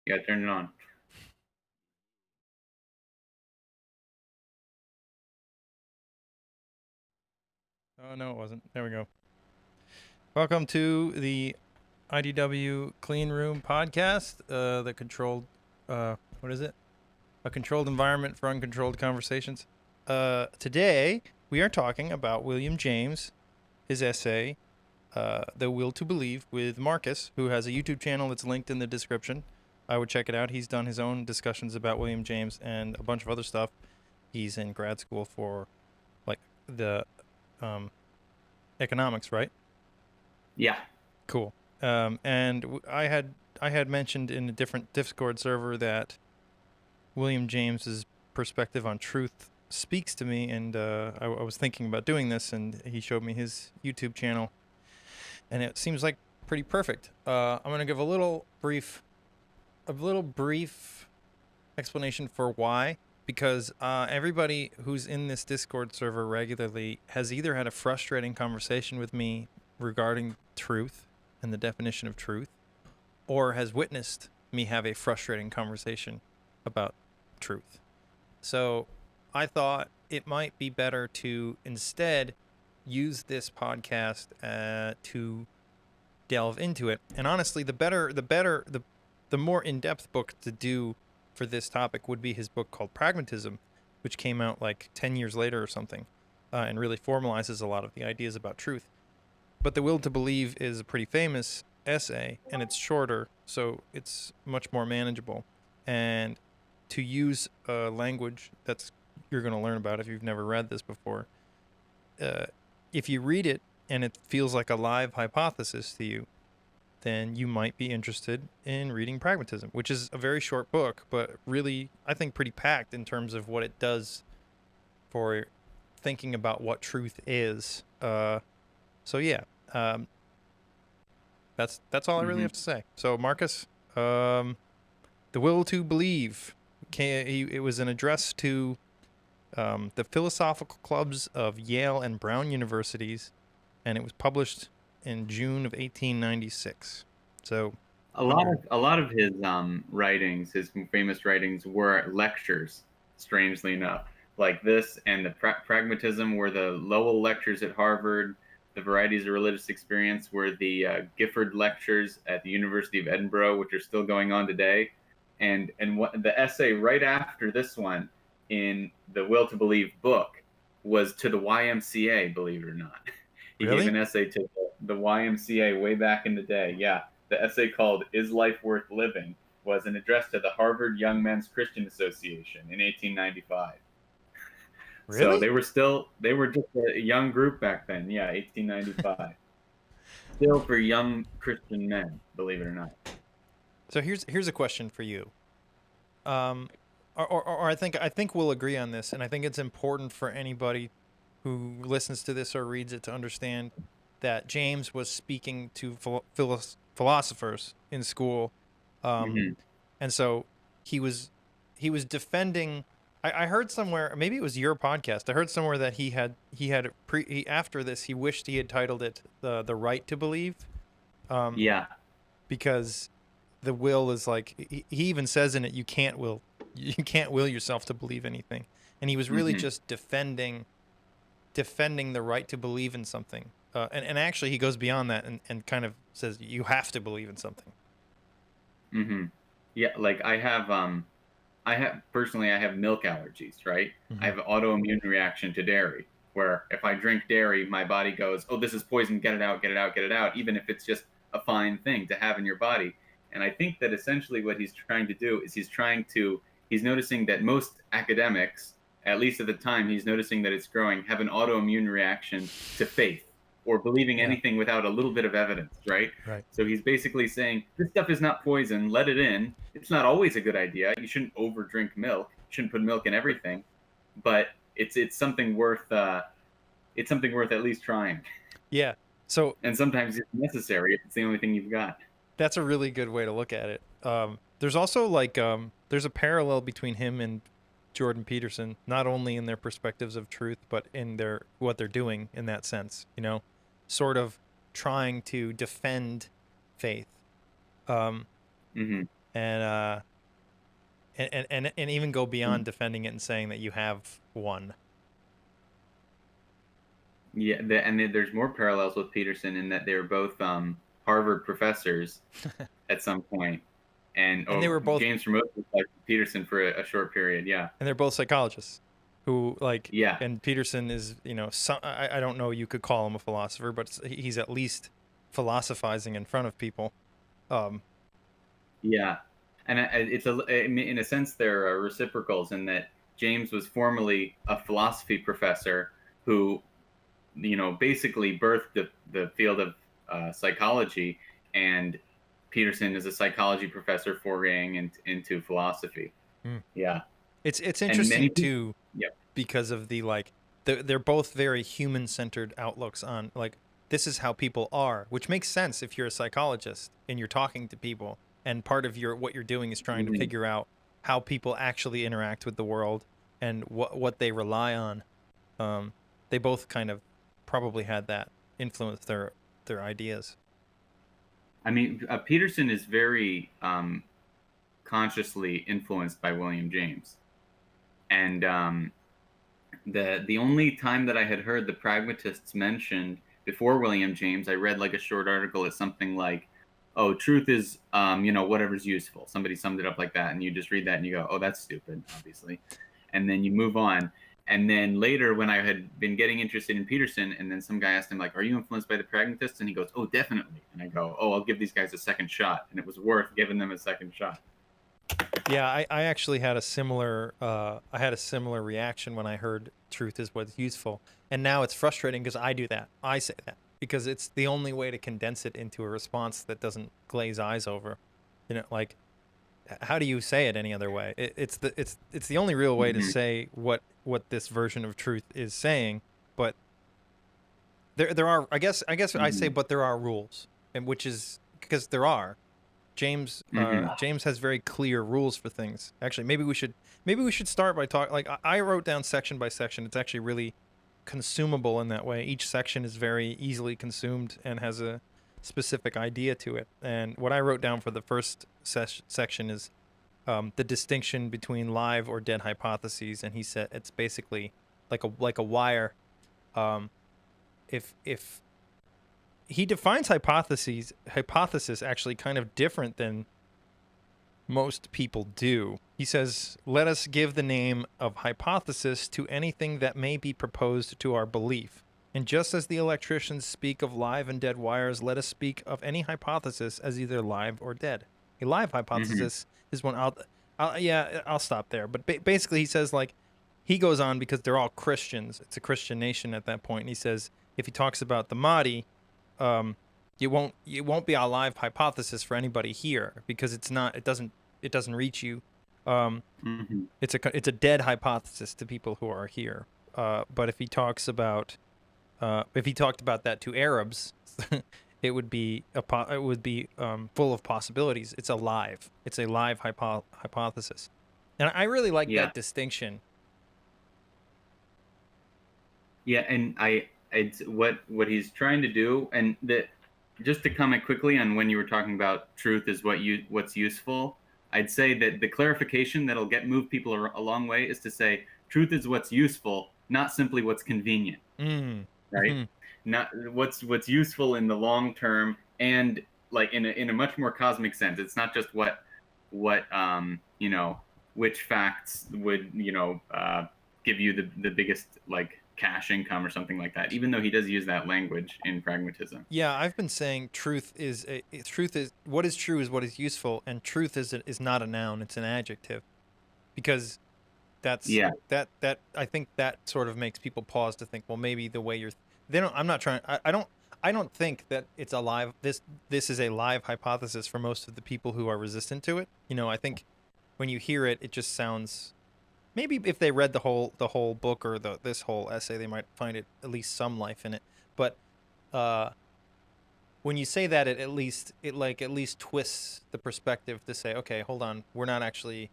Yeah, turn it on. Oh, no, it wasn't. There we go. Welcome to the IDW CleanRoom podcast, the controlled, what is it? A controlled environment for uncontrolled conversations. Today, we are talking about William James, his essay, The Will to Believe, with Marcus, who has a YouTube channel that's linked in the description. I would check it out. He's done his own discussions about William James and a bunch of other stuff. He's in grad school for, like, the economics, right? Yeah. Cool. And I had mentioned in a different Discord server that William James's perspective on truth speaks to me, and I was thinking about doing this, and he showed me his YouTube channel, and it seems like pretty perfect. I'm gonna give a little brief explanation for why, because everybody who's in this Discord server regularly has either had a frustrating conversation with me regarding truth and the definition of truth, or has witnessed me have a frustrating conversation about truth. So I thought it might be better to instead use this podcast to delve into it. And honestly, the more in-depth book to do for this topic would be his book called Pragmatism, which came out like 10 years later or something, and really formalizes a lot of the ideas about truth. But The Will to Believe is a pretty famous essay, and it's shorter, so it's much more manageable. And to use a language that's you're going to learn about if you've never read this before, if you read it and it feels like a live hypothesis to you, then you might be interested in reading Pragmatism, which is a very short book, but really, I think, pretty packed in terms of what it does for thinking about what truth is. So yeah, that's all I really have to say. So Marcus, The Will to Believe, it was an address to the philosophical clubs of Yale and Brown universities, and it was published in June of 1896. So A lot of his writings, his famous writings, were lectures. Strangely enough, like this and the Pragmatism were the Lowell lectures at Harvard. The Varieties of Religious Experience were the Gifford lectures at the University of Edinburgh, which are still going on today. And what the essay right after this one in the Will to Believe book was to the YMCA. Believe it or not, he gave really, an essay to the YMCA way back in the day. Yeah, the essay called "Is Life Worth Living" was an address to the Harvard Young Men's Christian Association in 1895. So really. they were just a young group back then. Yeah, 1895. Still for young Christian men, believe it or not. So here's a question for you. Um, or I think we'll agree on this, and I think it's important for anybody who listens to this or reads it to understand that James was speaking to philosophers in school, um, Mm-hmm. and so he was defending. I heard somewhere, maybe it was your podcast. I heard somewhere that after this he wished he had titled it the Right to Believe, um, Yeah. because the will is like he even says in it you can't will yourself to believe anything, and he was really Mm-hmm. just defending the right to believe in something, and actually he goes beyond that and kind of says you have to believe in something. Mm-hmm. Yeah, like I have personally I have milk allergies, right? I Mm-hmm. have an autoimmune reaction to dairy where if I drink dairy, my body goes, "Oh, this is poison, get it out, get it out, get it out," even if it's just a fine thing to have in your body. And I think that essentially what he's trying to do is he's noticing that most academics, at least at the time, he's noticing that it's growing, have an autoimmune reaction to faith or believing Yeah. anything without a little bit of evidence, right? Right. So he's basically saying this stuff is not poison. Let it in. It's not always a good idea. You shouldn't over drink milk. You shouldn't put milk in everything, but it's something worth at least trying. Yeah. So And sometimes it's necessary if it's the only thing you've got. that's a really good way to look at it. There's also like there's a parallel between him and Jordan Peterson, not only in their perspectives of truth, but in their what they're doing in that sense. Sort of trying to defend faith. Um, Mm-hmm. and and even go beyond defending it and saying that you have one. Yeah, there's more parallels with Peterson in that they were both Harvard professors at some point, and And they were both, James Promoted like Peterson for a short period. Yeah, and they're both psychologists who like, yeah, and Peterson is, I don't know, you could call him a philosopher, but he's at least philosophizing in front of people. yeah, and in a sense they're reciprocals in that James was formerly a philosophy professor who, basically birthed the field of psychology, and Peterson is a psychology professor foraying into philosophy. Mm. Yeah, It's and many interesting people, too, yeah, because of the like, they're both very human-centered outlooks on like, this is how people are, which makes sense if you're a psychologist and you're talking to people, and part of what you're doing is trying to mhm. figure out how people actually interact with the world and what they rely on. They both kind of probably had that influence their ideas. I mean, Peterson is very consciously influenced by William James, and the only time that I had heard the pragmatists mentioned before William James, I read like a short article. It's something like, "Oh, truth is, whatever's useful." Somebody summed it up like that, and you just read that and you go, "Oh, that's stupid," obviously, and then you move on. And then later, when I had been getting interested in Peterson, and then some guy asked him like, "Are you influenced by the pragmatists?" And he goes, "Oh, definitely." And I go, "Oh, I'll give these guys a second shot," and it was worth giving them a second shot. Yeah, I actually had a similar reaction when I heard truth is what's useful. And now it's frustrating because I do that. I say that because it's the only way to condense it into a response that doesn't glaze eyes over. Like, how do you say it any other way? It's the only real way to Mm-hmm. say what this version of truth is saying, but there are, I say, Mm-hmm. but there are rules, and which is because there are. Mm-hmm. James has very clear rules for things. Actually, maybe we should start by talking. Like, I wrote down section by section. It's actually really consumable in that way. Each section is very easily consumed and has a specific idea to it. And what I wrote down for the first section is the distinction between live or dead hypotheses. And he said it's basically like a wire. Um, if he defines hypothesis actually kind of different than most people do. He says, "Let us give the name of hypothesis to anything that may be proposed to our belief. And just as the electricians speak of live and dead wires, let us speak of any hypothesis as either live or dead." A live Mm-hmm. hypothesis is one. I'll stop there. But basically, he says, like, he goes on because they're all Christians. It's a Christian nation at that point. And he says, if he talks about the Mahdi, it won't be a live hypothesis for anybody here because it doesn't reach you. Mm-hmm. It's a dead hypothesis to people who are here. But if he talked about that to Arabs, it would be full of possibilities. It's a live hypothesis, and I really like Yeah. that distinction. Yeah, and it's what he's trying to do, and that just to comment quickly on when you were talking about truth is what's useful. I'd say that the clarification that'll move people a long way is to say truth is what's useful, not simply what's convenient, Mm. right? Hmm. Not what's useful in the long term, and like in a much more cosmic sense. It's not just what which facts would give you the biggest like cash income or something like that, even though he does use that language in pragmatism. Yeah, I've been saying truth is what is true is what is useful, and truth is not a noun; it's an adjective, because that's Yeah. that I think that sort of makes people pause to think, well, maybe the way you're they don't I'm not trying I don't think that it's a live this is a live hypothesis for most of the people who are resistant to it. I think when you hear it, it just sounds, maybe if they read the whole book or this whole essay, they might find it at least some life in it. But uh when you say that, it at least twists the perspective to say, okay, hold on, we're not actually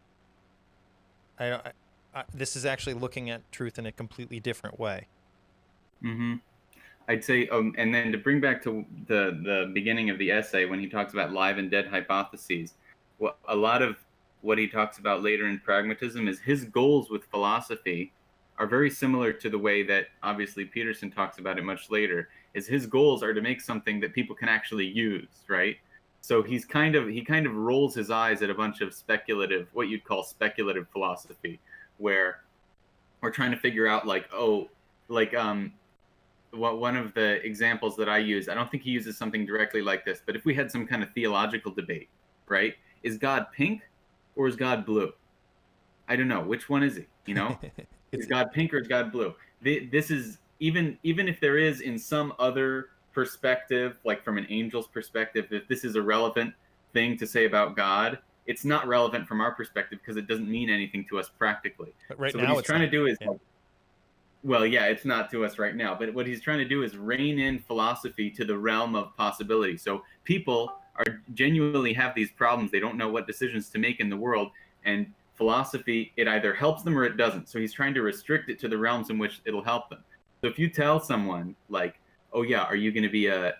I don't this is actually looking at truth in a completely different way. Hmm. I'd say, and then to bring back to the beginning of the essay when he talks about live and dead hypotheses, a lot of what he talks about later in pragmatism is his goals with philosophy are very similar to the way that obviously Peterson talks about it much later. Is his goals are to make something that people can actually use, right? So he kind of rolls his eyes at a bunch of speculative, what you'd call speculative philosophy, where we're trying to figure out one of the examples that I use, I don't think he uses something directly like this, but if we had some kind of theological debate, right? Is God pink or is God blue? I don't know. Which one is he? You know, is God pink or is God blue? This is even if there is in some other perspective, like from an angel's perspective, if this is a relevant thing to say about God, it's not relevant from our perspective because it doesn't mean anything to us practically. But right so now what he's it's trying not. to do is Yeah. well, yeah, it's not to us right now, but what he's trying to do is rein in philosophy to the realm of possibility. So people are genuinely have these problems. They don't know what decisions to make in the world. And philosophy, it either helps them or it doesn't. So he's trying to restrict it to the realms in which it'll help them. So if you tell someone like, oh yeah, are you going to be a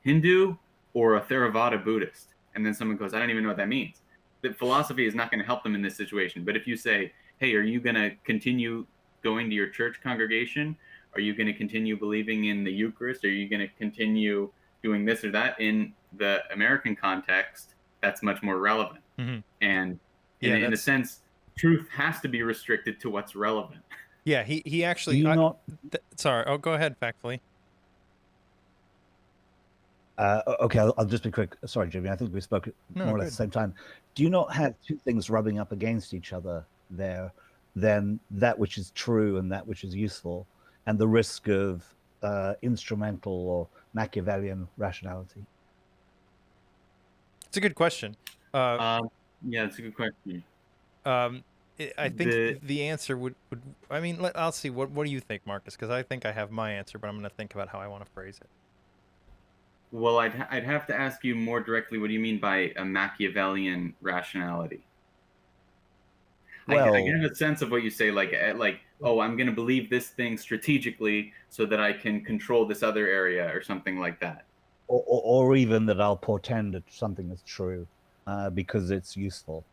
Hindu or a Theravada Buddhist? And then someone goes, I don't even know what that means. That philosophy is not going to help them in this situation. But if you say, hey, are you going to continue going to your church congregation? Are you going to continue believing in the Eucharist? Are you going to continue doing this or that? In the American context, that's much more relevant. Mm-hmm. And Yeah, in a sense, truth has to be restricted to what's relevant. Yeah, he actually. Do you not? Sorry. Oh, go ahead, factfully. Okay, I'll just be quick. Sorry, Jimmy. I think we spoke more or less at the same time. Do you not have two things rubbing up against each other there? Then that which is true and that which is useful, and the risk of instrumental or Machiavellian rationality? It's a good question. Yeah, it's a good question. I think the answer would I mean, I'll see. What do you think, Marcus? Because I think I have my answer, but I'm going to think about how I want to phrase it. Well, I'd have to ask you more directly. What do you mean by a Machiavellian rationality? Well, I get a sense of what you say, like, oh, I'm going to believe this thing strategically so that I can control this other area or something like that. Or even that I'll portend that something is true because it's useful,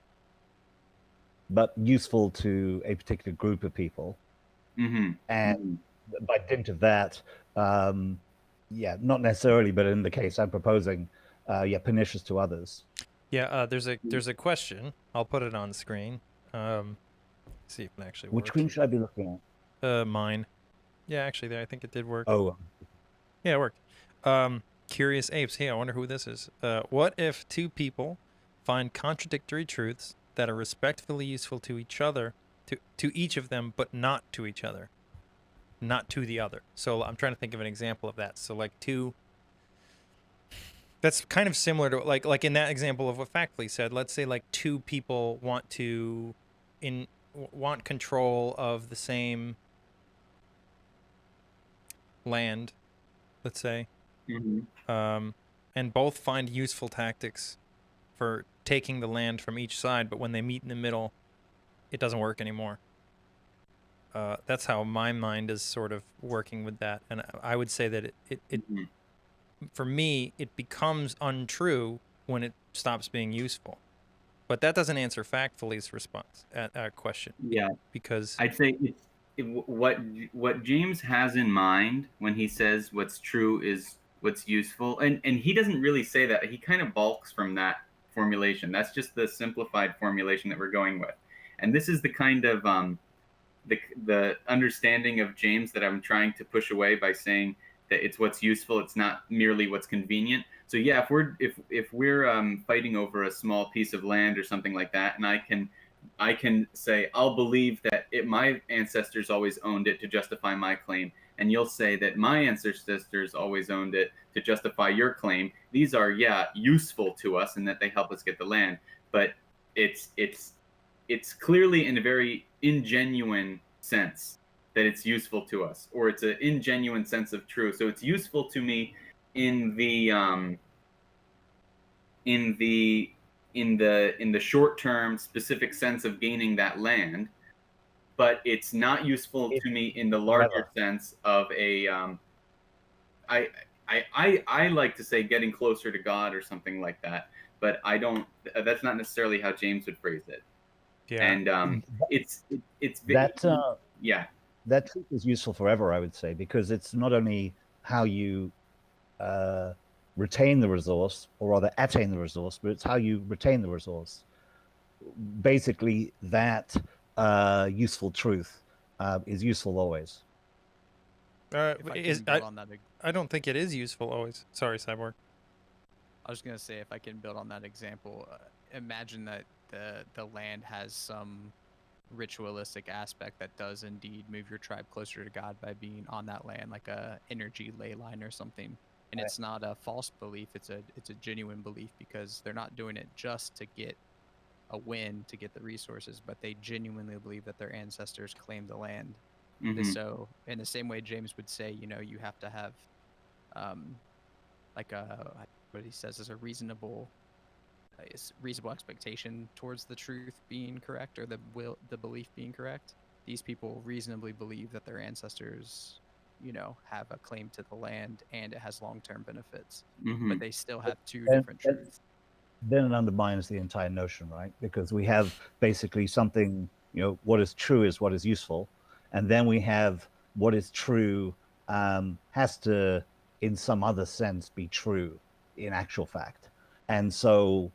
but useful to a particular group of people. Mm-hmm. And by dint of that, yeah, not necessarily, but in the case I'm proposing, yeah, pernicious to others. Yeah, there's a question. I'll put it on the screen. See if it actually works. Which screen should I be looking at? Mine. Yeah, actually, there. I think it did work. Oh. Yeah, it worked. Curious Apes. Hey, I wonder who this is. What if two people find contradictory truths that are respectively useful to each other, to each of them, but not to each other, not to the other? So I'm trying to think of an example of that. So like two. That's kind of similar to like in that example of what Factly said. Let's say like two people want control of the same land, let's say, and both find useful tactics for taking the land from each side. But when they meet in the middle, it doesn't work anymore. That's how my mind is sort of working with that, and I would say that it for me, it becomes untrue when it stops being useful. But that doesn't answer Factfully's response at our question. Yeah, because I'd say what James has in mind when he says what's true is what's useful, and he doesn't really say that. He kind of balks from that formulation. That's just the simplified formulation that we're going with, and this is the kind of the understanding of James that I'm trying to push away by saying that it's what's useful. It's not merely what's convenient. So yeah, if we're fighting over a small piece of land or something like that, and I can say I'll believe that my ancestors always owned it to justify my claim, and you'll say that my ancestors always owned it to justify your claim. These are useful to us and that they help us get the land, but it's clearly in a very ingenuine sense that it's useful to us, or it's an ingenuine sense of truth. So it's useful to me in the short term specific sense of gaining that land, but it's not useful to me in the larger sense of a I like to say getting closer to God or something like that. but I don't. That's not necessarily how James would phrase it. Yeah. And it's that yeah. That truth is useful forever, I would say, because it's not only how you retain the resource, or rather attain the resource, but it's how you retain the resource. Basically, that useful truth is useful always. I don't think it is useful always. Sorry, Cyborg. I was going to say, if I can build on that example, imagine that the land has some ritualistic aspect that does indeed move your tribe closer to God by being on that land, like a energy ley line or something. And it's not a false belief, it's a genuine belief, because they're not doing it just to get a win, to get the resources, but they genuinely believe that their ancestors claimed the land. So in the same way James would say, you know, you have to have like what he says is a reasonable expectation towards the truth being correct, or the belief being correct. These people reasonably believe that their ancestors, you know, have a claim to the land and it has long-term benefits, but they still have two different truths. Then it undermines the entire notion, right? Because we have basically something, you know, what is true is what is useful, and then we have what is true has to, in some other sense, be true in actual fact. And so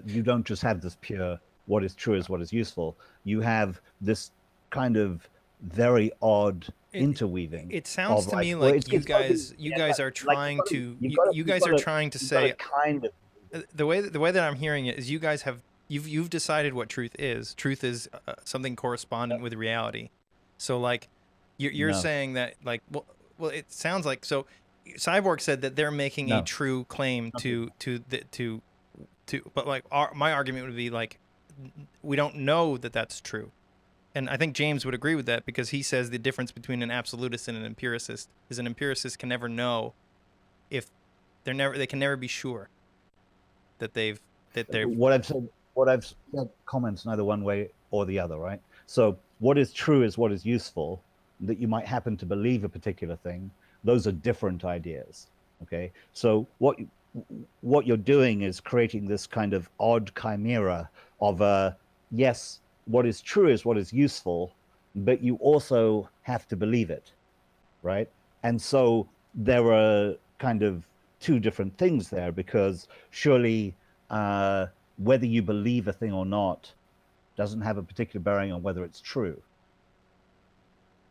you don't just have this pure what is true is what is useful. You have this kind of very odd interweaving. It sounds to me like you guys are trying to say kind of the way that I'm hearing it is you guys have you've decided what truth is. Truth is something correspondent with reality. So like you're saying that like well it sounds like so Cyborg said that they're making a true claim to but like my argument would be like we don't know that that's true. And I think James would agree with that, because he says the difference between an absolutist and an empiricist is an empiricist can never know if they can never be sure that they're what I've said comments neither one way or the other, right? So what is true is what is useful. That you might happen to believe a particular thing, those are different ideas. Okay, so what you're doing is creating this kind of odd chimera of yes, what is true is what is useful, but you also have to believe it, right? And so there are kind of two different things there, because surely whether you believe a thing or not doesn't have a particular bearing on whether it's true.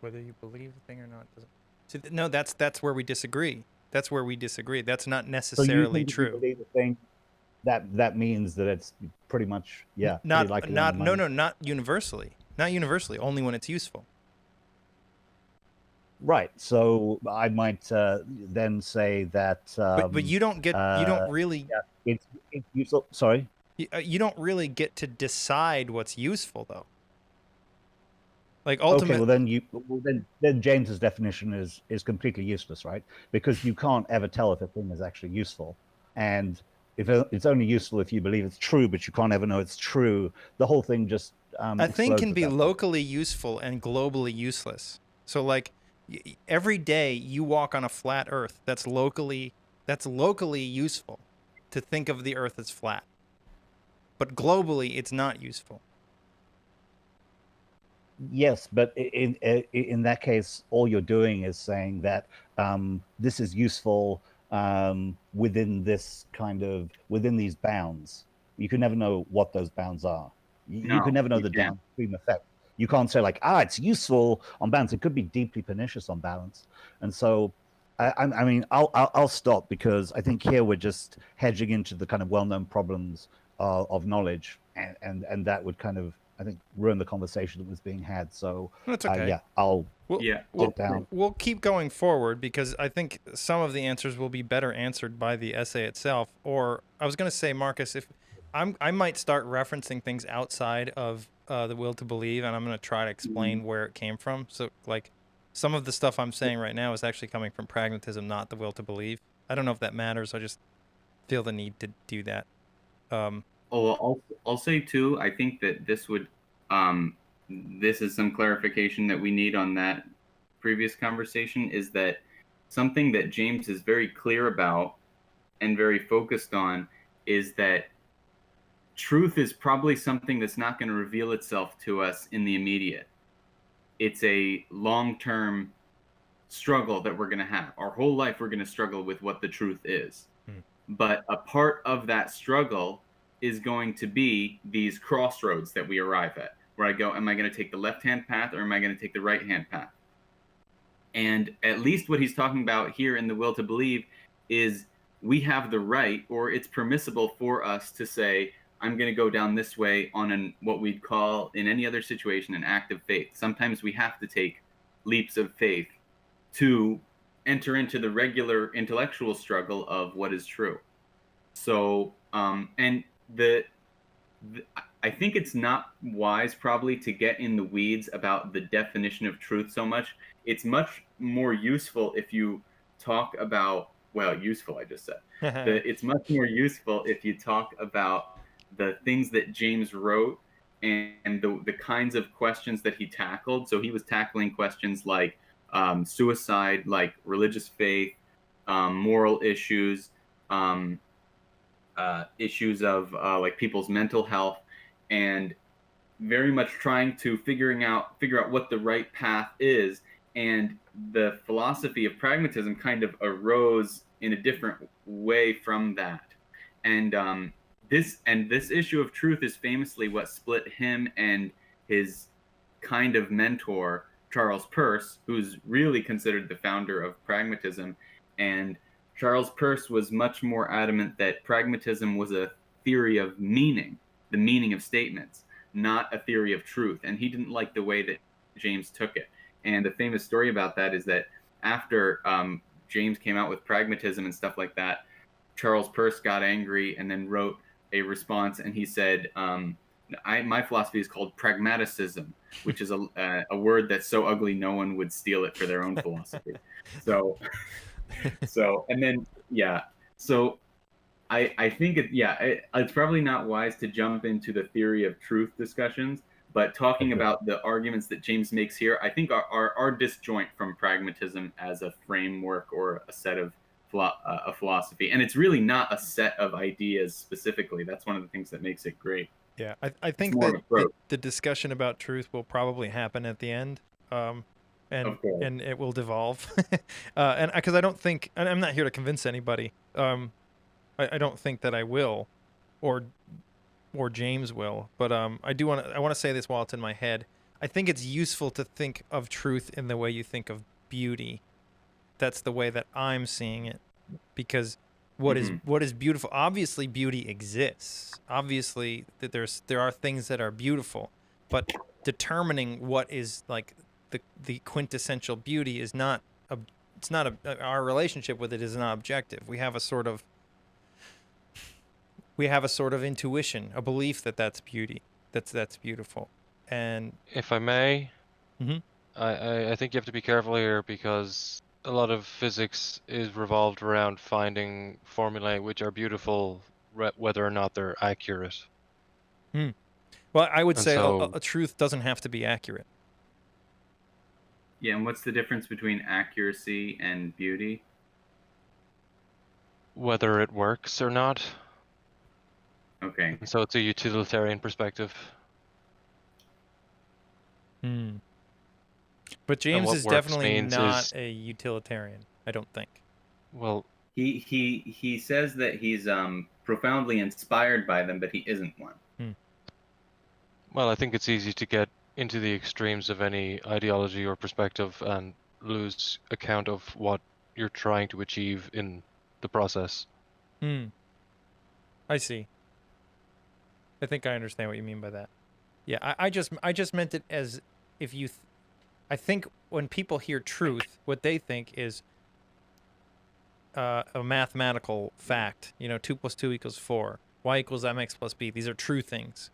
Whether you believe the thing or not doesn't. So no, that's where we disagree. That's where we disagree. That's not necessarily true. So you believe the thing, that means that it's pretty much not universally. Not universally. Only when it's useful. Right. So I might then say that. But you don't get. You don't really. Yeah, it's useful. Sorry. You don't really get to decide what's useful, though. Like ultimately. Okay. Well, then James's definition is completely useless, right? Because you can't ever tell if a thing is actually useful, and if it's only useful if you believe it's true, but you can't ever know it's true. The whole thing just. A thing can be locally useful and globally useless. So like. Every day you walk on a flat Earth, that's locally useful to think of the Earth as flat. But globally, it's not useful. Yes, but in that case, all you're doing is saying that this is useful within these bounds. You can never know what those bounds are. You can never know the downstream effect. You can't say like, it's useful on balance. It could be deeply pernicious on balance. And so, I mean, I'll stop, because I think here we're just hedging into the kind of well-known problems of knowledge, and that would kind of, I think, ruin the conversation that was being had. So that's okay. I'll down. We'll keep going forward, because I think some of the answers will be better answered by the essay itself. Or I was going to say, Marcus, if I might start referencing things outside of the will to believe, and I'm going to try to explain where it came from. So like some of the stuff I'm saying right now is actually coming from pragmatism, not the will to believe. I don't know if that matters. I just feel the need to do that. I'll say too, I think that this would this is some clarification that we need on that previous conversation, is that something that James is very clear about and very focused on is that truth is probably something that's not going to reveal itself to us in the immediate. It's a long-term struggle that we're going to have. Our whole life, we're going to struggle with what the truth is. But a part of that struggle is going to be these crossroads that we arrive at, where I go, am I going to take the left-hand path or am I going to take the right-hand path? And at least what he's talking about here in The Will to Believe is we have the right, or it's permissible for us to say, I'm going to go down this way on what we'd call in any other situation an act of faith. Sometimes we have to take leaps of faith to enter into the regular intellectual struggle of what is true. So, and I think it's not wise probably to get in the weeds about the definition of truth so much. It's much more useful if you talk about, well, useful, I just said. It's much more useful if you talk about the things that James wrote and the kinds of questions that he tackled. So he was tackling questions like suicide, like religious faith, moral issues, issues of like people's mental health, and very much trying to figure out what the right path is. And the philosophy of pragmatism kind of arose in a different way from that. And this issue of truth is famously what split him and his kind of mentor, Charles Peirce, who's really considered the founder of pragmatism. And Charles Peirce was much more adamant that pragmatism was a theory of meaning, the meaning of statements, not a theory of truth. And he didn't like the way that James took it. And the famous story about that is that after James came out with pragmatism and stuff like that, Charles Peirce got angry and then wrote a response, and he said, my philosophy is called pragmatism, which is a word that's so ugly no one would steal it for their own philosophy. So and then so I think it's probably not wise to jump into the theory of truth discussions, but talking about the arguments that James makes here, I think are disjoint from pragmatism as a framework or a set of a philosophy. And it's really not a set of ideas specifically. That's one of the things that makes it great. Yeah, I think that the discussion about truth will probably happen at the end, and it will devolve. And because I don't think, and I'm not here to convince anybody. I don't think that I will, or James will. But I want to say this while it's in my head. I think it's useful to think of truth in the way you think of beauty. That's the way that I'm seeing it, because what is beautiful? Obviously, beauty exists. Obviously, that there are things that are beautiful, but determining what is like the quintessential beauty is not our relationship with it is not objective. We have a sort of intuition, a belief that that's beauty, that's beautiful. And if I may, I think you have to be careful here, because a lot of physics is revolved around finding formulae which are beautiful, whether or not they're accurate. Well, I would say a truth doesn't have to be accurate. Yeah, and what's the difference between accuracy and beauty? Whether it works or not. Okay. And so it's a utilitarian perspective. But James is definitely not a utilitarian, I don't think. Well, he says that he's profoundly inspired by them, but he isn't one. Well, I think it's easy to get into the extremes of any ideology or perspective and lose account of what you're trying to achieve in the process. I see. I think I understand what you mean by that. Yeah, I just meant it as if you... I think when people hear truth, what they think is a mathematical fact. 2 + 2 = 4. Y = mx + b. These are true things.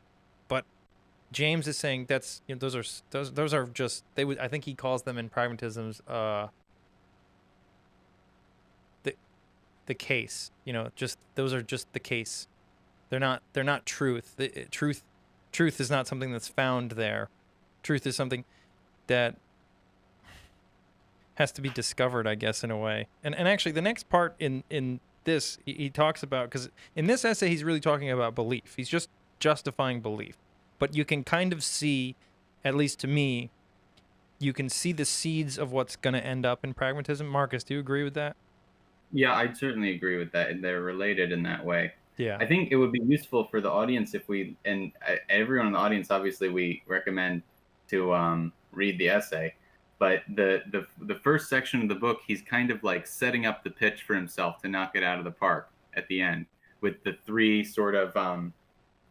But James is saying that's those are just I think he calls them in pragmatism's the case. Just those are just the case. They're not truth. Truth is not something that's found there. Truth is something that has to be discovered, I guess, in a way. And actually, the next part in this, he talks about, because in this essay, he's really talking about belief. He's just justifying belief. But you can kind of see, at least to me, you can see the seeds of what's going to end up in pragmatism. Marcus, do you agree with that? Yeah, I'd certainly agree with that. And they're related in that way. Yeah. I think it would be useful for the audience if we, and everyone in the audience, obviously, we recommend to read the essay. But the first section of the book, he's kind of like setting up the pitch for himself to knock it out of the park at the end with the three sort of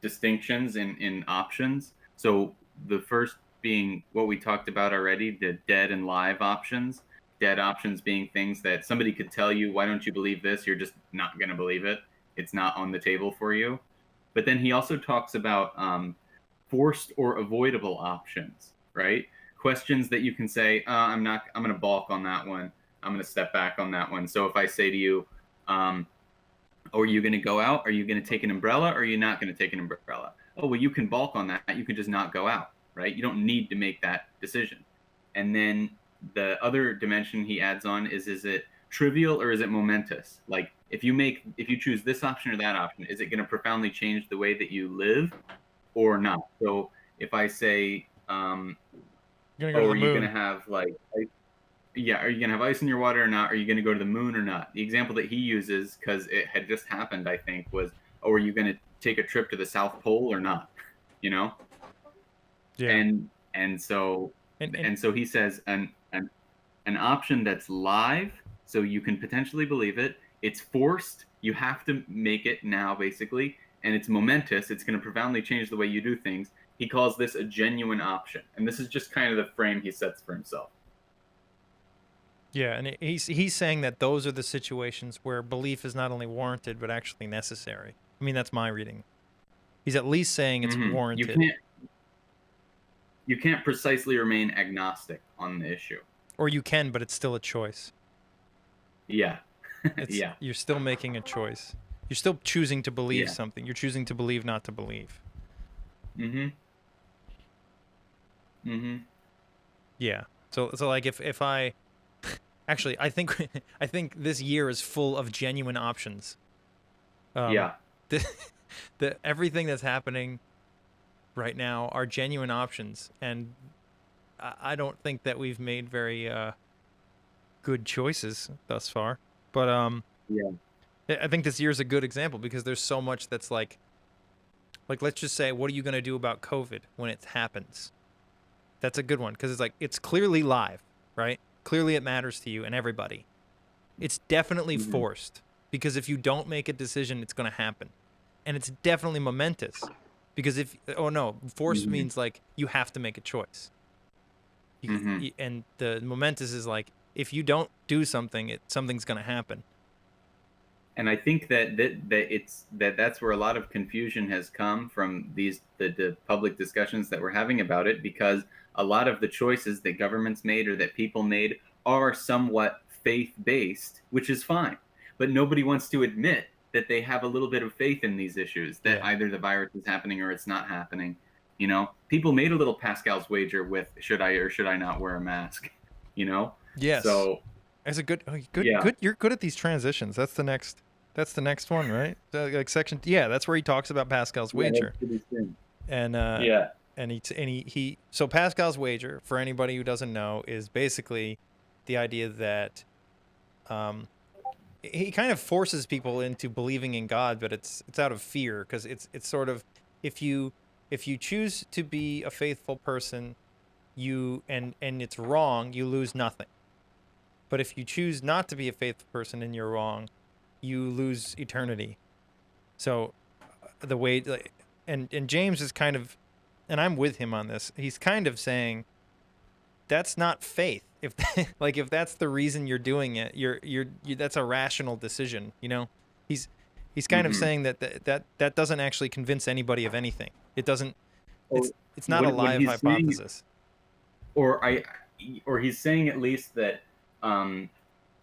distinctions in options. So the first being what we talked about already, the dead and live options. Dead options being things that somebody could tell you, why don't you believe this? You're just not going to believe it. It's not on the table for you. But then he also talks about forced or avoidable options, right? Questions that you can say, I'm going to balk on that one. I'm going to step back on that one. So if I say to you, are you going to go out? Are you going to take an umbrella? Or are you not going to take an umbrella? Oh, well, you can balk on that. You can just not go out, right? You don't need to make that decision. And then the other dimension he adds on is it trivial or is it momentous? Like if you choose this option or that option, is it going to profoundly change the way that you live or not? So if I say, are you going to have like, are you going to have ice in your water or not? Are you going to go to the moon or not? The example that he uses, because it had just happened, I think, was, are you going to take a trip to the South Pole or not? You know? Yeah. And so he says an option that's live, so you can potentially believe it. It's forced. You have to make it now, basically. And it's momentous. It's going to profoundly change the way you do things. He calls this a genuine option. And this is just kind of the frame he sets for himself. Yeah, and he's saying that those are the situations where belief is not only warranted, but actually necessary. I mean, that's my reading. He's at least saying it's warranted. You can't precisely remain agnostic on the issue. Or you can, but it's still a choice. Yeah. Yeah. You're still making a choice. You're still choosing to believe something. You're choosing to believe, not to believe. Yeah. So like if I actually I think this year is full of genuine options. The everything that's happening right now are genuine options, and I don't think that we've made very good choices thus far. But I think this year's a good example because there's so much that's like let's just say, what are you going to do about COVID when it happens? That's a good one because it's clearly live, right? Clearly it matters to you and everybody. It's definitely forced because if you don't make a decision, it's going to happen. And it's definitely momentous because forced means like you have to make a choice. And the momentous is like, if you don't do something, something's going to happen. And I think that's where a lot of confusion has come from the public discussions that we're having about it, because a lot of the choices that governments made or that people made are somewhat faith-based, which is fine. But nobody wants to admit that they have a little bit of faith in these issues, that either the virus is happening or it's not happening. You know, people made a little Pascal's wager with should I or should I not wear a mask, you know? Yes. So as a good. You're good at these transitions. That's the next one, right? Like section. Yeah, that's where he talks about Pascal's wager. So Pascal's wager, for anybody who doesn't know, is basically the idea that he kind of forces people into believing in God, but it's out of fear, because it's sort of if you choose to be a faithful person, and it's wrong, you lose nothing. But if you choose not to be a faithful person and you're wrong, you lose eternity. So the way, and James is kind of, and I'm with him on this, he's kind of saying that's not faith. If that's the reason you're doing it, you're that's a rational decision, you know? He's kind of saying that doesn't actually convince anybody of anything. It doesn't, it's not a live hypothesis. Saying, or he's saying at least that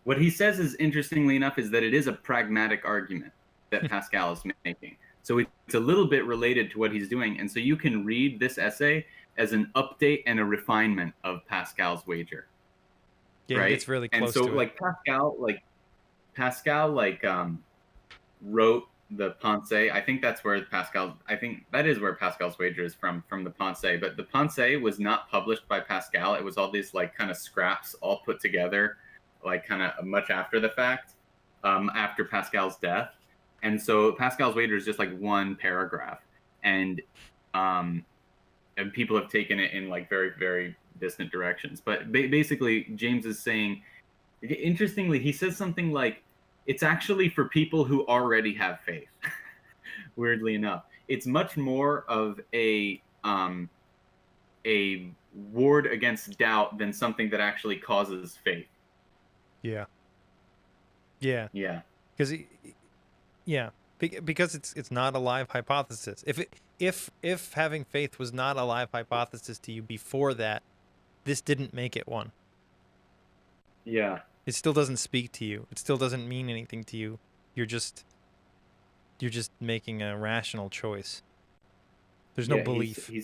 what he says is, interestingly enough, is that it is a pragmatic argument that Pascal is making. So it's a little bit related to what he's doing. And so you can read this essay as an update and a refinement of Pascal's wager. Yeah, right? It's really close to it. And so Pascal wrote the Pensée. I think that's where I think that is where Pascal's wager is from the Pensée. But the Pensée was not published by Pascal. It was all these like kind of scraps all put together, like kind of much after the fact, after Pascal's death. And so Pascal's wager is just like one paragraph, and people have taken it in like very, very distant directions. But basically, James is saying, interestingly, he says something like, it's actually for people who already have faith. Weirdly enough, it's much more of a ward against doubt than something that actually causes faith. Yeah. Because because it's not a live hypothesis. If having faith was not a live hypothesis to you before that, this didn't make it one. Yeah. It still doesn't speak to you. It still doesn't mean anything to you. You're just making a rational choice. There's no belief. He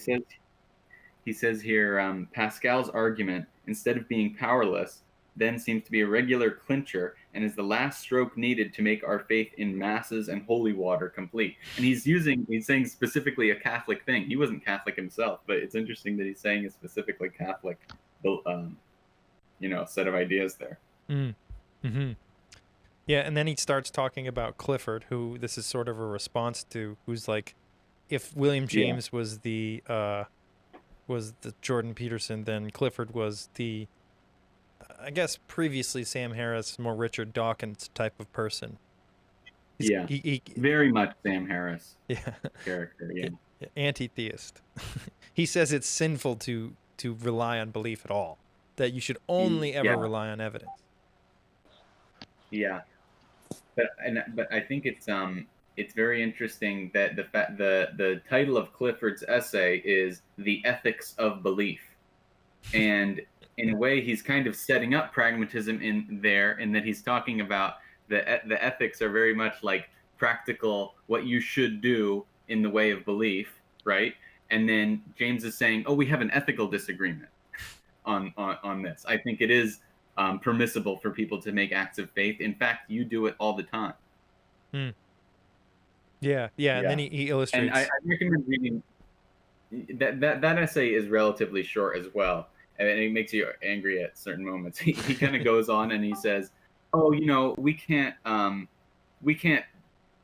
says here, Pascal's argument, instead of being powerless, then seems to be a regular clincher and is the last stroke needed to make our faith in masses and holy water complete. And he's saying specifically a Catholic thing. He wasn't Catholic himself, but it's interesting that he's saying a specifically Catholic, set of ideas there. Mm-hmm. Yeah, and then he starts talking about Clifford, who this is sort of a response to, who's like, if William James was the Jordan Peterson, then Clifford was the, I guess previously Sam Harris, more Richard Dawkins type of person. He very much Sam Harris character. Yeah, anti-theist. He says it's sinful to rely on belief at all. That you should only ever rely on evidence. Yeah, but I think it's very interesting that the title of Clifford's essay is The Ethics of Belief, and in a way he's kind of setting up pragmatism in there, in that he's talking about the ethics are very much like practical, what you should do in the way of belief, right? And then James is saying, oh, we have an ethical disagreement on this. I think it is permissible for people to make acts of faith. In fact, you do it all the time. Yeah. And then he illustrates. And I recommend reading that essay is relatively short as well, and it makes you angry at certain moments. He kind of goes on and he says, "Oh, we can't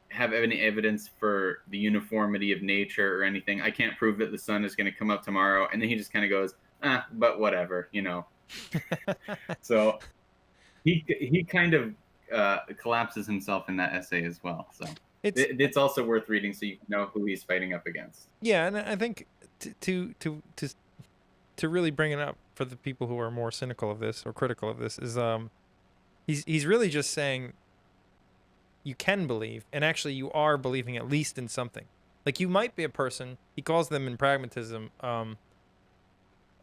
have any evidence for the uniformity of nature or anything. I can't prove that the sun is going to come up tomorrow." And then he just kind of goes, but whatever, So he kind of collapses himself in that essay as well. So it's also worth reading so you know who he's fighting up against. Yeah, and I think to really bring it up for the people who are more cynical of this or critical of this is he's really just saying you can believe, and actually you are believing at least in something. Like you might be a person, he calls them in pragmatism, what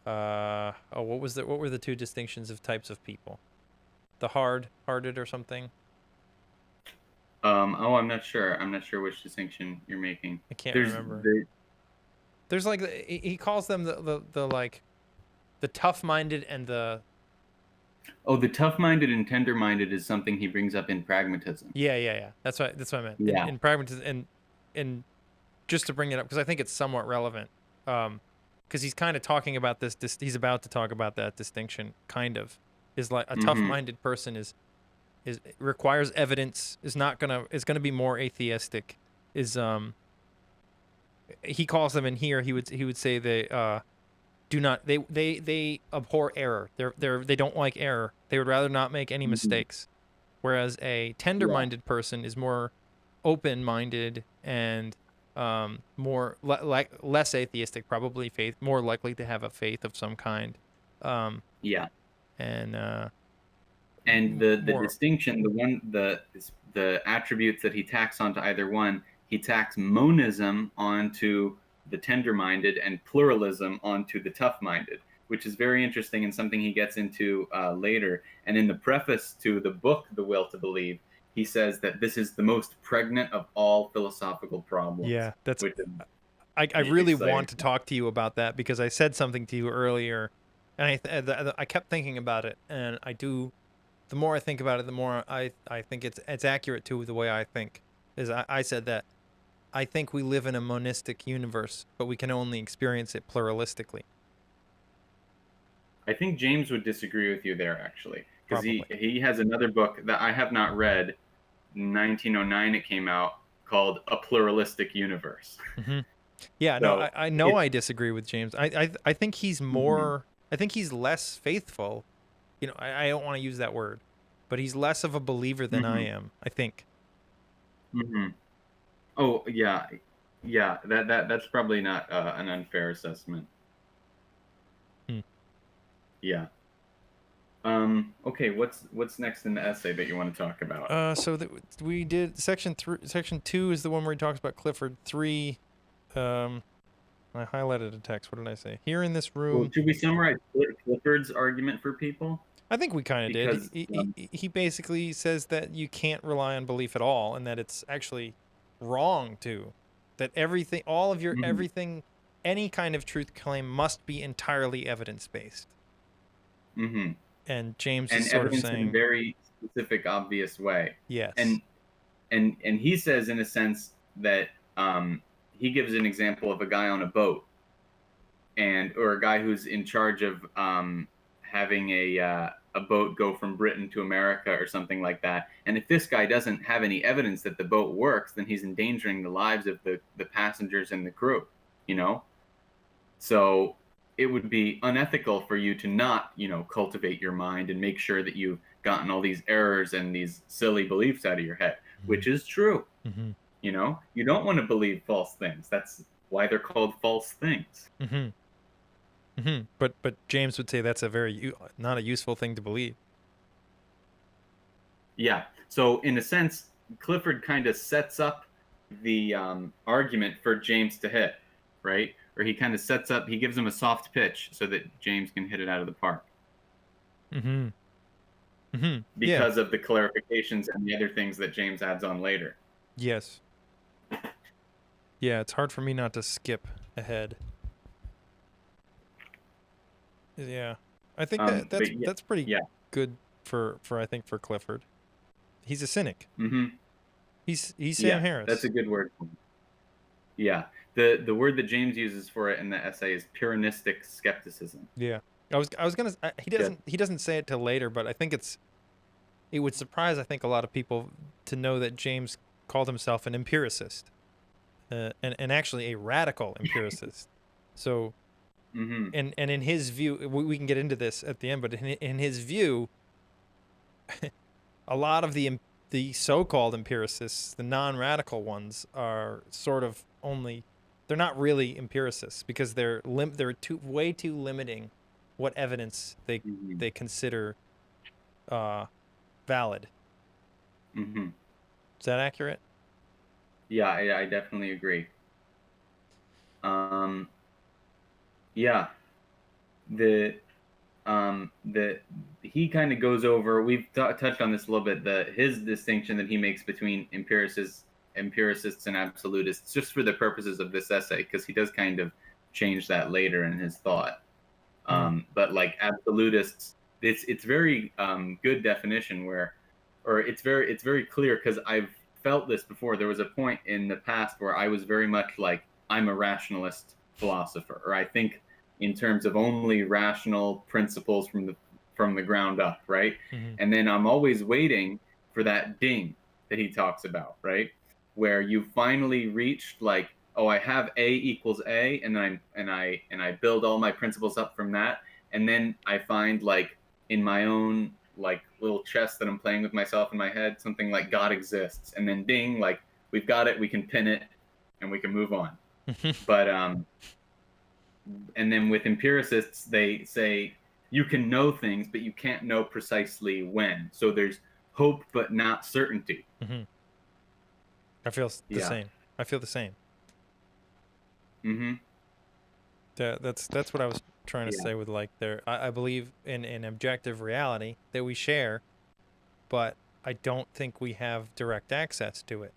were the two distinctions of types of people? The hard-hearted or something? I'm not sure. I'm not sure which distinction you're making. I can't remember. There's like he calls them the like the tough-minded and the. Oh, the tough-minded and tender-minded is something he brings up in pragmatism. Yeah. That's what I meant. Yeah. In pragmatism, and just to bring it up because I think it's somewhat relevant. Because he's kind of talking about this. He's about to talk about that distinction. Kind of is like a tough-minded person is requires evidence. Is gonna be more atheistic. He calls them in here. He would say they do not. They abhor error. They don't like error. They would rather not make any mistakes. Whereas a tender-minded person is more open-minded and less atheistic, probably more likely to have a faith of some kind. And the distinction, the attributes that he tacks onto either one, he tacks monism onto the tender-minded and pluralism onto the tough-minded, which is very interesting and something he gets into later. And in the preface to the book, The Will to Believe, he says that this is the most pregnant of all philosophical problems. Yeah, I really want to talk to you about that because I said something to you earlier, and I kept thinking about it, and I do. The more I think about it, the more I think it's accurate to the way I think. is I said that I think we live in a monistic universe, but we can only experience it pluralistically. I think James would disagree with you there, actually, because Probably. he has another book that I have not read. 1909 it came out, called A Pluralistic Universe. Mm-hmm. Yeah, So no, I know I disagree with James. I think he's more. I think he's less faithful. You know, I don't want to use that word, but he's less of a believer than I am, I think. Oh yeah, yeah. That's probably not an unfair assessment. Yeah. Okay. What's next in the essay that you want to talk about? So we did section 2 is the one where he talks about Clifford. 3. I highlighted a text. What did I say? Here in this room. Well, should we summarize Clifford's argument for people? I think we kind of did. He basically says that you can't rely on belief at all, and that it's actually wrong to. That everything, all of your everything, any kind of truth claim must be entirely evidence-based. And James is sort of saying in a very specific, obvious way. Yes. And he says, in a sense, that he gives an example of a guy on a boat, or a guy who's in charge of having a boat go from Britain to America or something like that. And if this guy doesn't have any evidence that the boat works, then he's endangering the lives of the passengers and the crew, you know? So it would be unethical for you to not, cultivate your mind and make sure that you've gotten all these errors and these silly beliefs out of your head, which is true. You don't want to believe false things. That's why they're called false things. But James would say that's not a useful thing to believe. Yeah. So in a sense, Clifford kind of sets up the argument for James to hit, right? Or he kind of he gives him a soft pitch so that James can hit it out of the park. Because of the clarifications and the other things that James adds on later. Yes. Yeah, it's hard for me not to skip ahead. Yeah, I think that's pretty good for I think for Clifford. He's a cynic. He's Sam Harris. That's a good word. Yeah, the word that James uses for it in the essay is Pyrrhonistic skepticism. Yeah, I was gonna. He doesn't say it till later, but I think it would surprise I think a lot of people to know that James called himself an empiricist, and actually a radical empiricist. So. And in his view, we can get into this at the end, but in his view, a lot of the so-called empiricists, the non-radical ones, are sort of they're not really empiricists because they're way too limiting what evidence they consider valid. Is that accurate? Yeah, I definitely agree. Yeah, he kind of goes over. We've touched on this a little bit. His distinction that he makes between empiricists and absolutists, just for the purposes of this essay, because he does kind of change that later in his thought. But like absolutists, it's very good definition it's very clear, because I've felt this before. There was a point in the past where I was very much like, I'm a rationalist philosopher, or I think in terms of only rational principles from the ground up, right? And then I'm always waiting for that ding that he talks about, right? Where you finally reached like, oh, I have A equals A, and then I build all my principles up from that, and then I find like in my own like little chess that I'm playing with myself in my head, something like God exists, and then ding, like we've got it, we can pin it, and we can move on. But and then with empiricists, they say you can know things, but you can't know precisely when. So there's hope, but not certainty. I feel the same. I feel the same. That's what I was trying to say with like I believe in an objective reality that we share, but I don't think we have direct access to it.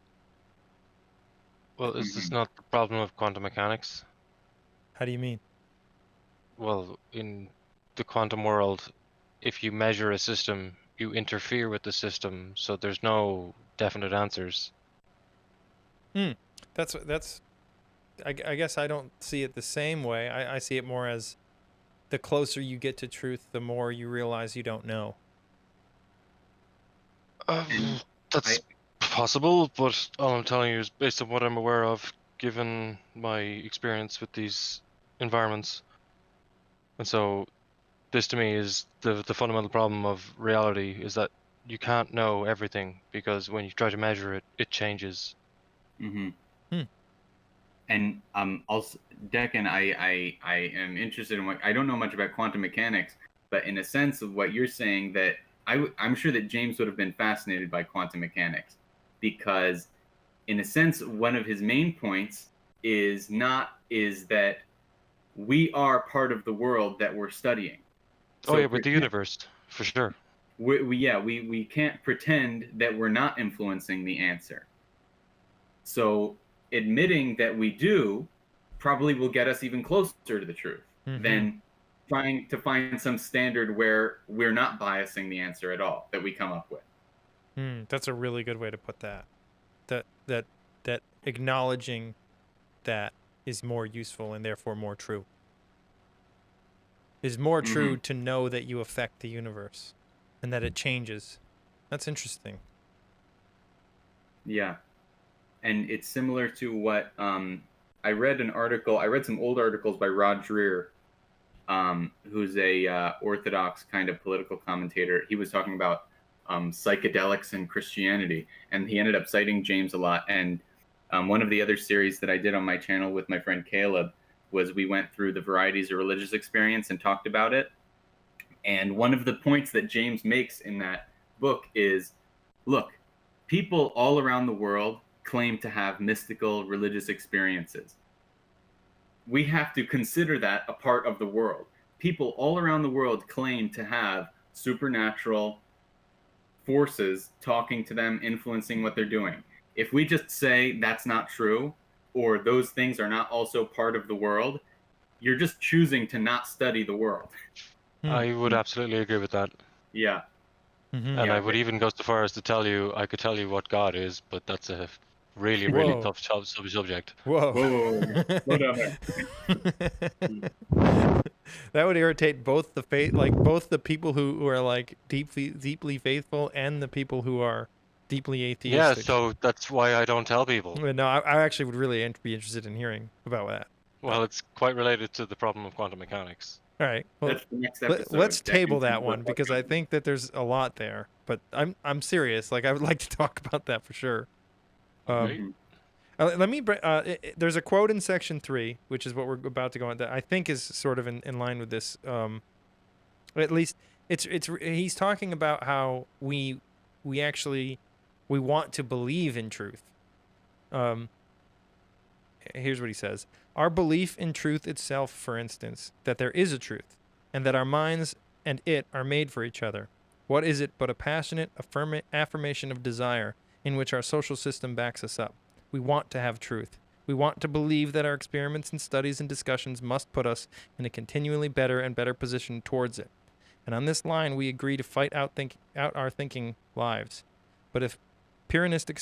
Well, is this not the problem of quantum mechanics? How do you mean? Well, in the quantum world, if you measure a system, you interfere with the system, so there's no definite answers. That's. I guess I don't see it the same way. I see it more as the closer you get to truth, the more you realize you don't know. That's possible, but all I'm telling you is based on what I'm aware of, given my experience with these environments. And so this to me is the fundamental problem of reality, is that you can't know everything, because when you try to measure it, it changes. Mm-hmm. And also, Deccan, I am interested in what, I don't know much about quantum mechanics, but in a sense of what you're saying, that I'm sure that James would have been fascinated by quantum mechanics, because in a sense, one of his main points is that we are part of the world that we're studying. So with the universe, for sure. We can't pretend that we're not influencing the answer. So admitting that we do probably will get us even closer to the truth than trying to find some standard where we're not biasing the answer at all that we come up with. That's a really good way to put that. That acknowledging that is more useful and therefore more true. Is more true to know that you affect the universe and that it changes. That's interesting. Yeah. And it's similar to what I read some old articles by Rod Dreher, who's a orthodox kind of political commentator. He was talking about psychedelics and Christianity, and he ended up citing James a lot. And one of the other series that I did on my channel with my friend Caleb was we went through the varieties of religious experience and talked about it. And one of the points that James makes in that book is, look, people all around the world claim to have mystical religious experiences. We have to consider that a part of the world. People all around the world claim to have supernatural forces talking to them, influencing what they're doing. If we just say that's not true, or those things are not also part of the world, you're just choosing to not study the world. I would absolutely agree with that. Yeah. And I would even go so far as to tell you, I could tell you what God is, but that's a really, really tough subject. Whoa. Slow down there. That would irritate both the both the people who are like deeply faithful and the people who are deeply atheistic. Yeah, so that's why I don't tell people. No, I actually would really be interested in hearing about that. Well, it's quite related to the problem of quantum mechanics. All right. Well, that's the next episode. Let's table that one, because I think that there's a lot there. But I'm serious. Like, I would like to talk about that for sure. Let me. There's a quote in section 3, which is what we're about to go on, that I think is sort of in line with this. At least he's talking about how we want to believe in truth. Here's what he says. Our belief in truth itself, for instance, that there is a truth, and that our minds and it are made for each other. What is it but a passionate affirmation of desire in which our social system backs us up? We want to have truth. We want to believe that our experiments and studies and discussions must put us in a continually better and better position towards it. And on this line, we agree to fight out our thinking lives. But if a Pyrrhonistic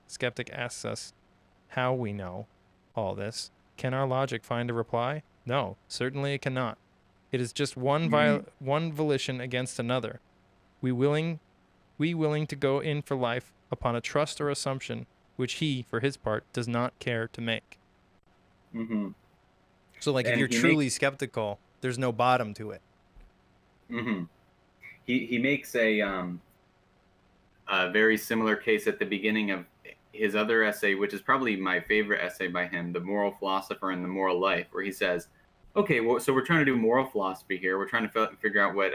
skeptic asks us how we know all this, can our logic find a reply? No, certainly it cannot. It is just one volition against another. We willing to go in for life upon a trust or assumption which he, for his part, does not care to make. So, like, if you're truly skeptical, there's no bottom to it. He makes a very similar case at the beginning of his other essay, which is probably my favorite essay by him, The Moral Philosopher and the Moral Life, where he says, okay, well, so we're trying to do moral philosophy here. We're trying to figure out what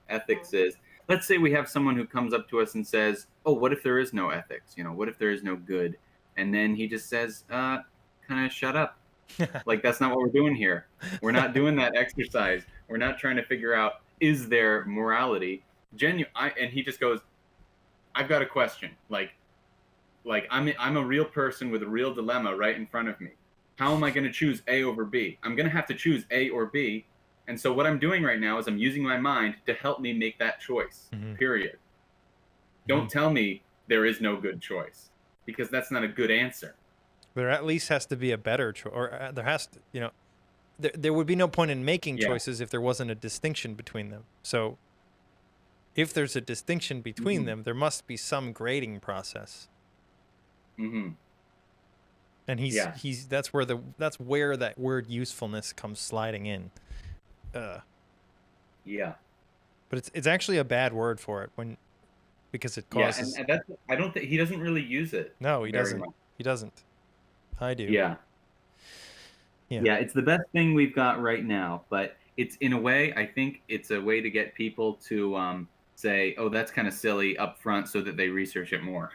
ethics is. Let's say we have someone who comes up to us and says, oh, what if there is no ethics? You know, what if there is no good? And then he just says, kind of shut up. Like, that's not what we're doing here. We're not doing that exercise. We're not trying to figure out, is there morality? And he just goes, I've got a question. Like I'm a real person with a real dilemma right in front of me. How am I going to choose A over B? I'm going to have to choose A or B. And so what I'm doing right now is I'm using my mind to help me make that choice, period. Don't tell me there is no good choice. because that's not a good answer. There at least has to be a better choice, or there has to, you know, there would be no point in making choices if there wasn't a distinction between them. So if there's a distinction between them, there must be some grading process. Mm-hmm. And that's where that word usefulness comes sliding in. Yeah. But it's actually a bad word for it because it causes. Yeah, and that's, I don't think he doesn't really use it. No, he doesn't. Much. He doesn't. I do. Yeah. Yeah, it's the best thing we've got right now, but it's, in a way, I think it's a way to get people to say, oh, that's kind of silly up front, so that they research it more,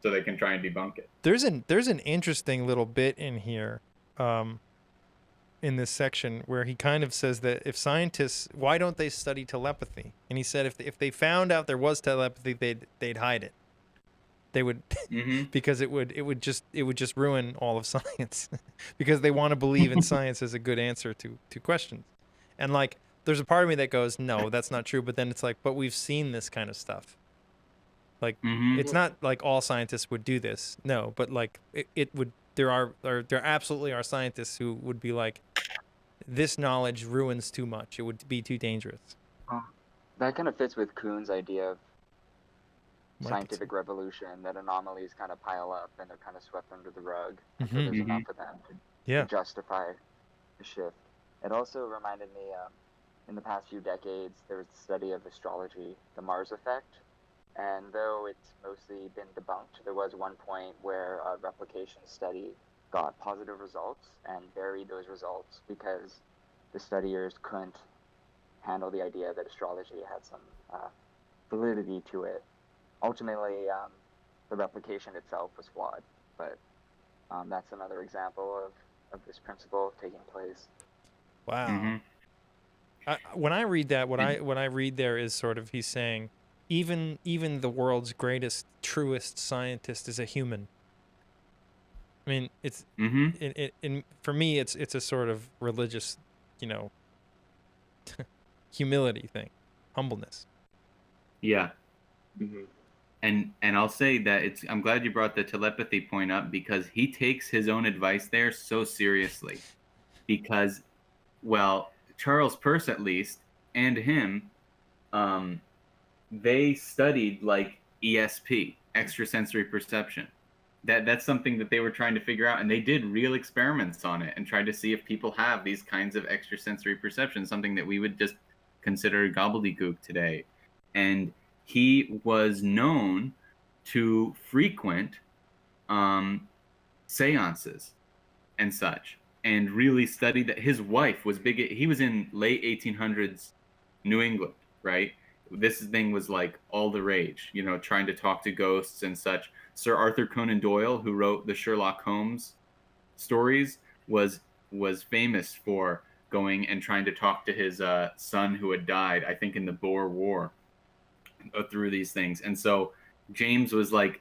so they can try and debunk it. There's an interesting little bit in here, in this section, where he kind of says that if scientists, why don't they study telepathy? And he said if they found out there was telepathy, they'd hide it. They would, because it would just ruin all of science, because they want to believe in science as a good answer to questions. And like, there's a part of me that goes, no, that's not true. But then it's like, but we've seen this kind of stuff. Like, it's not like all scientists would do this. No, but like it would, there absolutely are scientists who would be like, this knowledge ruins too much. It would be too dangerous. That kind of fits with Kuhn's idea of scientific revolution, that anomalies kind of pile up and they're kind of swept under the rug. So there's enough of them to justify the shift. It also reminded me, in the past few decades, there was the study of astrology, the Mars effect. And though it's mostly been debunked, there was one point where a replication study got positive results and buried those results because the studiers couldn't handle the idea that astrology had some validity to it. Ultimately, the replication itself was flawed, but that's another example of this principle taking place. Wow. When I read that, what I read there is sort of, he's saying, even the world's greatest, truest scientist is a human. I mean, it's for me, it's a sort of religious, you know, humility thing, humbleness. Yeah. And I'll say that I'm glad you brought the telepathy point up, because he takes his own advice there so seriously. Because, well, Charles Peirce at least, and him, they studied like ESP, extrasensory perception. That's something that they were trying to figure out, and they did real experiments on it and tried to see if people have these kinds of extrasensory perception, something that we would just consider gobbledygook today. And he was known to frequent seances and such, and really study that. His wife was big. He was in late 1800s New England, right? This thing was like all the rage, you know, trying to talk to ghosts and such. Sir Arthur Conan Doyle, who wrote the Sherlock Holmes stories, was famous for going and trying to talk to his son who had died, I think, in the Boer War, through these things. And so James was like,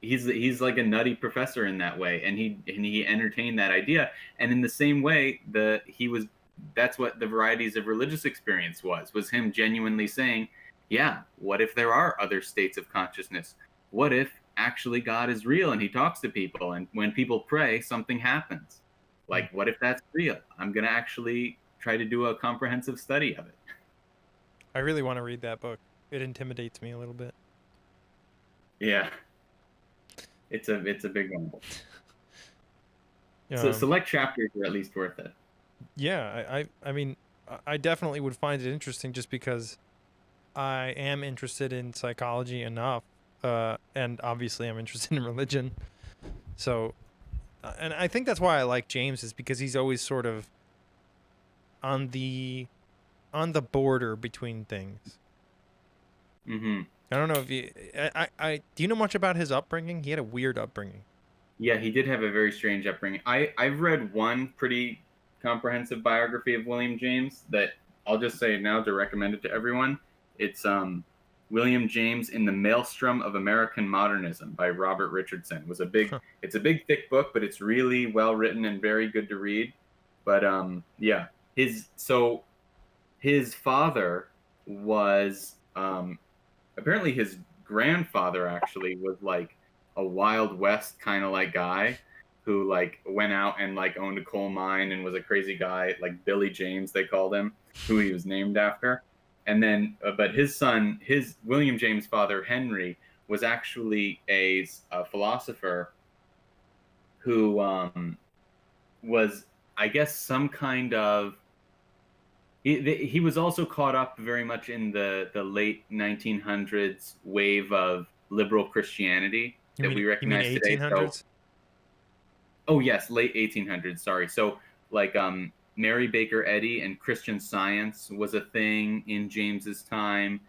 he's like a nutty professor in that way, and he entertained that idea. And in the same way, that's what the varieties of religious experience was him genuinely saying, yeah, what if there are other states of consciousness? What if actually God is real and he talks to people, and when people pray, something happens? Like, what if that's real? I'm going to actually try to do a comprehensive study of it. I really want to read that book. It intimidates me a little bit. Yeah. It's a big one. So select chapters are at least worth it. Yeah, I mean, I definitely would find it interesting, just because I am interested in psychology enough, and obviously I'm interested in religion. So, and I think that's why I like James, is because he's always sort of on the border between things. I don't know if you, do you know much about his upbringing? He had a weird upbringing. Yeah, he did have a very strange upbringing. I've read one pretty comprehensive biography of William James that I'll just say now to recommend it to everyone. It's William James in the Maelstrom of American Modernism by Robert Richardson. It's a big thick book, but it's really well written and very good to read. But yeah, his father was apparently his grandfather actually was like a Wild West kind of like guy who like went out and like owned a coal mine and was a crazy guy, like Billy James, they called him, who he was named after. And then, but his son, William James' father, Henry, was actually a philosopher who was, I guess, some kind of, he was also caught up very much in the late 1900s wave of liberal Christianity that we recognize today. 1800s? So, oh yes, late 1800s. Sorry. So like Mary Baker Eddy and Christian Science was a thing in James's time,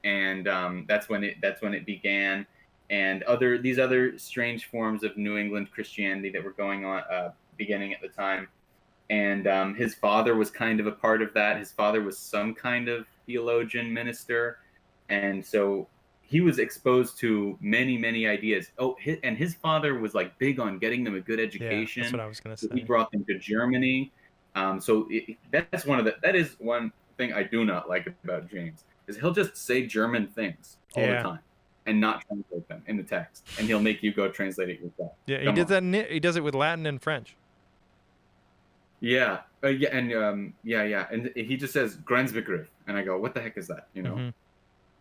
and that's when it began. And these other strange forms of New England Christianity that were going on, beginning at the time. And his father was kind of a part of that. His father was some kind of theologian, minister, and so he was exposed to many, many ideas. Oh, and his father was like big on getting them a good education. Yeah, that's what I was going to say. He brought them to Germany. That is one thing I do not like about James, is he'll just say German things all the time and not translate them in the text, and he'll make you go translate it yourself. Yeah, he does it with Latin and French. Yeah, and he just says Grenzbegriff, and I go, what the heck is that? You know? Mm-hmm.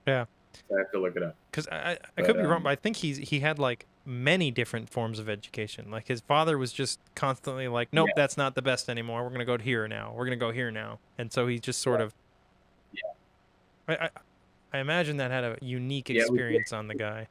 Yeah. So I have to look it up. Because I could be wrong, but I think he had like many different forms of education. Like his father was just constantly like, nope, that's not the best anymore. We're gonna go here now. We're gonna go here now. And so he just sort of. Yeah. I imagine that had a unique experience on the guy.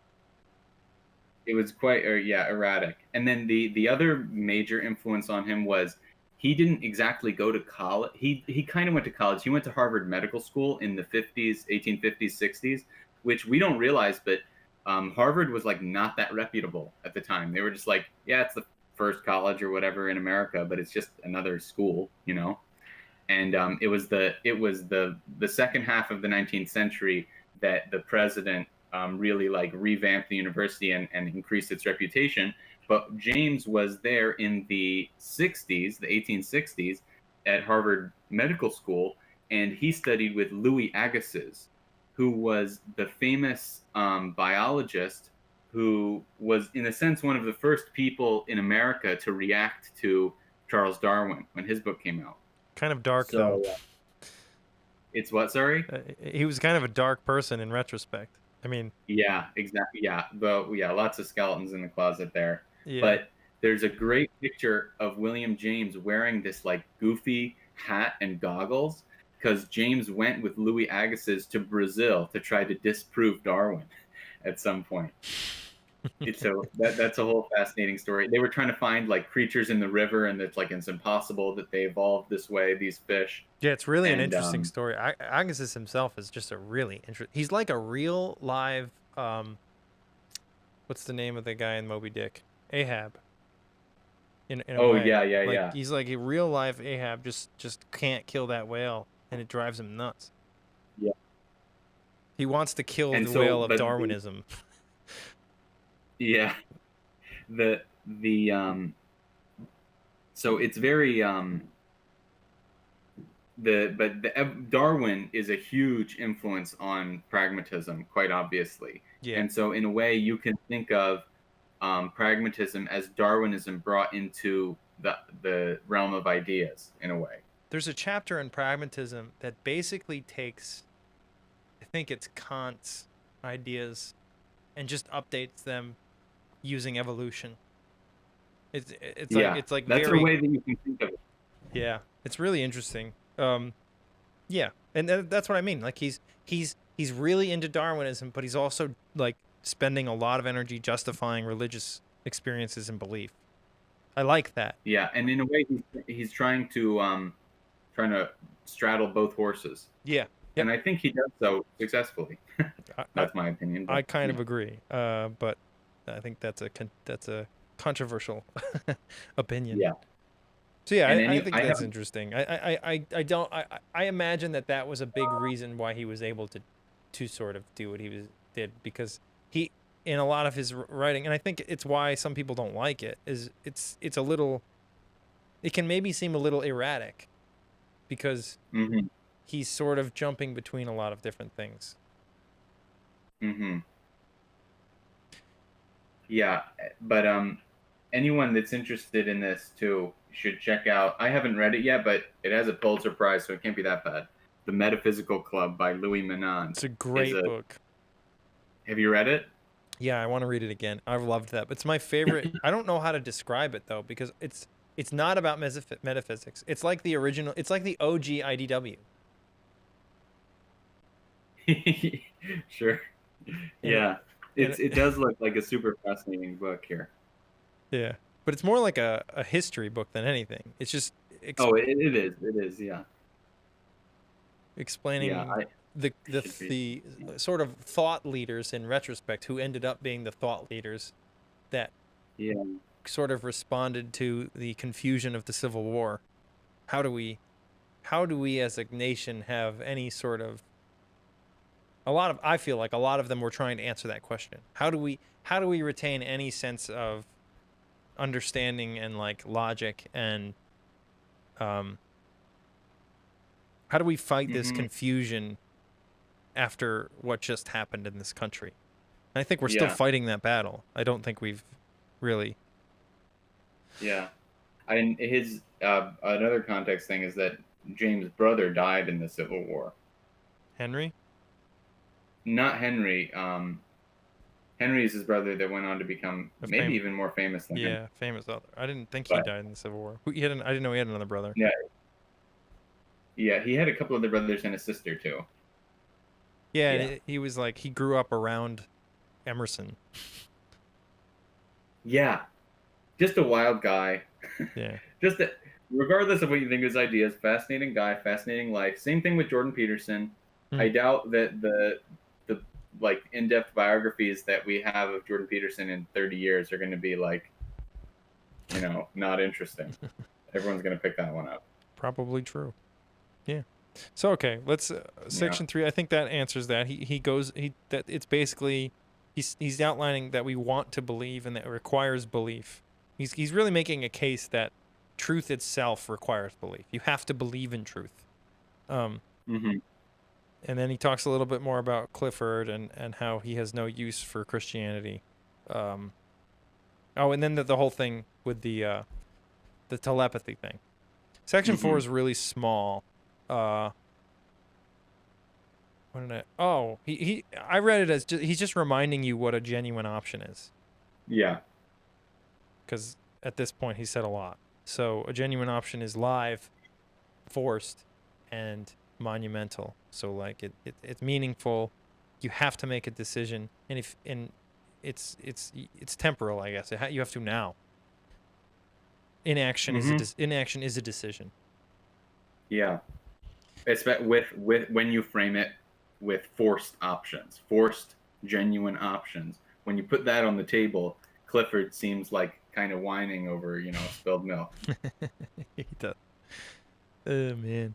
It was quite erratic. And then the other major influence on him was, he didn't exactly go to college. He kind of went to college. He went to Harvard Medical School in the 1850s, 60s, which we don't realize, but Harvard was like not that reputable at the time. They were just like, yeah, it's the first college or whatever in America, but it's just another school, you know. And it was the second half of the 19th century that the president really like revamped the university and increased its reputation. But James was there in the 60s, the 1860s, at Harvard Medical School, and he studied with Louis Agassiz, who was the famous biologist who was, in a sense, one of the first people in America to react to Charles Darwin when his book came out. Kind of dark, though. It's what, sorry? He was kind of a dark person in retrospect. I mean... Yeah, exactly. Yeah, lots of skeletons in the closet there. Yeah. But there's a great picture of William James wearing this like goofy hat and goggles, because James went with Louis Agassiz to Brazil to try to disprove Darwin at some point. So that's a whole fascinating story. They were trying to find like creatures in the river, and it's impossible that they evolved this way, these fish. Yeah, it's really an interesting story. Agassiz himself is just a really interesting... He's like a real live... what's the name of the guy in Moby Dick? Ahab. In a way. Yeah. He's like a real life Ahab, just can't kill that whale, and it drives him nuts. Yeah. He wants to kill the whale of Darwinism. Yeah. So it's very Darwin is a huge influence on pragmatism, quite obviously. Yeah. And so in a way you can think of pragmatism as Darwinism brought into the realm of ideas, in a way. There's a chapter in pragmatism that basically takes, I think it's Kant's ideas, and just updates them using evolution. It's like that's very, a way that you can think of it. Yeah, it's really interesting. Yeah, and that's what I mean. Like he's really into Darwinism, but he's also like spending a lot of energy justifying religious experiences and belief. I like that. Yeah, and in a way, he's trying to straddle both horses. Yeah. Yep. And I think he does so successfully. That's my opinion. I kind of agree, but I think that's a controversial opinion. Yeah. So yeah, I think that's interesting. I imagine that was a big reason why he was able to sort of do what he did, because he, in a lot of his writing, and I think it's why some people don't like it, is it's a little, it can maybe seem a little erratic, because he's sort of jumping between a lot of different things. Yeah, but anyone that's interested in this too should check out. I haven't read it yet, but it has a Pulitzer Prize, so it can't be that bad. The Metaphysical Club by Louis Manon. It's a great book. Have you read it? Yeah, I want to read it again. I've loved that. It's my favorite. I don't know how to describe it though, because it's not about metaphysics. It's like the original. It's like the OG IDW. Sure. Yeah. It does look like a super fascinating book here. Yeah, but it's more like a history book than anything. It's just it is, yeah. Explaining the sort of thought leaders in retrospect who ended up being the thought leaders that sort of responded to the confusion of the Civil War. How do we as a nation have any sort of I feel like a lot of them were trying to answer that question. How do we retain any sense of understanding and like logic and how do we fight this confusion after what just happened in this country? And I think we're still fighting that battle. I don't think we've really. Yeah. His another context thing is that James' brother died in the Civil War. Henry? Not Henry. Henry is his brother that went on to become maybe even more famous than him. Yeah, famous author. I didn't think he died in the Civil War. I didn't know he had another brother. Yeah. Yeah, he had a couple of other brothers and a sister too. Yeah, and he was like, he grew up around Emerson. Yeah. Just a wild guy. Yeah. Regardless of what you think of his ideas, fascinating guy, fascinating life. Same thing with Jordan Peterson. I doubt that the like in-depth biographies that we have of Jordan Peterson in 30 years are going to be like, not interesting. Everyone's going to pick that one up. Probably true. Yeah. So okay, let's section 3. I think that answers that. It's basically he's outlining that we want to believe and that it requires belief. He's really making a case that truth itself requires belief. You have to believe in truth. And then he talks a little bit more about Clifford and how he has no use for Christianity. And then the whole thing with the telepathy thing. Section 4 is really small. I read it as he's just reminding you what a genuine option is. Yeah. Because at this point he said a lot. So a genuine option is live, forced, and monumental. So like it's meaningful. You have to make a decision, and it's temporal, I guess. You have to now. Inaction is a decision. Yeah. With when you frame it with forced options, forced genuine options. When you put that on the table, Clifford seems like kind of whining over, spilled milk. He does. Oh man.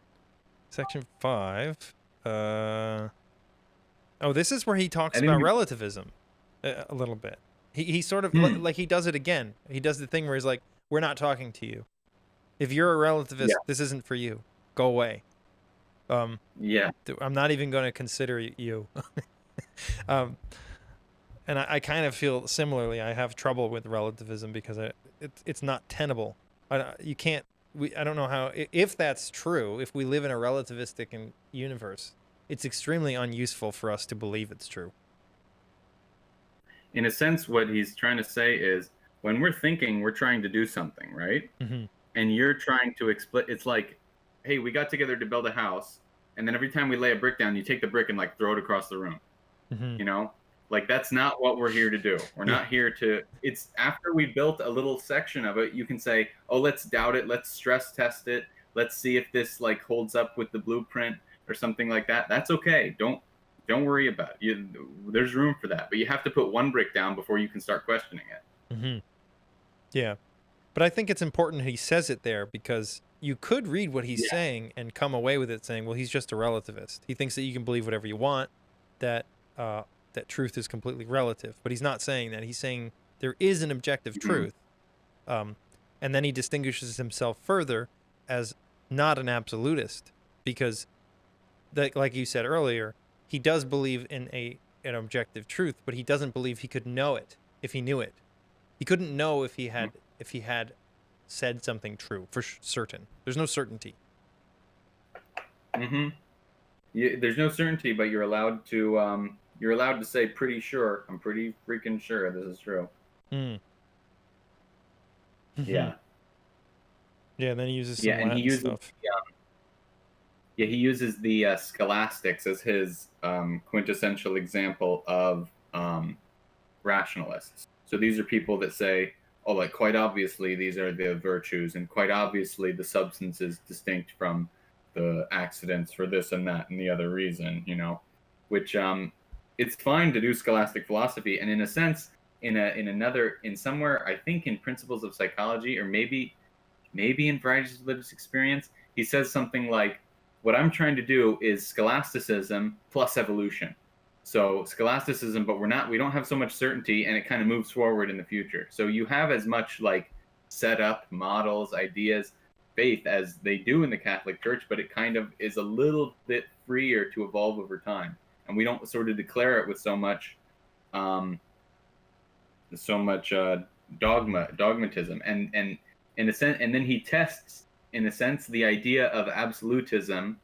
Section 5. This is where he talks about relativism a little bit. He sort of like he does it again. He does the thing where he's like, "We're not talking to you. If you're a relativist, this isn't for you. Go away." I'm not even going to consider you. And I kind of feel similarly. I have trouble with relativism because it's not tenable. You can't. I don't know how. If that's true, if we live in a relativistic universe, it's extremely unuseful for us to believe it's true. In a sense, what he's trying to say is, when we're thinking, we're trying to do something, right? And you're trying to explain. It's like, hey, we got together to build a house, and then every time we lay a brick down, you take the brick and like throw it across the room. Like that's not what we're here to do. We're not here to. It's after we built a little section of it, you can say, oh, let's doubt it, let's stress test it, let's see if this like holds up with the blueprint or something like that. That's okay. Don't worry about it. There's room for that, but you have to put one brick down before you can start questioning it. Yeah, but I think it's important he says it there, because you could read what he's saying and come away with it saying, well, he's just a relativist. He thinks that you can believe whatever you want, that truth is completely relative. But he's not saying that. He's saying there is an objective truth. And then he distinguishes himself further as not an absolutist, because like you said earlier, he does believe in an objective truth, but he doesn't believe he could know it if he knew it. He couldn't know if he had said something true for certain. There's no certainty. Mm-hmm. There's no certainty, but you're allowed to say pretty sure. I'm pretty freaking sure this is true. Mm. Yeah. Yeah, and then he uses some Latin stuff. He uses the scholastics as his quintessential example of rationalists. So these are people that say, oh, like quite obviously these are the virtues, and quite obviously the substance is distinct from the accidents for this and that and the other reason, you know, which it's fine to do scholastic philosophy, and in a sense, in somewhere, I think in Principles of Psychology, or maybe in Varieties of Religious Experience, he says something like, what I'm trying to do is scholasticism plus evolution. So scholasticism, but we don't have so much certainty, and it kind of moves forward in the future. So you have as much like setup, models, ideas, faith as they do in the Catholic Church, but it kind of is a little bit freer to evolve over time. And we don't sort of declare it with so much dogmatism. And in a sense, and then he tests, in a sense, the idea of absolutism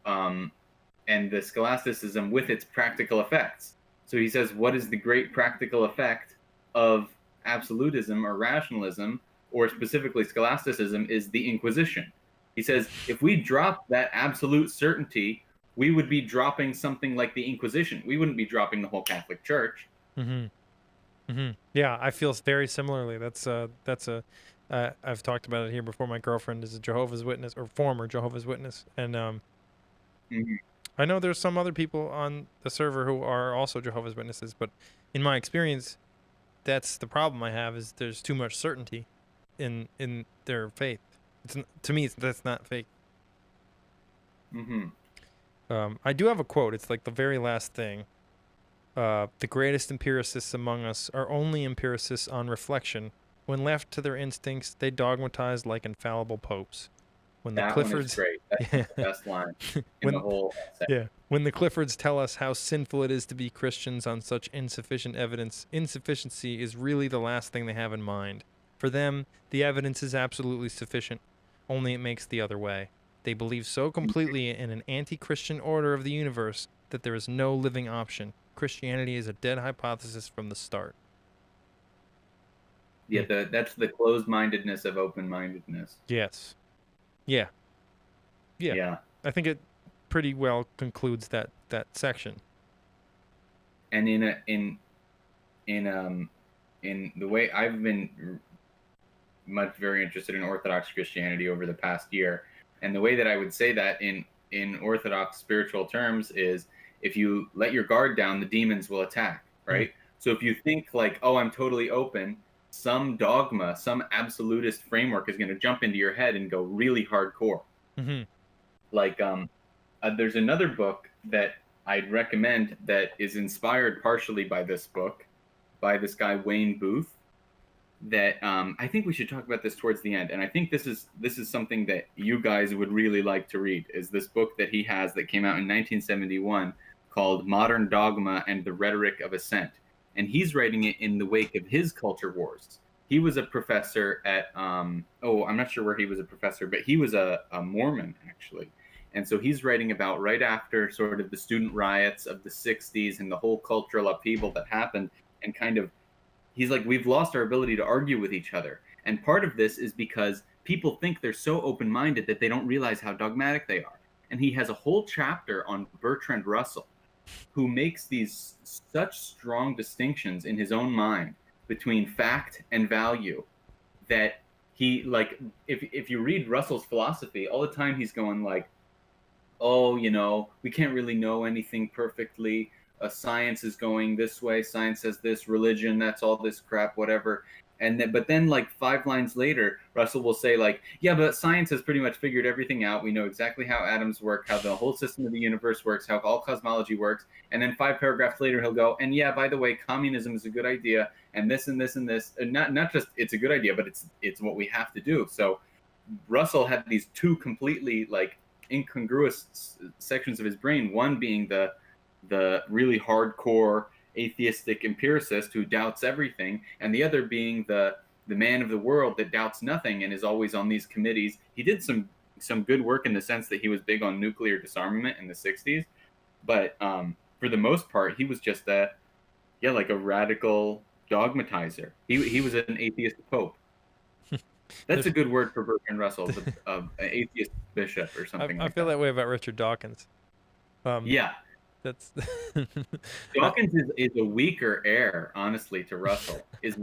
and the scholasticism with its practical effects. So he says, what is the great practical effect of absolutism or rationalism, or specifically scholasticism, is the Inquisition. He says, if we drop that absolute certainty, we would be dropping something like the Inquisition. We wouldn't be dropping the whole Catholic Church. Yeah, I feel very similarly. I've talked about it here before. My girlfriend is a Jehovah's Witness, or former Jehovah's Witness, and I know there's some other people on the server who are also Jehovah's Witnesses, but in my experience, that's the problem I have, is there's too much certainty in their faith. To me, that's not faith. I do have a quote. It's like the very last thing. The greatest empiricists among us are only empiricists on reflection. When left to their instincts, they dogmatize like infallible popes. When the Cliffords, one is great. That's the best line in the whole essay. Yeah. When the Cliffords tell us how sinful it is to be Christians on such insufficient evidence, insufficiency is really the last thing they have in mind. For them, the evidence is absolutely sufficient, only it makes the other way. They believe so completely in an anti-Christian order of the universe that there is no living option. Christianity is a dead hypothesis from the start. Yeah, that's the closed-mindedness of open-mindedness. Yes. Yeah. I think it pretty well concludes that section. And in the way I've been very interested in Orthodox Christianity over the past year, and the way that I would say that in Orthodox spiritual terms is, if you let your guard down, the demons will attack, right? So if you think like, oh, I'm totally open, some dogma, some absolutist framework is going to jump into your head and go really hardcore. Like there's another book that I'd recommend that is inspired partially by this book, by this guy Wayne Booth, that I think we should talk about this towards the end. And I think this is something that you guys would really like to read, is this book that he has that came out in 1971 called Modern Dogma and the Rhetoric of Ascent. And he's writing it in the wake of his culture wars. He was a professor at, I'm not sure where he was a professor, but he was a Mormon, actually. And so he's writing about right after sort of the student riots of the 60s and the whole cultural upheaval that happened. And kind of, he's like, we've lost our ability to argue with each other. And part of this is because people think they're so open-minded that they don't realize how dogmatic they are. And he has a whole chapter on Bertrand Russell, who makes these such strong distinctions in his own mind between fact and value that he, like, if you read Russell's philosophy, all the time he's going like, oh, you know, we can't really know anything perfectly. Science is going this way. Science says this. Religion, that's all this crap, whatever. But then like 5 lines later, Russell will say like, yeah, but science has pretty much figured everything out. We know exactly how atoms work, how the whole system of the universe works, how all cosmology works. And then 5 paragraphs later, he'll go, and yeah, by the way, communism is a good idea, and this and this and this. And not just it's a good idea, but it's what we have to do. So Russell had these 2 completely like incongruous sections of his brain. One being the really hardcore atheistic empiricist who doubts everything, and the other being the man of the world that doubts nothing and is always on these committees. He did some good work in the sense that he was big on nuclear disarmament in the 60s, but for the most part, he was just a radical dogmatizer. He was an atheist pope. That's a good word for Bertrand Russell, an atheist bishop or something. I feel that way about Richard Dawkins. Yeah, that's Dawkins is a weaker heir, honestly, to Russell. He's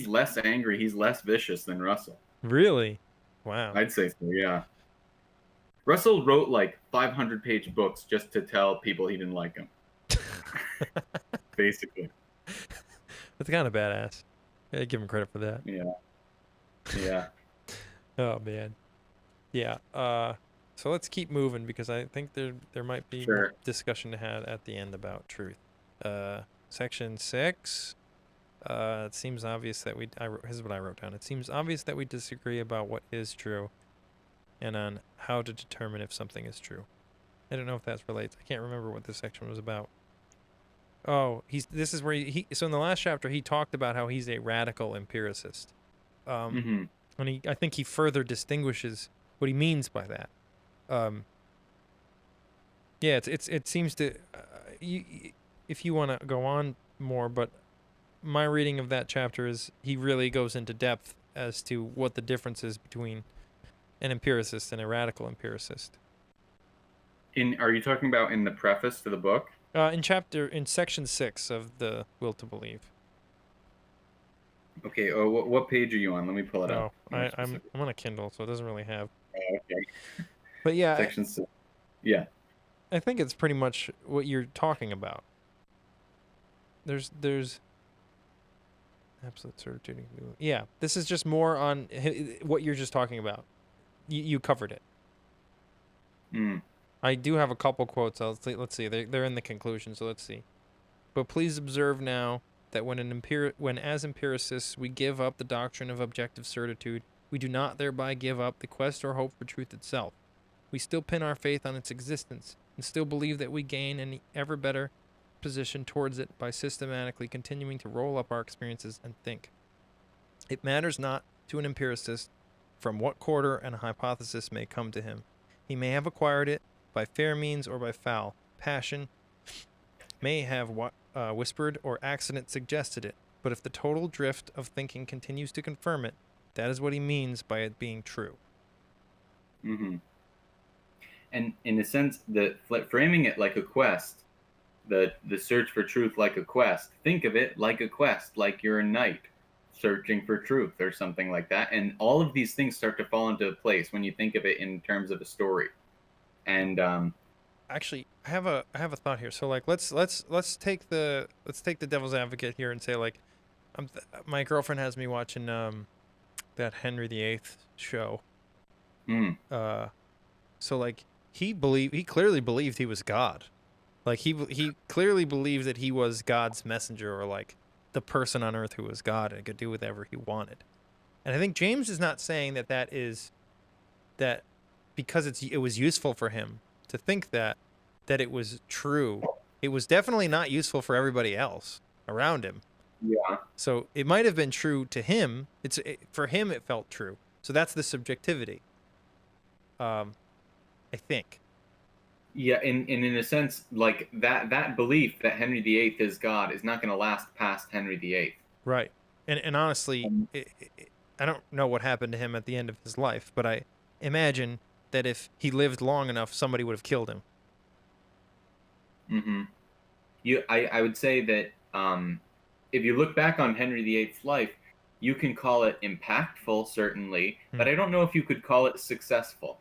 less angry, he's less vicious than Russell. Really? Wow. I'd say so, yeah. Russell wrote like 500-page books just to tell people he didn't like him. Basically. That's kind of badass. I give him credit for that. Yeah. Oh man. Yeah. So let's keep moving because I think there might be more discussion to have at the end about truth. Section 6. It seems obvious that here's what I wrote down. It seems obvious that we disagree about what is true and on how to determine if something is true. I don't know if that relates. I can't remember what this section was about. Oh, this is where so in the last chapter he talked about how he's a radical empiricist. And I think he further distinguishes what he means by that. Yeah, it seems to if you want to go on more, but my reading of that chapter is he really goes into depth as to what the difference is between an empiricist and a radical empiricist. Are you talking about in the preface to the book? In section 6 of the Will to Believe. Okay. Oh, what page are you on? Let me pull it up. I'm on a Kindle, so it doesn't really have. Oh, okay. But yeah, section 6. Yeah. I think it's pretty much what you're talking about. There's absolute certitude. Yeah, this is just more on what you're just talking about. You covered it. I do have a couple quotes. Let's see. They're in the conclusion, so let's see. But please observe now that when as empiricists we give up the doctrine of objective certitude, we do not thereby give up the quest or hope for truth itself. We still pin our faith on its existence and still believe that we gain an ever better position towards it by systematically continuing to roll up our experiences and think. It matters not to an empiricist from what quarter an hypothesis may come to him. He may have acquired it by fair means or by foul. Passion may have whispered or accident suggested it, but if the total drift of thinking continues to confirm it, that is what he means by it being true. And in a sense, framing it like a quest, the search for truth like a quest, think of it like a quest, like you're a knight searching for truth or something like that. And all of these things start to fall into place when you think of it in terms of a story. And actually, I have a thought here. So like let's take the devil's advocate here and say like my girlfriend has me watching that Henry VIII show. So like he clearly believed he was God. Like he clearly believed that he was God's messenger, or like the person on earth who was God and could do whatever he wanted. And I think James is not saying that because it was useful for him to think that it was true. It was definitely not useful for everybody else around him. Yeah. So it might have been true to him. For him it felt true. So that's the subjectivity. I think. Yeah, and in a sense, like that belief that Henry VIII is God is not going to last past Henry VIII. Right. And honestly, I don't know what happened to him at the end of his life, but I imagine that if he lived long enough, somebody would have killed him. I would say that if you look back on Henry VIII's life, you can call it impactful, certainly, but I don't know if you could call it successful.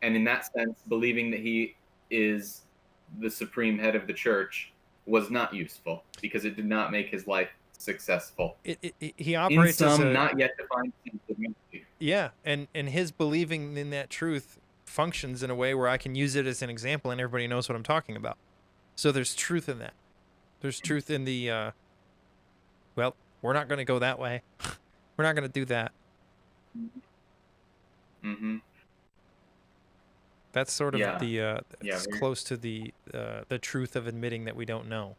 And in that sense, believing that he is the supreme head of the church was not useful because it did not make his life successful. He operates in some as not yet defined sense of unity. Yeah, and his believing in that truth functions in a way where I can use it as an example and everybody knows what I'm talking about. So there's truth in that. There's truth in the, well, we're not going to go that way. We're not going to do that. That's sort of it's close to the truth of admitting that we don't know.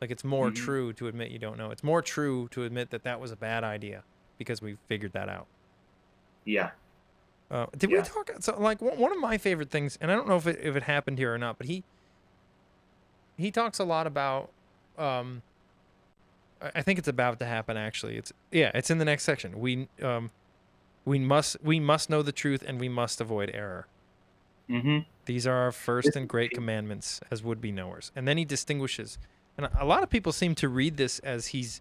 Like, it's more true to admit you don't know. It's more true to admit that that was a bad idea because we figured that out. Yeah. Did we talk? So, like, one of my favorite things, and I don't know if it happened here or not, but he talks a lot about. I think it's about to happen. Actually, it's in the next section. We must know the truth, and we must avoid error. These are our first and great commandments as would-be knowers. And then he distinguishes, and a lot of people seem to read this as he's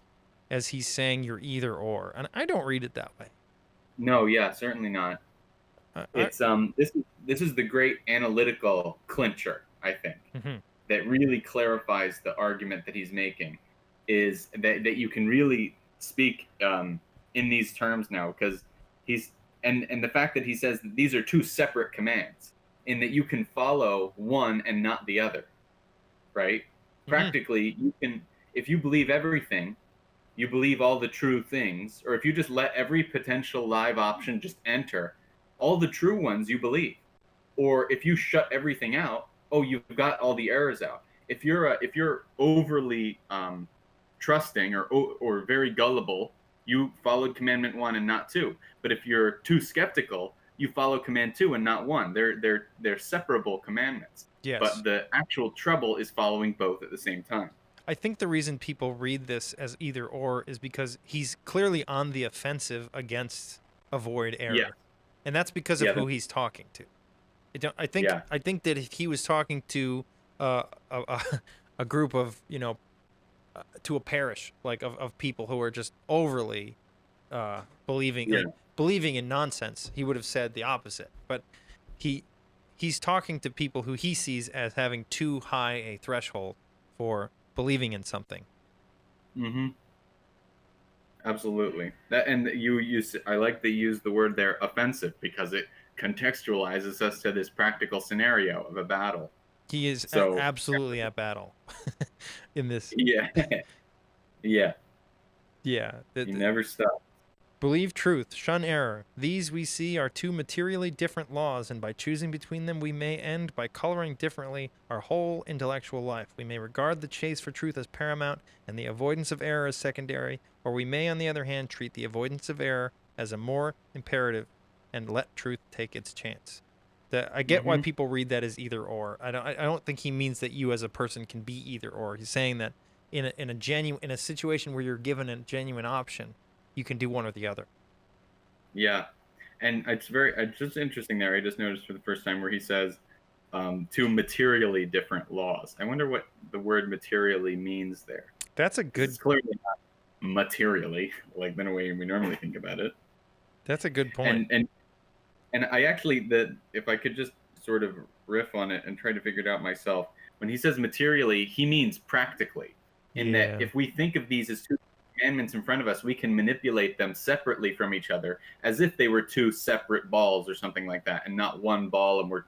saying you're either or, and I don't read it that way. No, yeah, certainly not. It's this is the great analytical clincher, I think, that really clarifies the argument that he's making, is that you can really speak in these terms now, because he's and the fact that he says that these are two separate commands, in that you can follow one and not the other, right? Practically, you can, if you believe everything, you believe all the true things, or if you just let every potential live option just enter, all the true ones you believe. Or if you shut everything out, oh, you've got all the errors out. If you're overly trusting or very gullible, you followed commandment 1 and not 2. But if you're too skeptical, you follow command 2 and not 1. They're separable commandments. Yes. But the actual trouble is following both at the same time. I think the reason people read this as either or is because he's clearly on the offensive against avoid error. Yeah. And that's because of who he's talking to. I think that if he was talking to a group of, to a parish, like of people who are just overly believing in nonsense, he would have said the opposite. But he's talking to people who he sees as having too high a threshold for believing in something. Absolutely. I like that you use the word there, offensive, because it contextualizes us to this practical scenario of a battle. He is absolutely at battle in this. Yeah. He never stops. Believe truth, shun error. These we see are two materially different laws, and by choosing between them we may end by coloring differently our whole intellectual life. We may regard the chase for truth as paramount and the avoidance of error as secondary, or we may, on the other hand, treat the avoidance of error as a more imperative and let truth take its chance. I get why people read that as either or. I don't think he means that you as a person can be either or. He's saying that in a situation where you're given a genuine option, you can do one or the other. Yeah, and it's just interesting there. I just noticed for the first time where he says two materially different laws. I wonder what the word materially means there. That's a good. It's clearly not materially, like the way we normally think about it. That's a good point. And I actually, if I could just sort of riff on it and try to figure it out myself, when he says materially, he means practically, in that if we think of these as two commandments in front of us, we can manipulate them separately from each other as if they were two separate balls or something like that, and not one ball and we're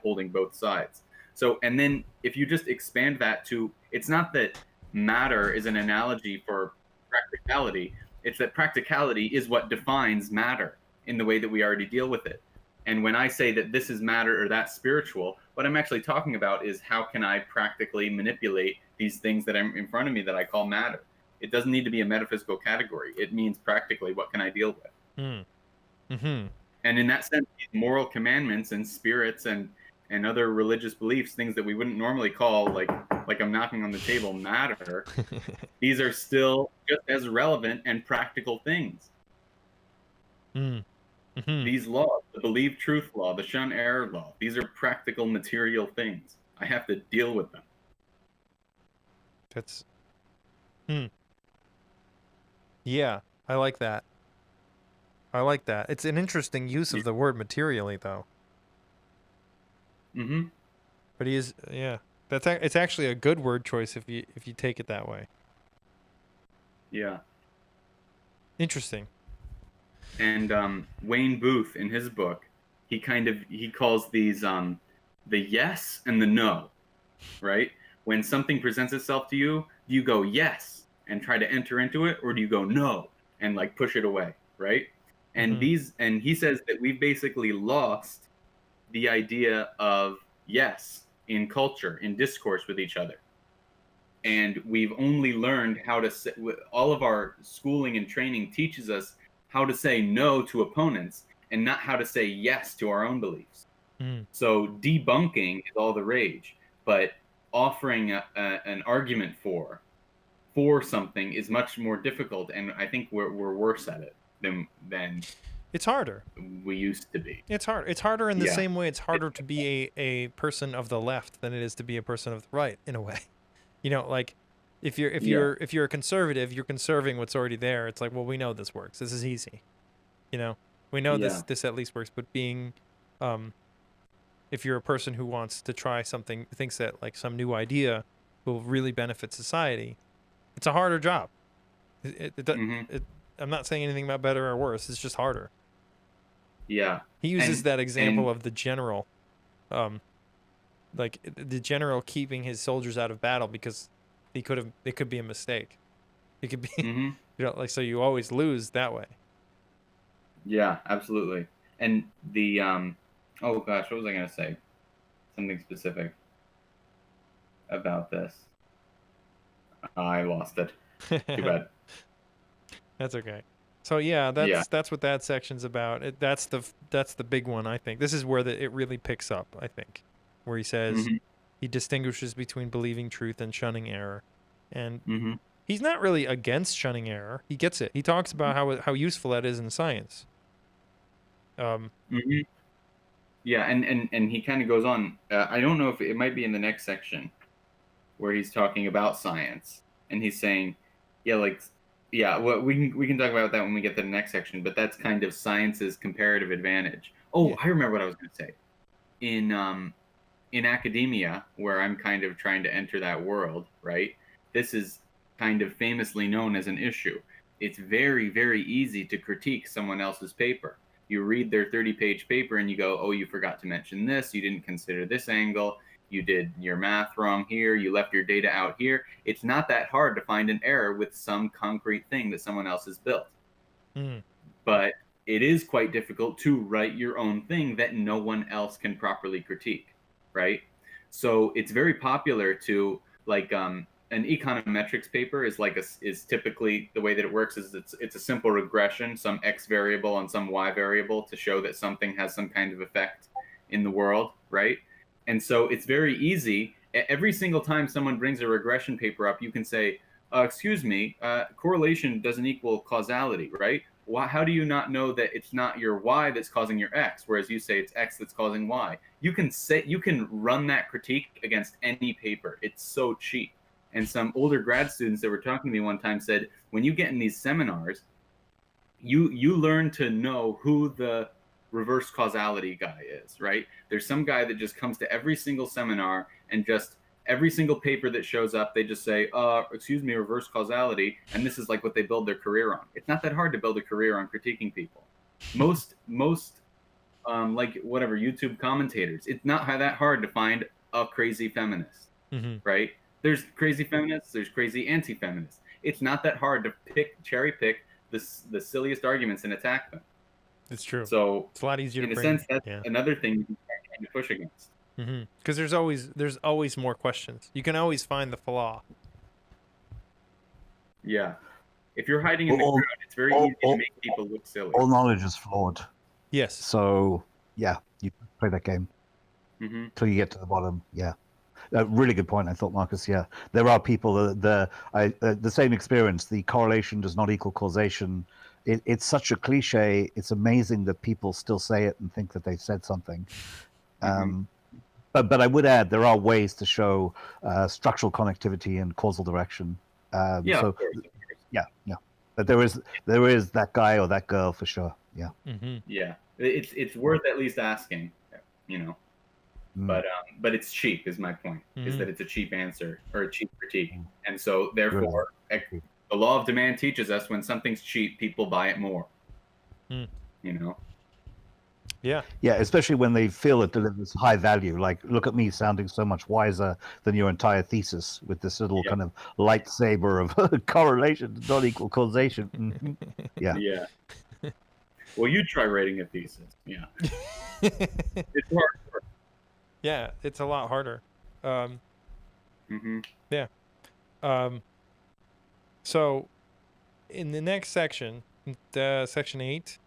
holding both sides. So, and then if you just expand that to, it's not that matter is an analogy for practicality, it's that practicality is what defines matter in the way that we already deal with it. And when I say that this is matter or that's spiritual, what I'm actually talking about is how can I practically manipulate these things that are in front of me that I call matter. It doesn't need to be a metaphysical category. It means practically what can I deal with. And in that sense, these moral commandments and spirits and other religious beliefs, things that we wouldn't normally call, like I'm knocking on the table, matter, these are still just as relevant and practical things. These laws, the believe truth law, the shun error law, these are practical material things. I have to deal with them. That's yeah, I like that. It's an interesting use of the word materially, though. But he is, it's actually a good word choice if you take it that way. Yeah. Interesting. And Wayne Booth, in his book, he calls these the yes and the no, right? When something presents itself to you, do you go yes and try to enter into it, or do you go no and like push it away, right? And and he says that we've basically lost the idea of yes in culture, in discourse with each other. and we've only learned how to say, all of our schooling and training teaches us how to say no to opponents and not how to say yes to our own beliefs. So debunking is all the rage, but offering an argument for something is much more difficult, and I think we're worse at it than it's harder. We used to be. It's hard. It's harder in the same way it's harder to be a person of the left than it is to be a person of the right, in a way. You know, like if you're a conservative, you're conserving what's already there. It's like, well, we know this works. This is easy. You know, we know this at least works. But being, if you're a person who wants to try something, thinks that like some new idea will really benefit society, it's a harder job. I'm not saying anything about better or worse. It's just harder. Yeah. He uses that example of the general, like the general keeping his soldiers out of battle because it could be a mistake. It could be, you know, like, so you always lose that way. Yeah, absolutely. And the, oh gosh, what was I going to say? Something specific about this. I lost it. Too bad. That's okay. So yeah, that's what that section's about. That's the big one, I think. This is where it really picks up, I think, where he says he distinguishes between believing truth and shunning error, and he's not really against shunning error. He gets it. He talks about how useful that is in science. Yeah, and he kind of goes on. I don't know if it might be in the next section where he's talking about science, and he's saying, well, we can talk about that when we get to the next section, but that's kind of science's comparative advantage. I remember what I was going to say. In academia, where I'm kind of trying to enter that world, right? This is kind of famously known as an issue. It's very, very easy to critique someone else's paper. You read their 30-page paper and you go, oh, you forgot to mention this, you didn't consider this angle, you did your math wrong here, you left your data out here. It's not that hard to find an error with some concrete thing that someone else has built. But it is quite difficult to write your own thing that no one else can properly critique, right? So it's very popular to, like, an econometrics paper is typically, the way that it works is it's a simple regression, some x variable on some y variable, to show that something has some kind of effect in the world, right? And so it's very easy. Every single time someone brings a regression paper up, you can say, excuse me, correlation doesn't equal causality, right? How do you not know that it's not your y that's causing your x, whereas you say it's x that's causing y? You can run that critique against any paper. It's so cheap. And some older grad students that were talking to me one time said, when you get in these seminars, you learn to know who the reverse causality guy is, right? There's some guy that just comes to every single seminar, and just every single paper that shows up, they just say, excuse me, reverse causality. And this is like what they build their career on. It's not that hard to build a career on critiquing people. Most like whatever, YouTube commentators, it's not that hard to find a crazy feminist, right? There's crazy feminists, there's crazy anti-feminists. It's not that hard to cherry pick the silliest arguments and attack them. It's true. So it's a lot easier. In a sense, that's another thing you can push against. Because there's always more questions. You can always find the flaw. Yeah. If you're hiding in the crowd, it's very easy to make people look silly. All knowledge is flawed. Yes. So yeah, you play that game till you get to the bottom. Yeah. Really good point. I thought, Marcus. Yeah, there are people the same experience. The correlation does not equal causation. It's such a cliche. It's amazing that people still say it and think that they've said something. But I would add there are ways to show structural connectivity and causal direction. Of course. Yeah. But there is that guy or that girl for sure. Yeah. Yeah, it's worth at least asking. You know. But it's cheap, is my point. Is that it's a cheap answer or a cheap critique, and so therefore the law of demand teaches us when something's cheap, people buy it more. You know. Yeah, especially when they feel it delivers high value. Like, look at me sounding so much wiser than your entire thesis with this little kind of lightsaber of correlation does not equal causation. Yeah. Well, you try writing a thesis. Yeah. It's hard. Yeah, it's a lot harder. Yeah. So in the next section, section 8,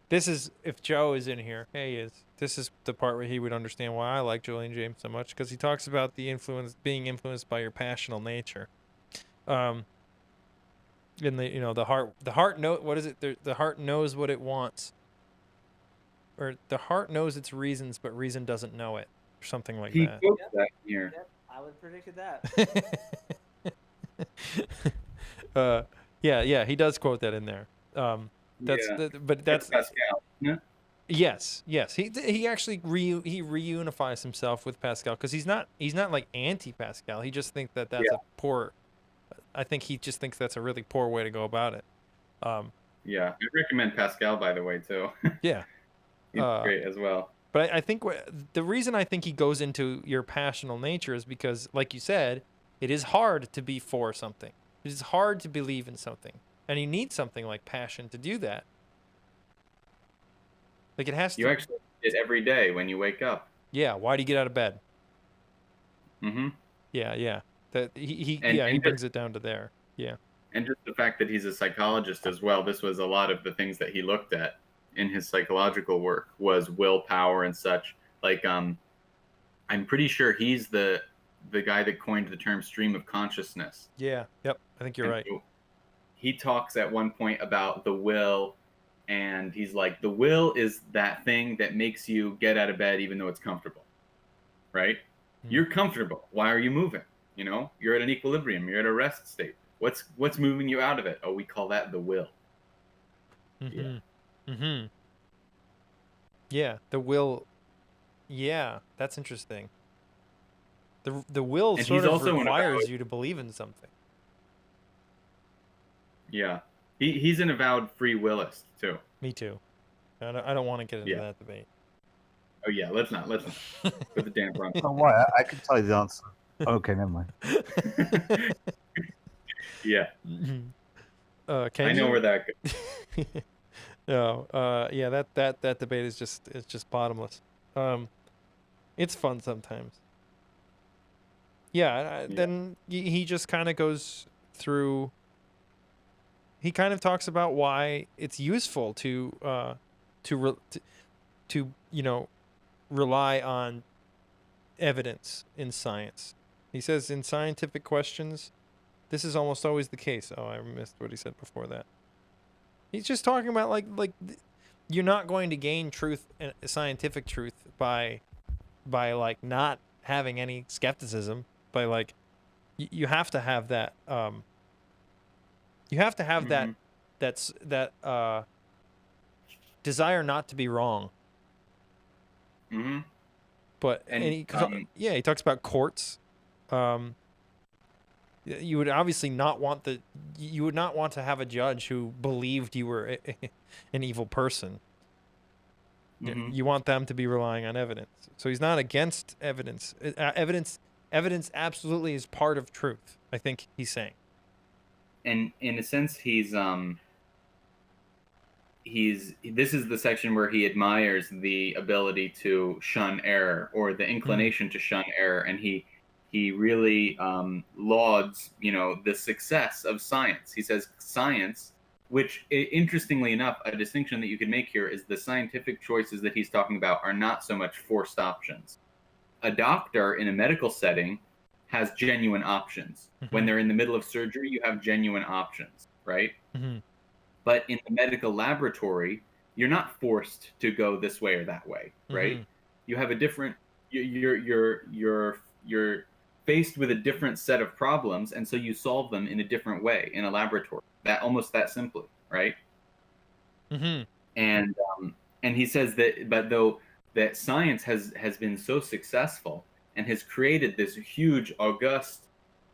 this is, if Joe is in here, hey, he is. This is the part where he would understand why I like Julian James so much, because he talks about the being influenced by your passional nature. In the heart what is it? The heart knows what it wants, or the heart knows its reasons, but reason doesn't know it, or something like that. He quotes that here. Yep, I would have predicted that. Yeah, he does quote that in there. That's Pascal. Yeah. Yes. He actually reunifies himself with Pascal, because he's not like anti-Pascal. He just thinks that's a poor. I think he just thinks that's a really poor way to go about it. Yeah, I recommend Pascal, by the way, too. Yeah, he's great as well. But I think the reason I think he goes into your passional nature is because, like you said, it is hard to be for something. It is hard to believe in something, and you need something like passion to do that. Like it has to. You actually do it every day when you wake up. Yeah. Why do you get out of bed? Mm-hmm. Yeah. That he brings it down to there. Yeah. And just the fact that he's a psychologist as well. This was a lot of the things that he looked at in his psychological work was willpower and such. Like, I'm pretty sure he's the guy that coined the term stream of consciousness. Yeah. Yep. I think you're right. So he talks at one point about the will, and he's like, the will is that thing that makes you get out of bed even though it's comfortable, right? Mm-hmm. You're comfortable. Why are you moving? You're at an equilibrium. You're at a rest state. What's moving you out of it? Oh, we call that the will. Mm-hmm. Yeah. Mm-hmm. Yeah, the will. Yeah, that's interesting. The will and sort of requires you to believe in something. Yeah, he's an avowed free willist too. Me too. I don't want to get into that debate. Oh yeah, let's not put the damper on. Oh, why? I can tell you the answer. Okay, never mind. Yeah. I know where that goes. No. Yeah. That debate is just bottomless. It's fun sometimes. Yeah. Then he just kind of goes through. He kind of talks about why it's useful to rely on evidence in science. He says in scientific questions, this is almost always the case. Oh, I missed what he said before that. He's just talking about like you're not going to gain truth, scientific truth, by like not having any skepticism. By like you have to have that. You have to have that desire not to be wrong. Mm-hmm. But he talks about courts. You would obviously not want to have a judge who believed you were an evil person. Mm-hmm. You want them to be relying on evidence. So he's not against evidence. Evidence absolutely is part of truth, I think he's saying. And in a sense, this is the section where he admires the ability to shun error, or the inclination to shun error, and he really lauds the success of science. He says science, which interestingly enough, a distinction that you can make here is the scientific choices that he's talking about are not so much forced options. A doctor in a medical setting has genuine options. Mm-hmm. When they're in the middle of surgery, you have genuine options, right? Mm-hmm. But in the medical laboratory, you're not forced to go this way or that way, right? Mm-hmm. You have a different. You're faced with a different set of problems, and so you solve them in a different way in a laboratory. That simply, right? Mm-hmm. And he says that science has been so successful and has created this huge, august,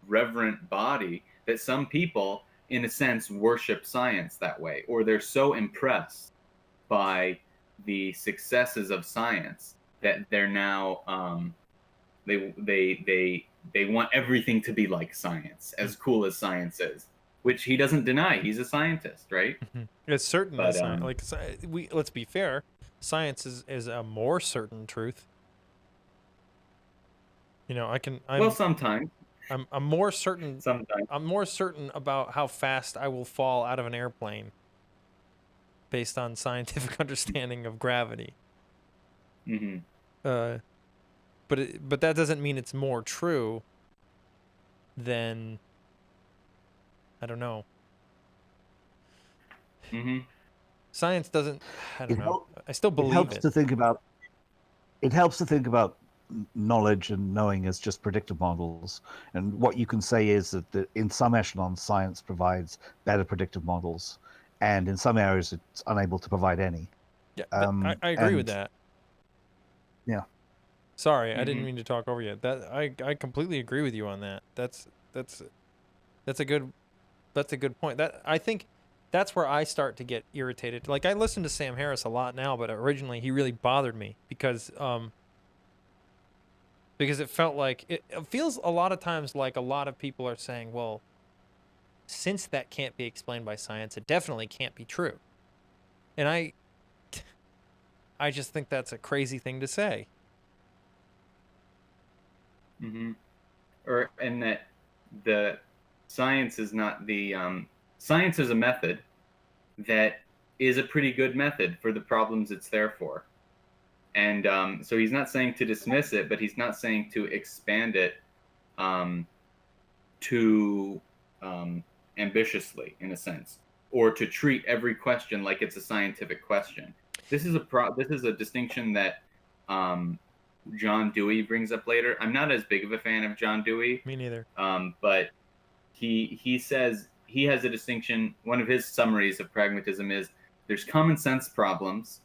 reverent body that some people, in a sense, worship science that way, or they're so impressed by the successes of science that they're now they want everything to be like science, as cool as science is, which he doesn't deny. He's a scientist, right? Mm-hmm. It's certain that science, let's be fair, science is a more certain truth. You know, well, sometimes. I'm more certain. Sometimes. I'm more certain about how fast I will fall out of an airplane based on scientific understanding of gravity. Mm-hmm. But that doesn't mean it's more true than, I don't know. Mm-hmm. Science doesn't. I don't know. I still believe it. Helps to think about. It helps to think about knowledge and knowing as just predictive models. And what you can say is that in some echelons, science provides better predictive models, and in some areas, it's unable to provide any. Yeah, I agree with that. Yeah. Sorry, I didn't mean to talk over you. That I completely agree with you on that. That's a good point. That I think that's where I start to get irritated. Like, I listen to Sam Harris a lot now, but originally he really bothered me because it felt like it feels a lot of times like a lot of people are saying, well, since that can't be explained by science, it definitely can't be true. And I just think that's a crazy thing to say. Mm-hmm. And that the science is not the science is a method that is a pretty good method for the problems it's there for. And so he's not saying to dismiss it, but he's not saying to expand it too ambitiously, in a sense, or to treat every question like it's a scientific question. This is a distinction that John Dewey brings up later. I'm not as big of a fan of John Dewey. Me neither. But he says he has a distinction. One of his summaries of pragmatism is there's common sense problems,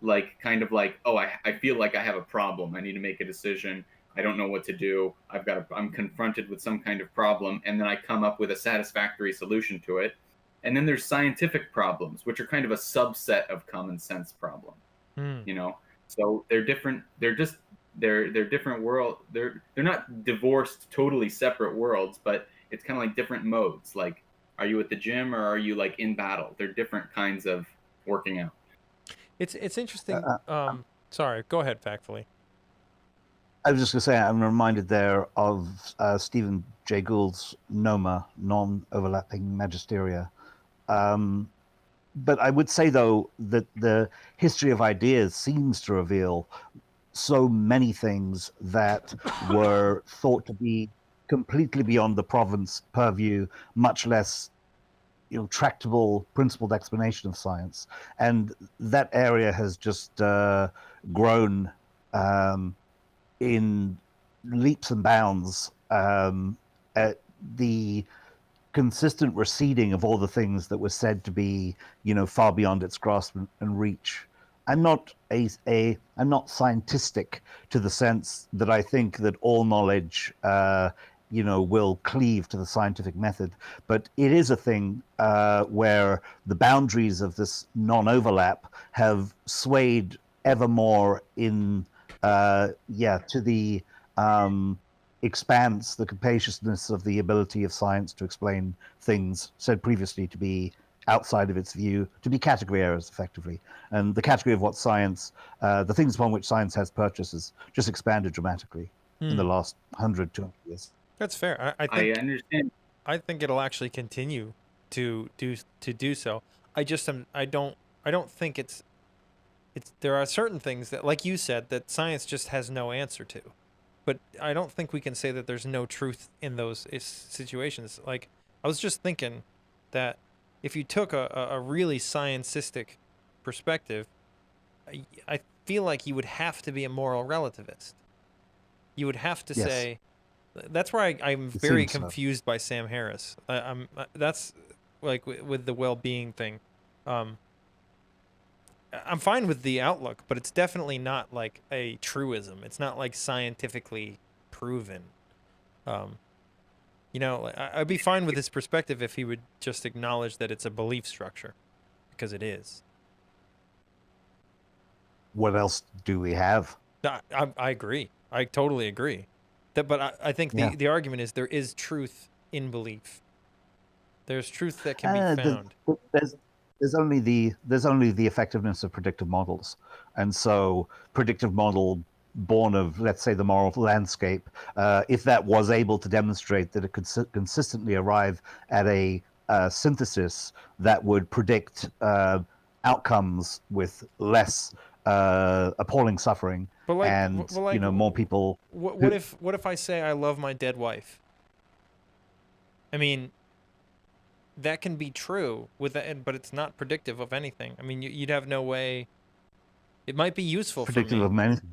like kind of like, oh, I feel like I have a problem. I need to make a decision. I don't know what to do. I'm confronted with some kind of problem, and then I come up with a satisfactory solution to it. And then there's scientific problems, which are kind of a subset of common sense problem. You know, so they're different. They're different world. They're not divorced, totally separate worlds, but it's kind of like different modes. Like, are you at the gym or are you like in battle? They're different kinds of working out. It's interesting. Sorry, go ahead, factfully. I was just going to say, I'm reminded there of Stephen Jay Gould's NOMA, non-overlapping magisteria. But I would say, though, that the history of ideas seems to reveal so many things that were thought to be completely beyond the province purview, much less tractable, principled explanation of science. And that area has just grown in leaps and bounds at the consistent receding of all the things that were said to be, far beyond its grasp and reach. I'm not I'm not scientistic to the sense that I think that all knowledge, will cleave to the scientific method, but it is a thing where the boundaries of this non-overlap have swayed ever more in, to the expanse, the capaciousness of the ability of science to explain things said previously to be outside of its view, to be category errors, effectively. And the category of what science, the things upon which science has purchase, has just expanded dramatically in the last 100, 200 years. That's fair. I understand. I think it'll actually continue to do so. I don't think it's there are certain things that, like you said, that science just has no answer to. But I don't think we can say that there's no truth in those situations. Like, I was just thinking that if you took a really scientistic perspective, I feel like you would have to be a moral relativist. You would have to say, that's why I'm very confused by Sam Harris. That's like with the well-being thing. I'm fine with the outlook, but it's definitely not like a truism. It's not like scientifically proven. I'd be fine with his perspective if he would just acknowledge that it's a belief structure, because it is. What else do we have? I agree. I totally agree. But I think the argument is there is truth in belief. There's truth that can be found. There's only the effectiveness of predictive models, and so predictive model born of, let's say, the moral landscape, if that was able to demonstrate that it could consistently arrive at a synthesis that would predict outcomes with less appalling suffering, but like, and well, like, more people. What if I say I love my dead wife? I mean, that can be true with that, but it's not predictive of anything. I mean, you'd have no way. It might be useful predictive for me. of anything.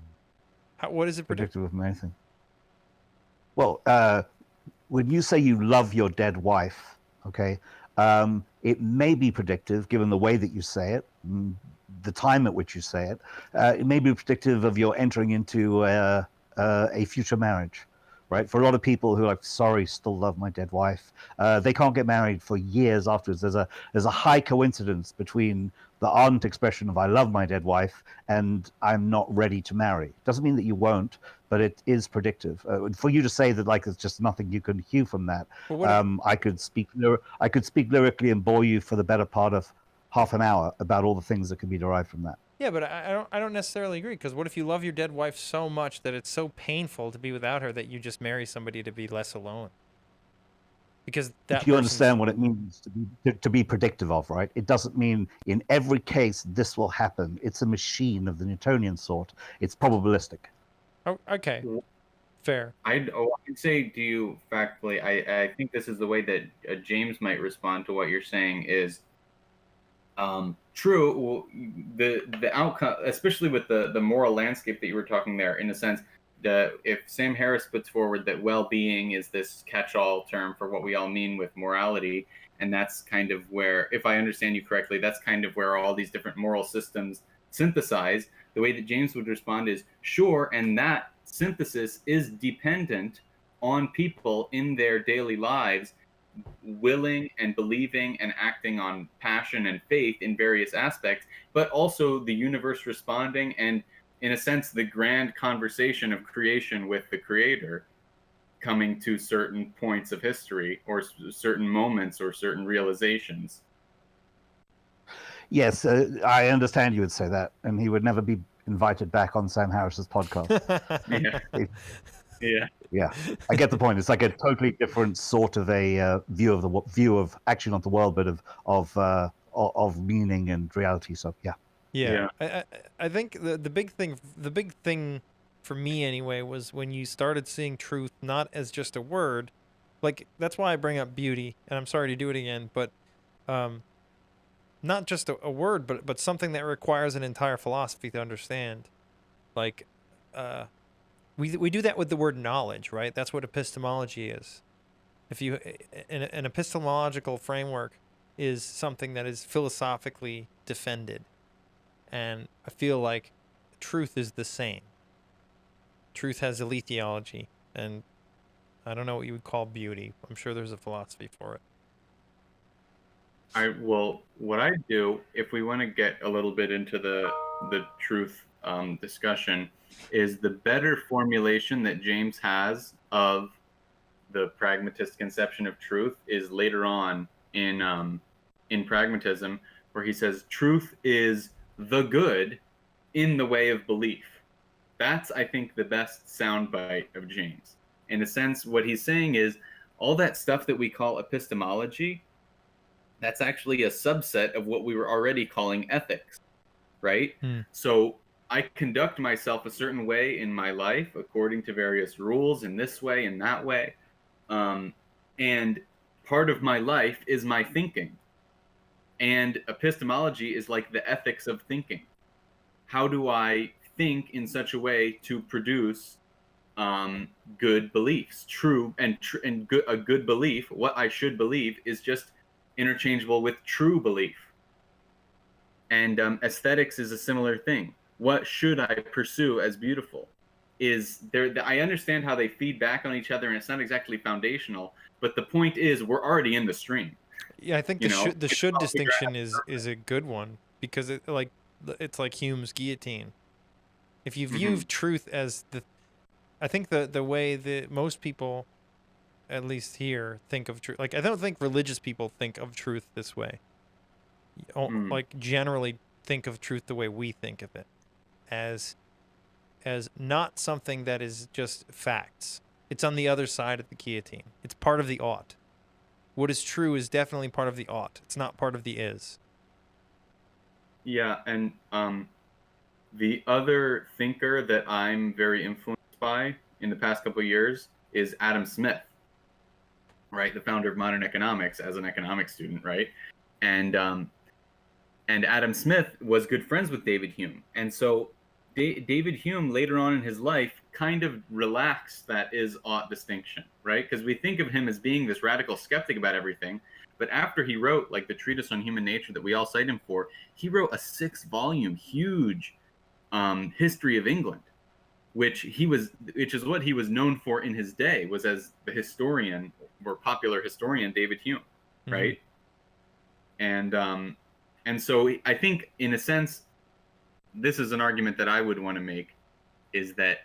What is it predictive of anything? Well, when you say you love your dead wife, okay, it may be predictive, given the way that you say it, the time at which you say it. It may be predictive of your entering into a future marriage, right? For a lot of people who are like, sorry, still love my dead wife, they can't get married for years afterwards. There's a high coincidence between the ardent expression of I love my dead wife and I'm not ready to marry. Doesn't mean that you won't, but it is predictive. For you to say that like there's just nothing you can hew from that, I could speak lyrically and bore you for the better part of half an hour about all the things that could be derived from that. Yeah, but I don't necessarily agree, because what if you love your dead wife so much that it's so painful to be without her that you just marry somebody to be less alone? Because that you understand what it means to be predictive of, right? It doesn't mean in every case this will happen. It's a machine of the Newtonian sort. It's probabilistic. Oh, okay. Fair. I'd say to you factually, I think this is the way that James might respond to what you're saying is true. Well, the outcome, especially with the moral landscape that you were talking there, in a sense, if Sam Harris puts forward that well-being is this catch-all term for what we all mean with morality, and that's kind of where, if I understand you correctly, that's kind of where all these different moral systems synthesize. The way that James would respond is, sure, and that synthesis is dependent on people in their daily lives willing and believing and acting on passion and faith in various aspects, but also the universe responding and, in a sense, the grand conversation of creation with the creator coming to certain points of history or certain moments or certain realizations. Yes, I understand you would say that, and he would never be invited back on Sam Harris's podcast. Yeah, I get the point. It's like a totally different sort of a view of actually not the world, but of meaning and reality. So yeah. I think the big thing for me anyway was when you started seeing truth not as just a word. Like, that's why I bring up beauty, and I'm sorry to do it again, but not just a word, but something that requires an entire philosophy to understand. Like, we do that with the word knowledge, right? That's what epistemology is. If you an epistemological framework is something that is philosophically defended, and I feel like truth is the same. Truth has eletheology, and I don't know what you would call beauty. I'm sure there's a philosophy for it. What I do, if we want to get a little bit into the truth discussion, is the better formulation that James has of the pragmatist conception of truth is later on in Pragmatism, where he says truth is the good in the way of belief. That's, I think, the best soundbite of James. In a sense, what he's saying is all that stuff that we call epistemology, that's actually a subset of what we were already calling ethics, right? So I conduct myself a certain way in my life according to various rules in this way and that way. And part of my life is my thinking. And epistemology is like the ethics of thinking. How do I think in such a way to produce good beliefs? A good belief, what I should believe, is just interchangeable with true belief. And aesthetics is a similar thing. What should I pursue as beautiful? I understand how they feed back on each other, and it's not exactly foundational, but the point is we're already in the stream. Yeah, I think the should distinction is a good one, because it's like Hume's guillotine. If you view truth as I think the way that most people, at least here, think of truth, like I don't think religious people think of truth this way. Like generally think of truth the way we think of it, as as not something that is just facts. It's on the other side of the guillotine. It's part of the ought. What is true is definitely part of the ought. It's not part of the is. Yeah, and the other thinker that I'm very influenced by in the past couple of years is Adam Smith, right? The founder of modern economics as an economics student, right? And Adam Smith was good friends with David Hume. And so David Hume later on in his life kind of relaxed that is-ought distinction, right? Because we think of him as being this radical skeptic about everything. But after he wrote like the treatise on human nature that we all cite him for, he wrote a 6-volume, huge history of England, which is what he was known for in his day, was as the historian or popular historian David Hume, right? And so I think, in a sense, this is an argument that I would want to make, is that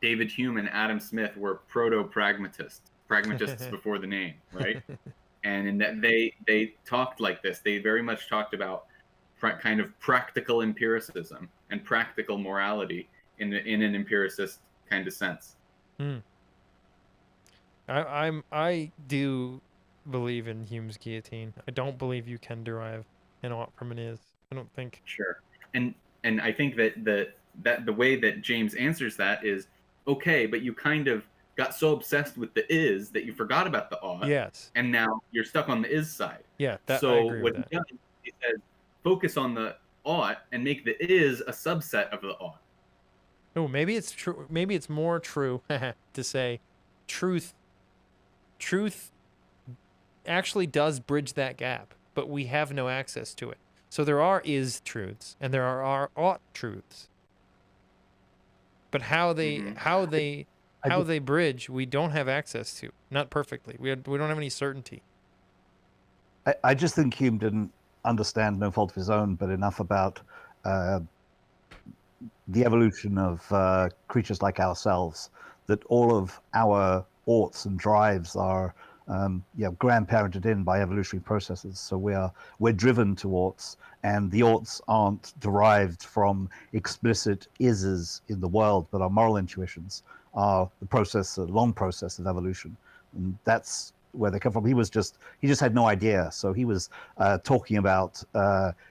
David Hume and Adam Smith were pragmatists before the name, right? And in that they talked like this. They very much talked about kind of practical empiricism and practical morality in an empiricist kind of sense. I do believe in Hume's guillotine. I don't believe you can derive an ought from an is. I don't think. Sure. And I think that the way that James answers that is, okay, but you kind of got so obsessed with the is that you forgot about the ought. Yes. And now you're stuck on the is side. Yeah. I agree with that. He does, he says, focus on the ought and make the is a subset of the ought. Oh, maybe it's true. Maybe it's more true to say truth actually does bridge that gap, but we have no access to it. So there are is truths and there are ought truths. But how they bridge, we don't have access to. Not perfectly. We don't have any certainty. I just think Hume didn't understand, no fault of his own, but enough about the evolution of creatures like ourselves, that all of our oughts and drives are grandparented in by evolutionary processes. So we're driven to oughts, and the oughts aren't derived from explicit ises in the world, but our moral intuitions are the long process of evolution, and that's where they come from. He just had no idea, so he was talking about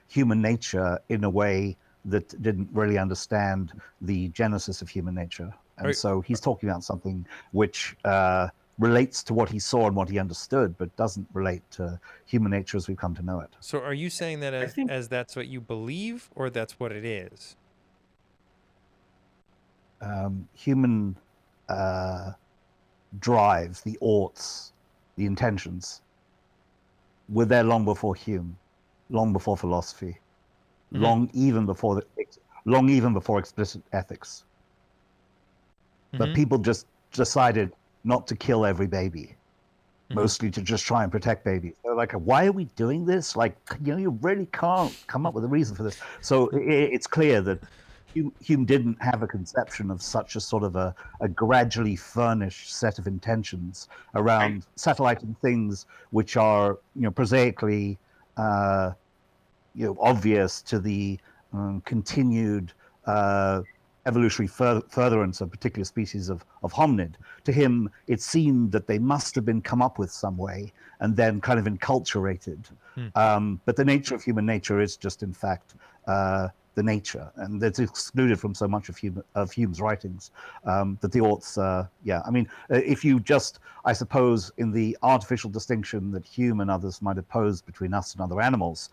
human nature in a way that didn't really understand the genesis of human nature, and so he's talking about something which relates to what he saw and what he understood, but doesn't relate to human nature as we've come to know it. So are you saying that as that's what you believe, or that's what it is? Human drives, the oughts, the intentions, were there long before Hume, long before philosophy, long even before explicit ethics. But people just decided not to kill every baby, mostly to just try and protect babies. They're like, why are we doing this? Like, you really can't come up with a reason for this. So it's clear that Hume didn't have a conception of such a sort of a gradually furnished set of intentions around satelliting things which are, prosaically, obvious to the continued evolutionary furtherance of particular species of hominid. To him, it seemed that they must have been come up with some way and then kind of enculturated. But the nature of human nature is just, in fact, the nature, and that's excluded from so much of Hume's writings, that the oughts, if you just, I suppose, in the artificial distinction that Hume and others might have posed between us and other animals,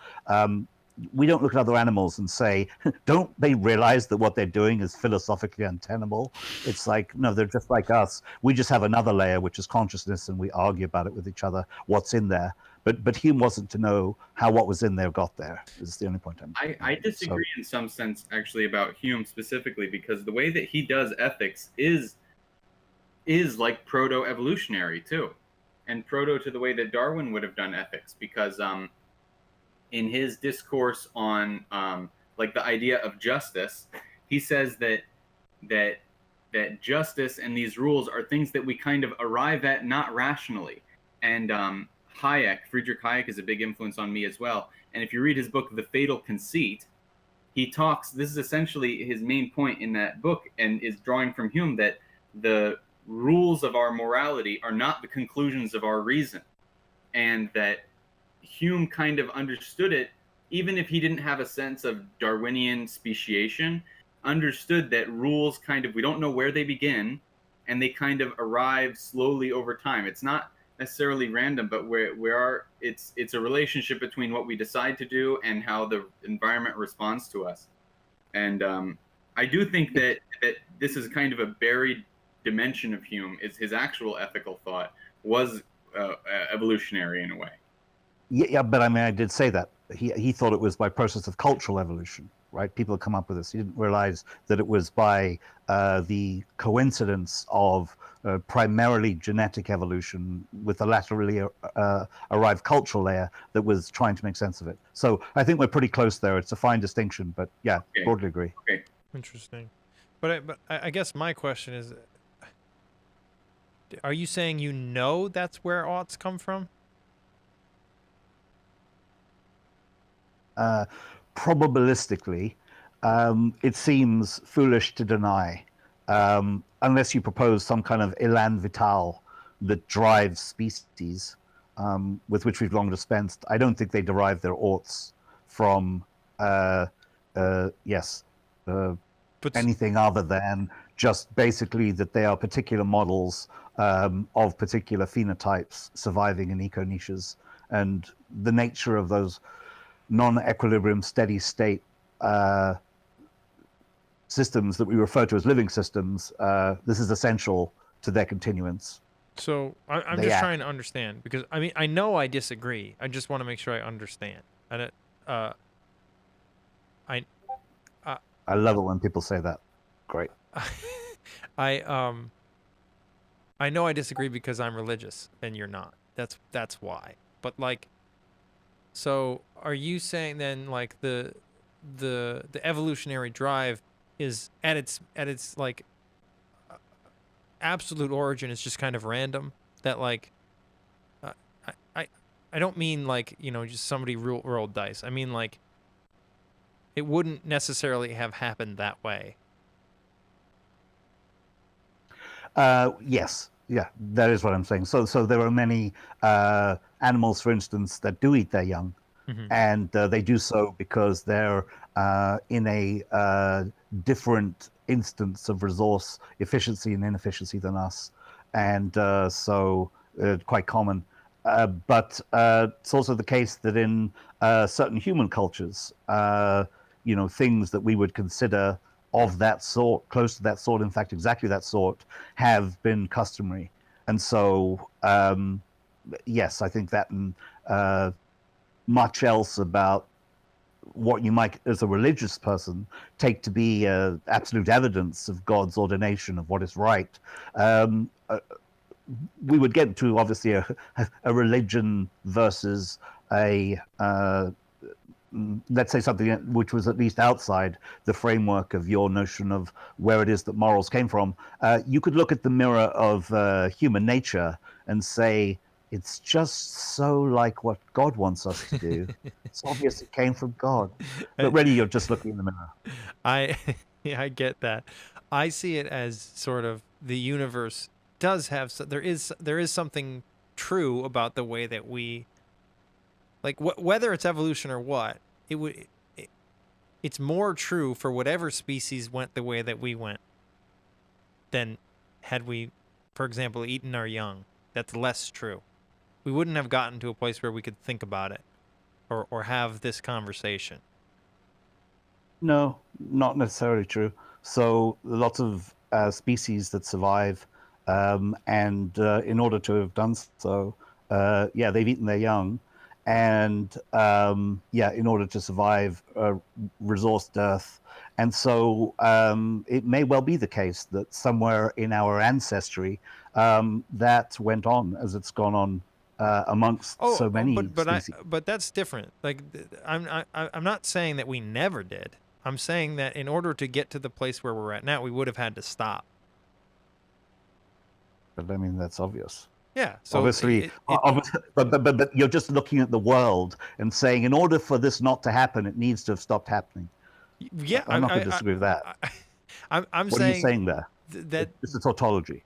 we don't look at other animals and say, don't they realize that what they're doing is philosophically untenable? It's like, no, they're just like us. We just have another layer, which is consciousness, and we argue about it with each other, what's in there. But Hume wasn't to know how what was in there got there, is the only point I'm making. I disagree in some sense, actually, about Hume specifically, because the way that he does ethics is like proto-evolutionary, too. And proto to the way that Darwin would have done ethics, because in his discourse on like the idea of justice, he says that justice and these rules are things that we kind of arrive at not rationally. And Friedrich Hayek is a big influence on me as well. And if you read his book, The Fatal Conceit, he talks, this is essentially his main point in that book, and is drawing from Hume, that the rules of our morality are not the conclusions of our reason. And that Hume kind of understood it, even if he didn't have a sense of Darwinian speciation, understood that rules kind of, we don't know where they begin, and they kind of arrive slowly over time. It's not necessarily random, but it's a relationship between what we decide to do and how the environment responds to us. And I do think that this is kind of a buried dimension of Hume. Is his actual ethical thought was evolutionary in a way. Yeah, but I mean, I did say that he thought it was by process of cultural evolution, right? People come up with this. He didn't realize that it was by the coincidence of primarily genetic evolution with the laterally arrived cultural layer that was trying to make sense of it. So I think we're pretty close there. It's a fine distinction, but yeah, okay. Broadly agree. Okay. Interesting. But I guess my question is, are you saying you know that's where oughts come from? Probabilistically, it seems foolish to deny, unless you propose some kind of élan vital that drives species, with which we've long dispensed. I don't think they derive their oughts from anything other than just basically that they are particular models of particular phenotypes surviving in eco niches, and the nature of those non-equilibrium steady state systems that we refer to as living systems. This is essential to their continuance. So I'm just trying to understand, because I mean, I know I disagree. I just want to make sure I understand. And I love it when people say that. Great. I know I disagree because I'm religious and you're not. That's why. But like, so are you saying then like the evolutionary drive is at its like absolute origin is just kind of random? That like I don't mean like, you know, just somebody rolled dice. I mean like it wouldn't necessarily have happened that way. Yes. Yeah, that is what I'm saying. So there are many animals, for instance, that do eat their young, and they do so because they're in a different instance of resource efficiency and inefficiency than us, and so quite common. But it's also the case that in certain human cultures, you know, things that we would consider of that sort, close to that sort, in fact, exactly that sort, have been customary. And so, yes, I think that and much else about what you might, as a religious person, take to be absolute evidence of God's ordination of what is right. We would get to, obviously, a religion versus a let's say something which was at least outside the framework of your notion of where it is that morals came from. You could look at the mirror of human nature and say, it's just so like what God wants us to do. It's obvious it came from God. But really, you're just looking in the mirror. I get that. I see it as sort of the universe does have, there is something true about the way that we, like whether it's evolution or what, it's more true for whatever species went the way that we went than had we, for example, eaten our young. That's less true. We wouldn't have gotten to a place where we could think about it or have this conversation. No, not necessarily true. So lots of species that survive, and in order to have done so, they've eaten their young. And in order to survive resource dearth. And so it may well be the case that somewhere in our ancestry that went on as it's gone on amongst so many species. But that's different. Like I'm not saying that we never did. I'm saying that in order to get to the place where we're at now, we would have had to stop. But I mean, that's obvious. Yeah. So obviously, but you're just looking at the world and saying, in order for this not to happen, it needs to have stopped happening. Yeah, I'm not going to disagree with that. I'm what saying, are you saying there? That it's a tautology.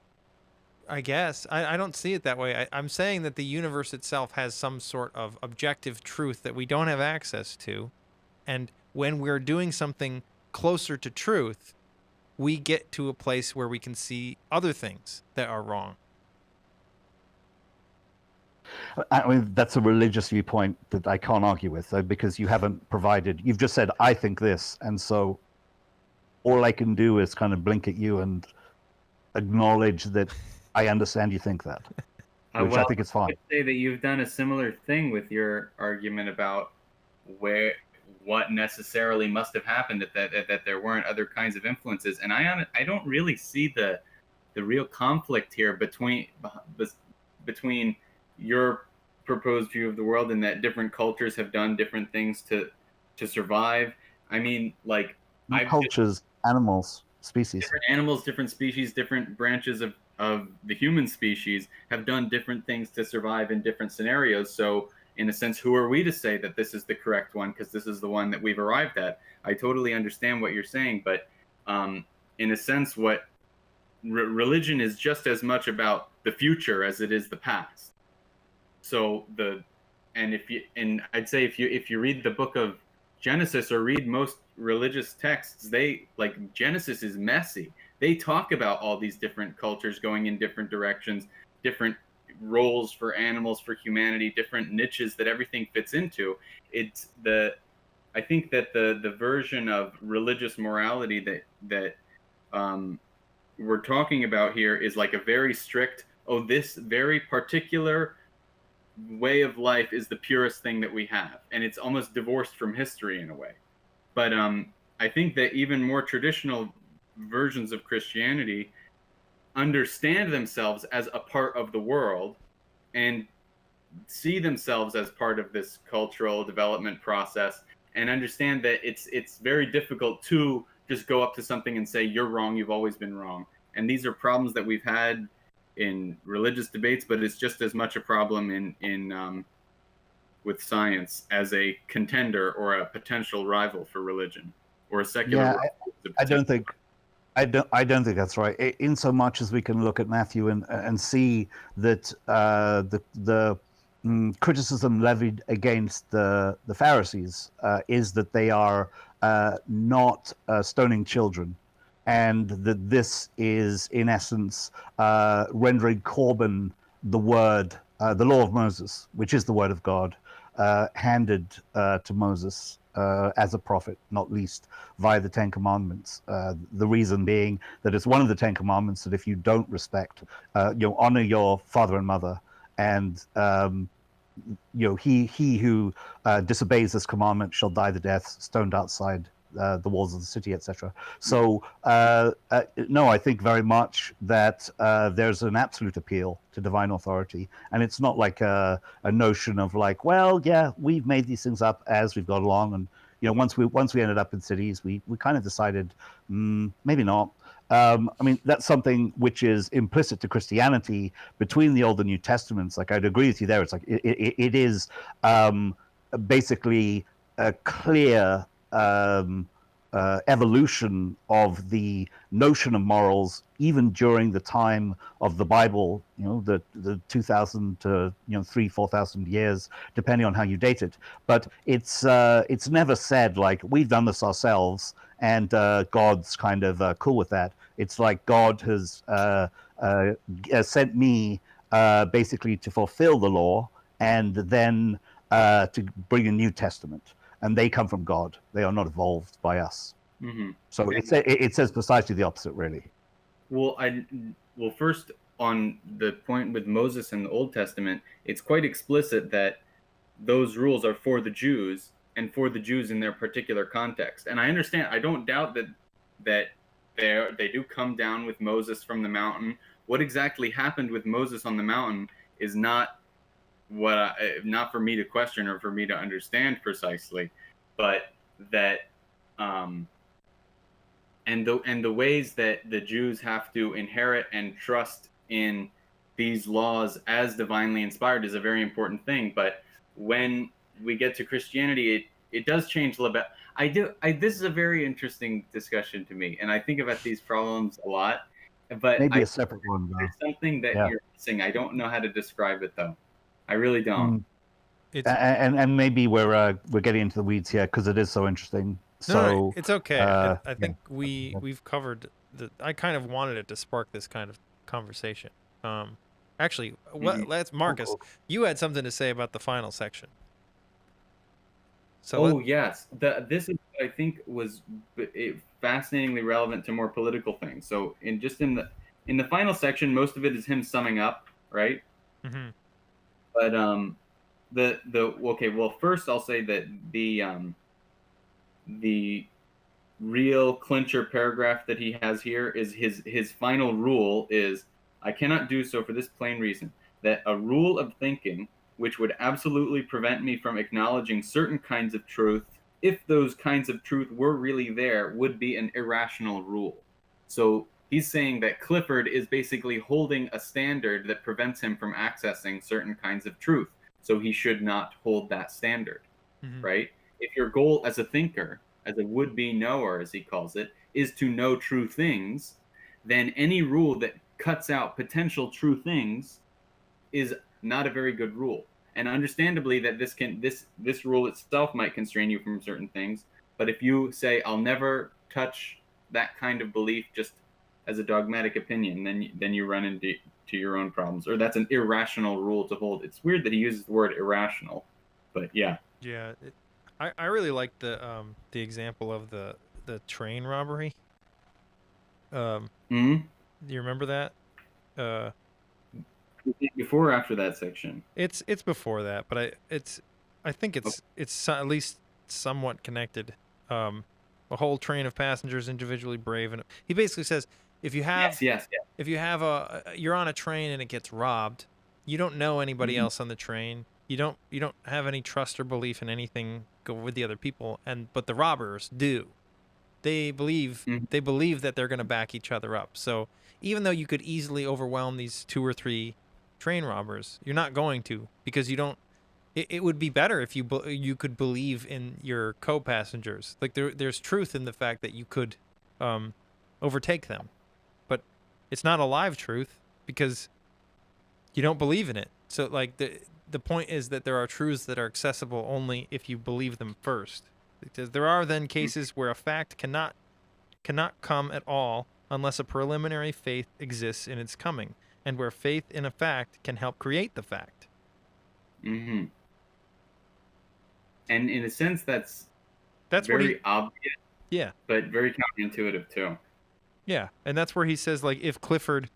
I guess I don't see it that way. I'm saying that the universe itself has some sort of objective truth that we don't have access to, and when we're doing something closer to truth, we get to a place where we can see other things that are wrong. I mean, that's a religious viewpoint that I can't argue with, though, because you haven't provided. You've just said, "I think this," and so all I can do is kind of blink at you and acknowledge that I understand you think that, which I think is fine. I would say that you've done a similar thing with your argument about what necessarily must have happened that there weren't other kinds of influences, and I don't really see the real conflict here between your proposed view of the world and that different cultures have done different things to survive. I mean, like cultures, animals, species, different animals, different species, different branches of the human species have done different things to survive in different scenarios. So in a sense, who are we to say that this is the correct one because this is the one that we've arrived at? I totally understand what you're saying, but in a sense, what religion is just as much about the future as it is the past. So I'd say if you read the book of Genesis or read most religious texts, Genesis is messy. They talk about all these different cultures going in different directions, different roles for animals, for humanity, different niches that everything fits into. I think that the version of religious morality that we're talking about here is like a very strict, this very particular way of life is the purest thing that we have, and it's almost divorced from history in a way. But I think that even more traditional versions of Christianity understand themselves as a part of the world and see themselves as part of this cultural development process, and understand that it's very difficult to just go up to something and say, "You're wrong, you've always been wrong." And these are problems that we've had in religious debates, but it's just as much a problem in with science as a contender or a potential rival for religion, or a secular. Yeah, I don't think that's right. In so much as we can look at Matthew and see that the criticism levied against the Pharisees is that they are not stoning children, and that this is in essence rendering Corban the word, the law of Moses, which is the word of God, handed to Moses as a prophet, not least via the Ten Commandments. The reason being that it's one of the Ten Commandments that if you don't respect, honor your father and mother, and he who disobeys this commandment shall die the death, stoned outside the walls of the city, etc. So no, I think very much that there's an absolute appeal to divine authority, and it's not like a notion of like, well, yeah, we've made these things up as we've got along, and once we ended up in cities, we kind of decided maybe not. I mean, that's something which is implicit to Christianity between the Old and New Testaments. Like, I'd agree with you there. It's like it is basically a clear evolution of the notion of morals, even during the time of the Bible, the 2,000 to 3,000-4,000 years, depending on how you date it. But it's never said like we've done this ourselves and God's kind of cool with that. It's like God has sent me basically to fulfill the law and then to bring a New Testament. And they come from God. They are not evolved by us. Mm-hmm. So it says precisely the opposite, really. Well, first on the point with Moses and the Old Testament, it's quite explicit that those rules are for the Jews and for the Jews in their particular context. And I understand. I don't doubt that they do come down with Moses from the mountain. What exactly happened with Moses on the mountain is not not for me to question or for me to understand precisely, but that and the ways that the Jews have to inherit and trust in these laws as divinely inspired is a very important thing. But when we get to Christianity, it does change a little bit. This is a very interesting discussion to me, and I think about these problems a lot. But maybe a separate one, though. There's something that Yeah. you're missing. I don't know how to describe it, though. I really don't. And maybe we're getting into the weeds here because it is so interesting. No, it's okay. I think yeah. we've covered I kind of wanted it to spark this kind of conversation. Actually, let's Marcus. You had something to say about the final section. So yes, this is what I think was fascinatingly relevant to more political things. So in the final section, most of it is him summing up, right? Mm-hmm. But first I'll say that the real clincher paragraph that he has here is his final rule is, I cannot do so for this plain reason, that a rule of thinking which would absolutely prevent me from acknowledging certain kinds of truth, if those kinds of truth were really there, would be an irrational rule. So he's saying that Clifford is basically holding a standard that prevents him from accessing certain kinds of truth. So he should not hold that standard, right? If your goal as a thinker, as a would-be knower, as he calls it, is to know true things, then any rule that cuts out potential true things is not a very good rule. And understandably that this rule itself might constrain you from certain things, but if you say, I'll never touch that kind of belief just as a dogmatic opinion, then you run into your own problems, or that's an irrational rule to hold. It's weird that he uses the word irrational, but yeah. Yeah, I really like the example of the train robbery. Do you remember that? Before or after that section? It's before that, but I think it's at least somewhat connected. A whole train of passengers individually brave, and he basically says, if you have if you have you're on a train and it gets robbed, you don't know anybody else on the train. You don't have any trust or belief in anything with the other people, but the robbers do. They believe that they're going to back each other up. So even though you could easily overwhelm these 2 or 3 train robbers, you're not going to, because you don't. It would be better if you could believe in your co-passengers. Like there's truth in the fact that you could overtake them, but it's not a live truth because you don't believe in it. So like the point is that there are truths that are accessible only if you believe them first. Because there are then cases where a fact cannot come at all unless a preliminary faith exists in its coming, and where faith in a fact can help create the fact. Mm-hmm. And in a sense, that's very obvious. Yeah. But very counterintuitive too. Yeah, and that's where he says, like, if Clifford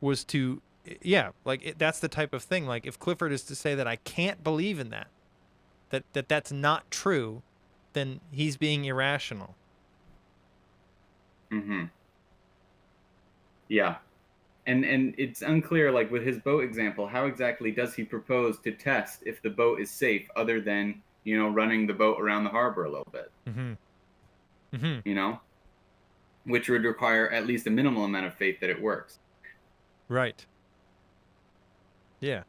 was to, that's the type of thing. Like, if Clifford is to say that I can't believe in that's not true, then he's being irrational. Mm-hmm. Yeah. And it's unclear, like with his boat example, how exactly does he propose to test if the boat is safe other than, running the boat around the harbor a little bit? Which would require at least a minimal amount of faith that it works. Right. Yeah.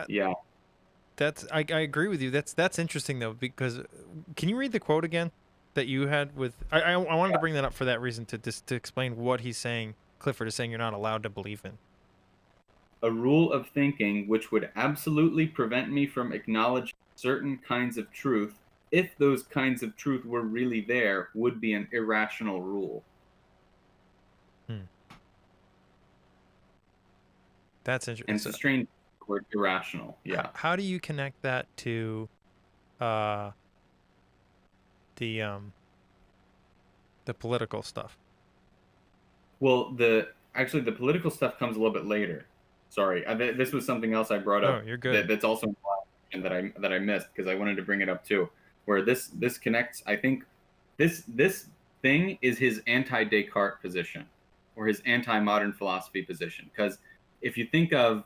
Yeah. I agree with you. That's interesting though, because can you read the quote again that you had with I wanted to bring that up for that reason, to explain what he's saying. Clifford is saying you're not allowed to believe in. A rule of thinking which would absolutely prevent me from acknowledging certain kinds of truth, if those kinds of truth were really there, would be an irrational rule. That's interesting. And it's a strange word, irrational. Yeah. How do you connect that to the political stuff? Well, the political stuff comes a little bit later. Sorry, this was something else I brought up. Oh, you're good. That's also that I missed because I wanted to bring it up too. Where this connects, I think this thing is his anti-Descartes position, or his anti-modern philosophy position. Because if you think of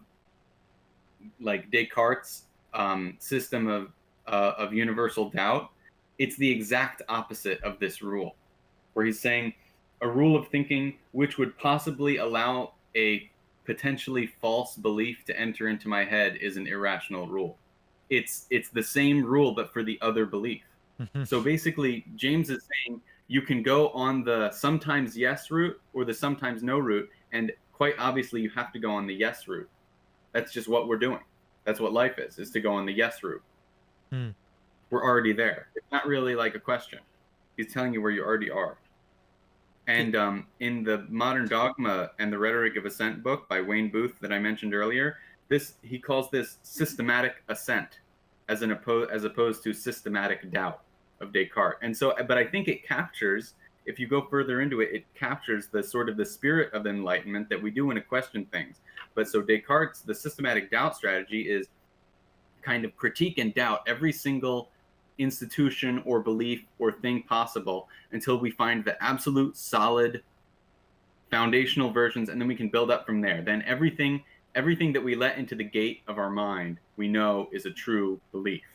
like Descartes' system of universal doubt, it's the exact opposite of this rule, where he's saying a rule of thinking which would possibly allow a potentially false belief to enter into my head is an irrational rule. it's the same rule but for the other belief. So basically, James is saying you can go on the sometimes yes route or the sometimes no route, and quite obviously you have to go on the yes route. That's just what we're doing. That's what life is to go on the yes route. We're already there. It's not really like a question. He's telling you where you already are. And in the Modern Dogma and the Rhetoric of Ascent book by Wayne Booth that I mentioned earlier, he calls this systematic assent as opposed to systematic doubt of Descartes. And so, but I think it captures, if you go further into it, it captures the sort of the spirit of enlightenment that we do want to question things. But so Descartes, the systematic doubt strategy is kind of critique and doubt every single institution or belief or thing possible until we find the absolute solid foundational versions, and then we can build up from there. Then everything that we let into the gate of our mind we know is a true belief,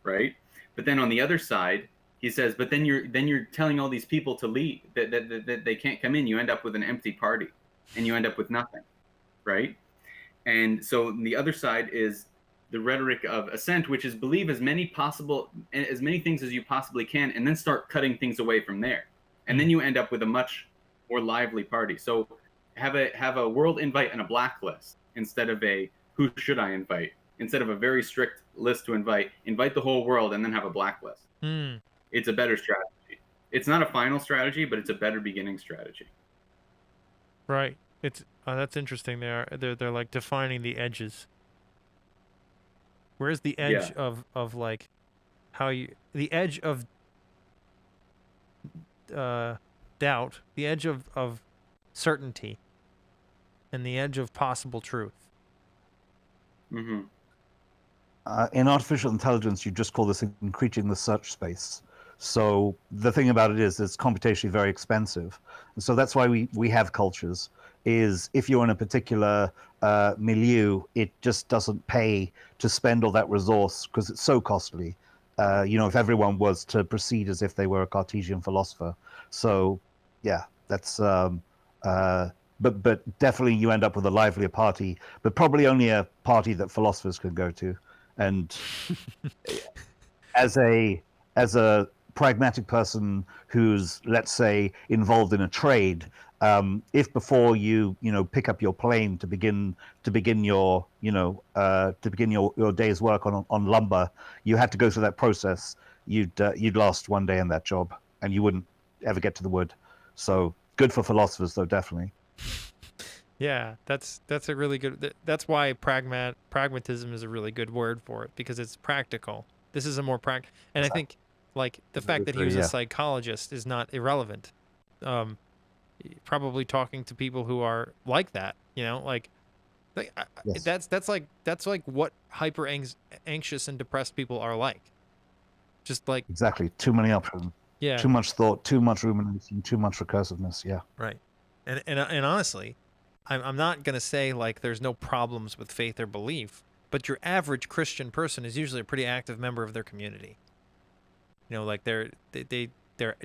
right? But then on the other side, he says, but then you're telling all these people to leave, that they can't come in. You end up with an empty party, and you end up with nothing, right? And so the other side is the rhetoric of ascent, which is believe as many things as you possibly can, and then start cutting things away from there. And then you end up with a much more lively party. So have a world invite and a blacklist instead of a who should I invite? Instead of a very strict list to invite the whole world and then have a blacklist. It's a better strategy. It's not a final strategy, but it's a better beginning strategy. Right. It's that's interesting. They're like defining the edges. Where's the edge of like how you the edge of doubt, the edge of certainty, and the edge of possible truth. In artificial intelligence, you just call this increasing the search space. So the thing about it is it's computationally very expensive. And so that's why we have cultures, is if you're in a particular milieu, it just doesn't pay to spend all that resource because it's so costly. If everyone was to proceed as if they were a Cartesian philosopher. So yeah, that's but definitely you end up with a livelier party, but probably only a party that philosophers can go to. And as a pragmatic person who's, let's say, involved in a trade, if before you pick up your plane to begin your day's work on lumber, you had to go through that process, you'd last one day in that job and you wouldn't ever get to the wood. So good for philosophers, though, definitely. Yeah, that's a really good. That's why pragmatism is a really good word for it, because it's practical. This is a more and I think like the fact that he was a psychologist is not irrelevant. Probably talking to people who are like that, that's like what hyper anxious and depressed people are like. Just like exactly, too many options. Yeah. Too much thought, too much rumination, too much recursiveness. Yeah. Right. And honestly, I'm not going to say like there's no problems with faith or belief, but your average Christian person is usually a pretty active member of their community. Like they're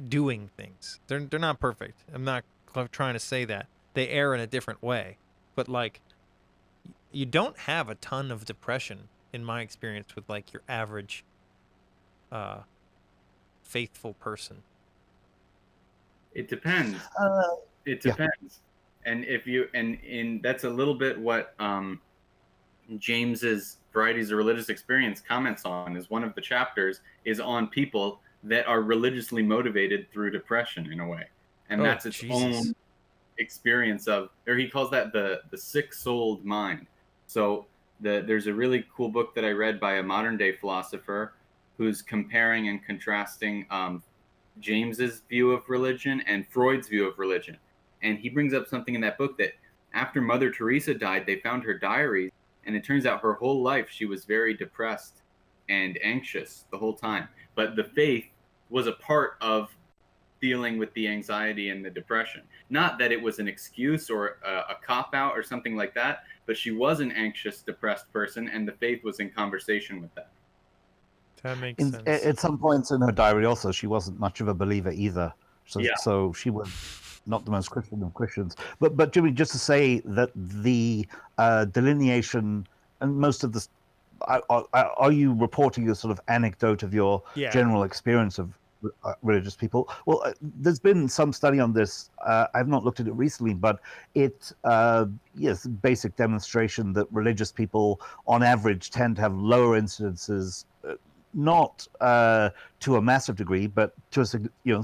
doing things. They're not perfect. I'm not trying to say that. They err in a different way. But like you don't have a ton of depression in my experience with like your average faithful person. It depends. It depends. And that's a little bit what James's Varieties of Religious Experience comments on, is one of the chapters is on people that are religiously motivated through depression in a way. And that's its own experience of, or he calls that the sick-souled mind. So there's a really cool book that I read by a modern day philosopher who's comparing and contrasting James's view of religion and Freud's view of religion. And he brings up something in that book that after Mother Teresa died, they found her diaries, and it turns out her whole life she was very depressed and anxious the whole time. But the faith was a part of dealing with the anxiety and the depression. Not that it was an excuse or a cop-out or something like that, but she was an anxious, depressed person, and the faith was in conversation with that. That makes sense. At some points in her diary also, she wasn't much of a believer either. So she was not the most Christian of Christians. But Jimmy, just to say that the delineation, and most of the are you reporting a sort of anecdote of your general experience of religious people? Well, there's been some study on this. I've not looked at it recently, but it yes, basic demonstration that religious people on average tend to have lower incidences, not to a massive degree, but to a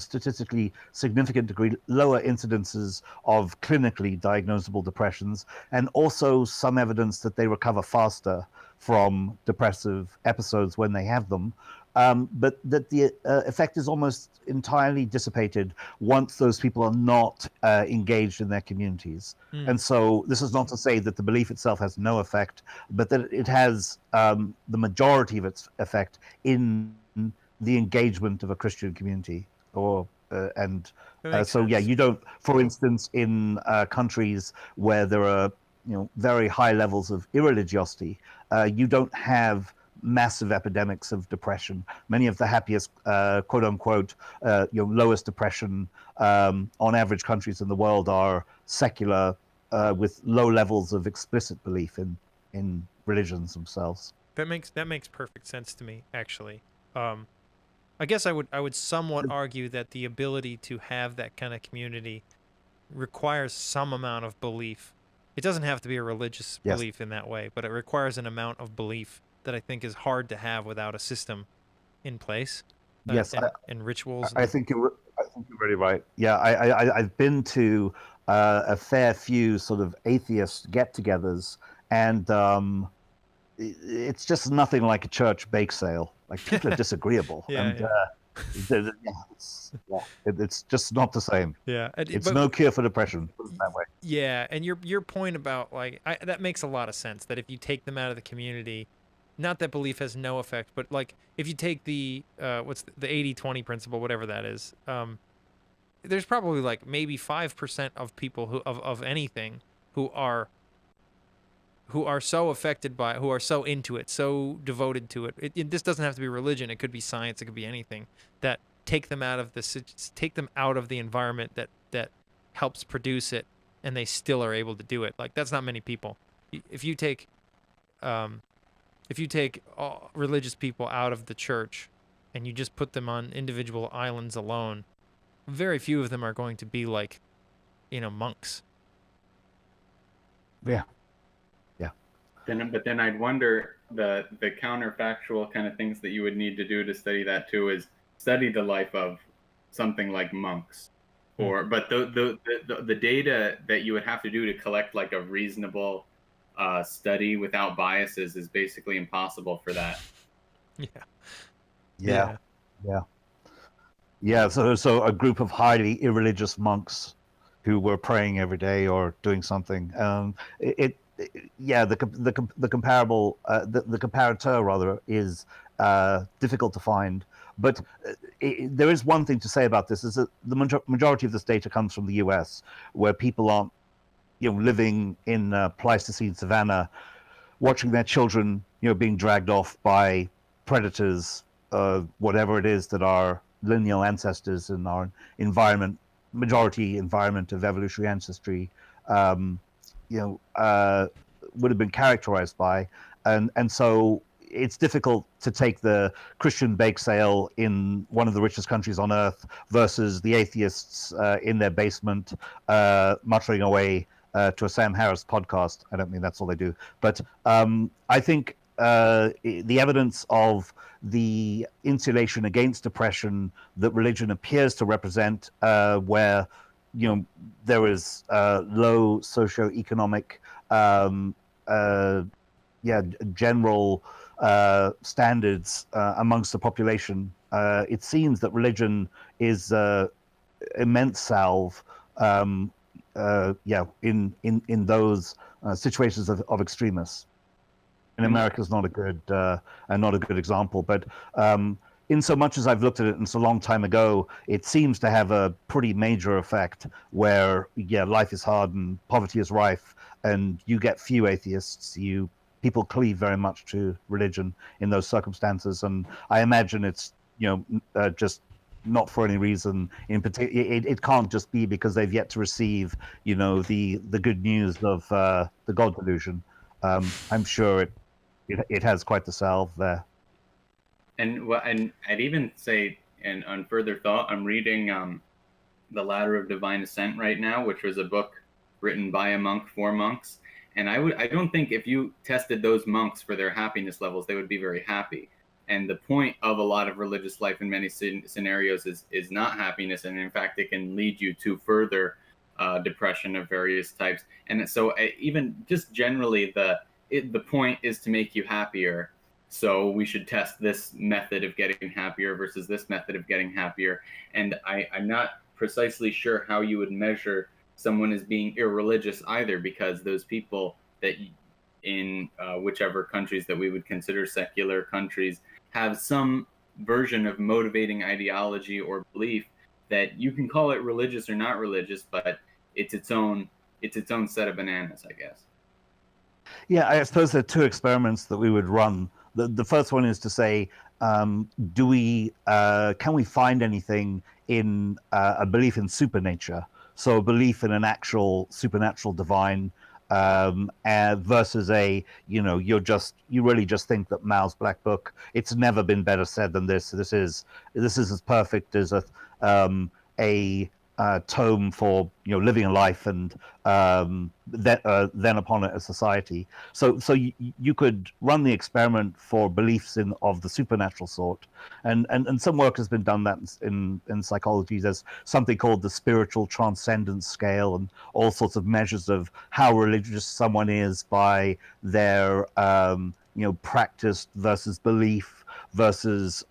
statistically significant degree, lower incidences of clinically diagnosable depressions, and also some evidence that they recover faster from depressive episodes when they have them. But that the effect is almost entirely dissipated once those people are not engaged in their communities. And so this is not to say that the belief itself has no effect, but that it has the majority of its effect in the engagement of a Christian community. So yeah, you don't, for instance, in countries where there are very high levels of irreligiosity, you don't have massive epidemics of depression. Many of the happiest, quote unquote, lowest depression on average countries in the world are secular, with low levels of explicit belief in religions themselves. That makes perfect sense to me, actually. I guess I would somewhat argue that the ability to have that kind of community requires some amount of belief. It doesn't have to be a religious belief in that way, but it requires an amount of belief that I think is hard to have without a system in place. Yes, and rituals. I think you're really right. Yeah, I've been to a fair few sort of atheist get-togethers, and it's just nothing like a church bake sale. Like, people are disagreeable, it's just not the same. Yeah, it's no cure for depression. Put it that way. Yeah, and your point about that makes a lot of sense. That if you take them out of the community. Not that belief has no effect, but like if you take the what's the 80-20 principle, whatever that is, there's probably like maybe 5% of people who of anything who are so affected by it, who are so into it, so devoted to it. This doesn't have to be religion. It could be science. It could be anything that take them out of the environment that helps produce it, and they still are able to do it. Like, that's not many people. If you take all religious people out of the church and you just put them on individual islands alone, very few of them are going to be like, monks. Yeah. But then I'd wonder the counterfactual kind of things that you would need to do to study that too is study the life of something like monks, but the data that you would have to do to collect like a reasonable study without biases is basically impossible for that. Yeah. So a group of highly irreligious monks who were praying every day or doing something. The comparator rather is difficult to find. But there is one thing to say about this: is that the majority of this data comes from the U.S., where people aren't living in Pleistocene savannah, watching their children, being dragged off by predators, whatever it is that our lineal ancestors in our majority environment of evolutionary ancestry, would have been characterized by, and so it's difficult to take the Christian bake sale in one of the richest countries on earth versus the atheists in their basement muttering away to a Sam Harris podcast. I don't mean that's all they do, but I think the evidence of the insulation against depression that religion appears to represent, where there is low socioeconomic, general standards amongst the population, it seems that religion is immense salve. In those situations of extremists. And America is not a good example, but in so much as I've looked at it, and it's a long time ago, it seems to have a pretty major effect where life is hard and poverty is rife, and you get few atheists. People cleave very much to religion in those circumstances, and I imagine it's just not for any reason in particular. It can't just be because they've yet to receive the good news of the God delusion. I'm sure it has quite the salve there. And I'd even say, and on further thought, I'm reading The Ladder of Divine Ascent right now, which was a book written by a monk for monks. And I don't think if you tested those monks for their happiness levels, they would be very happy. And the point of a lot of religious life in many scenarios is not happiness, and in fact, it can lead you to further depression of various types. And so, even just generally, the point is to make you happier. So we should test this method of getting happier versus this method of getting happier. And I'm not precisely sure how you would measure someone as being irreligious either, because those people that in whichever countries that we would consider secular countries have some version of motivating ideology or belief that you can call it religious or not religious, but it's its own set of bananas, I guess. Yeah, I suppose there are two experiments that we would run. The first one is to say, can we find anything in a belief in supernature? So a belief in an actual supernatural divine versus you really just think that Mao's Black Book, it's never been better said than this. This is as perfect as a tome for living a life and then upon it a society. So you could run the experiment for beliefs of the supernatural sort, and some work has been done that in psychology. There's something called the spiritual transcendence scale, and all sorts of measures of how religious someone is by their practiced versus belief versus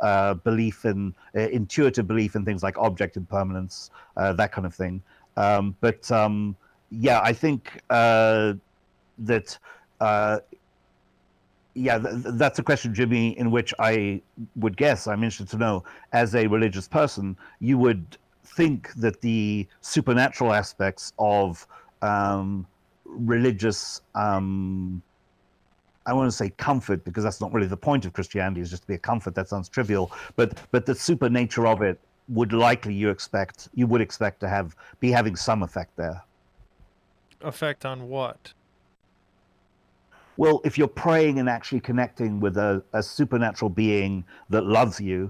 belief in intuitive belief in things like object impermanence, that kind of thing. Yeah, I think that's a question, Jimmy, in which I would guess, I'm interested to know, as a religious person, you would think that the supernatural aspects of religious I want to say comfort, because that's not really the point of Christianity, is just to be a comfort. That sounds trivial, but the super nature of it would likely you would expect to be having some effect there. Effect on what? Well, if you're praying and actually connecting with a supernatural being that loves you,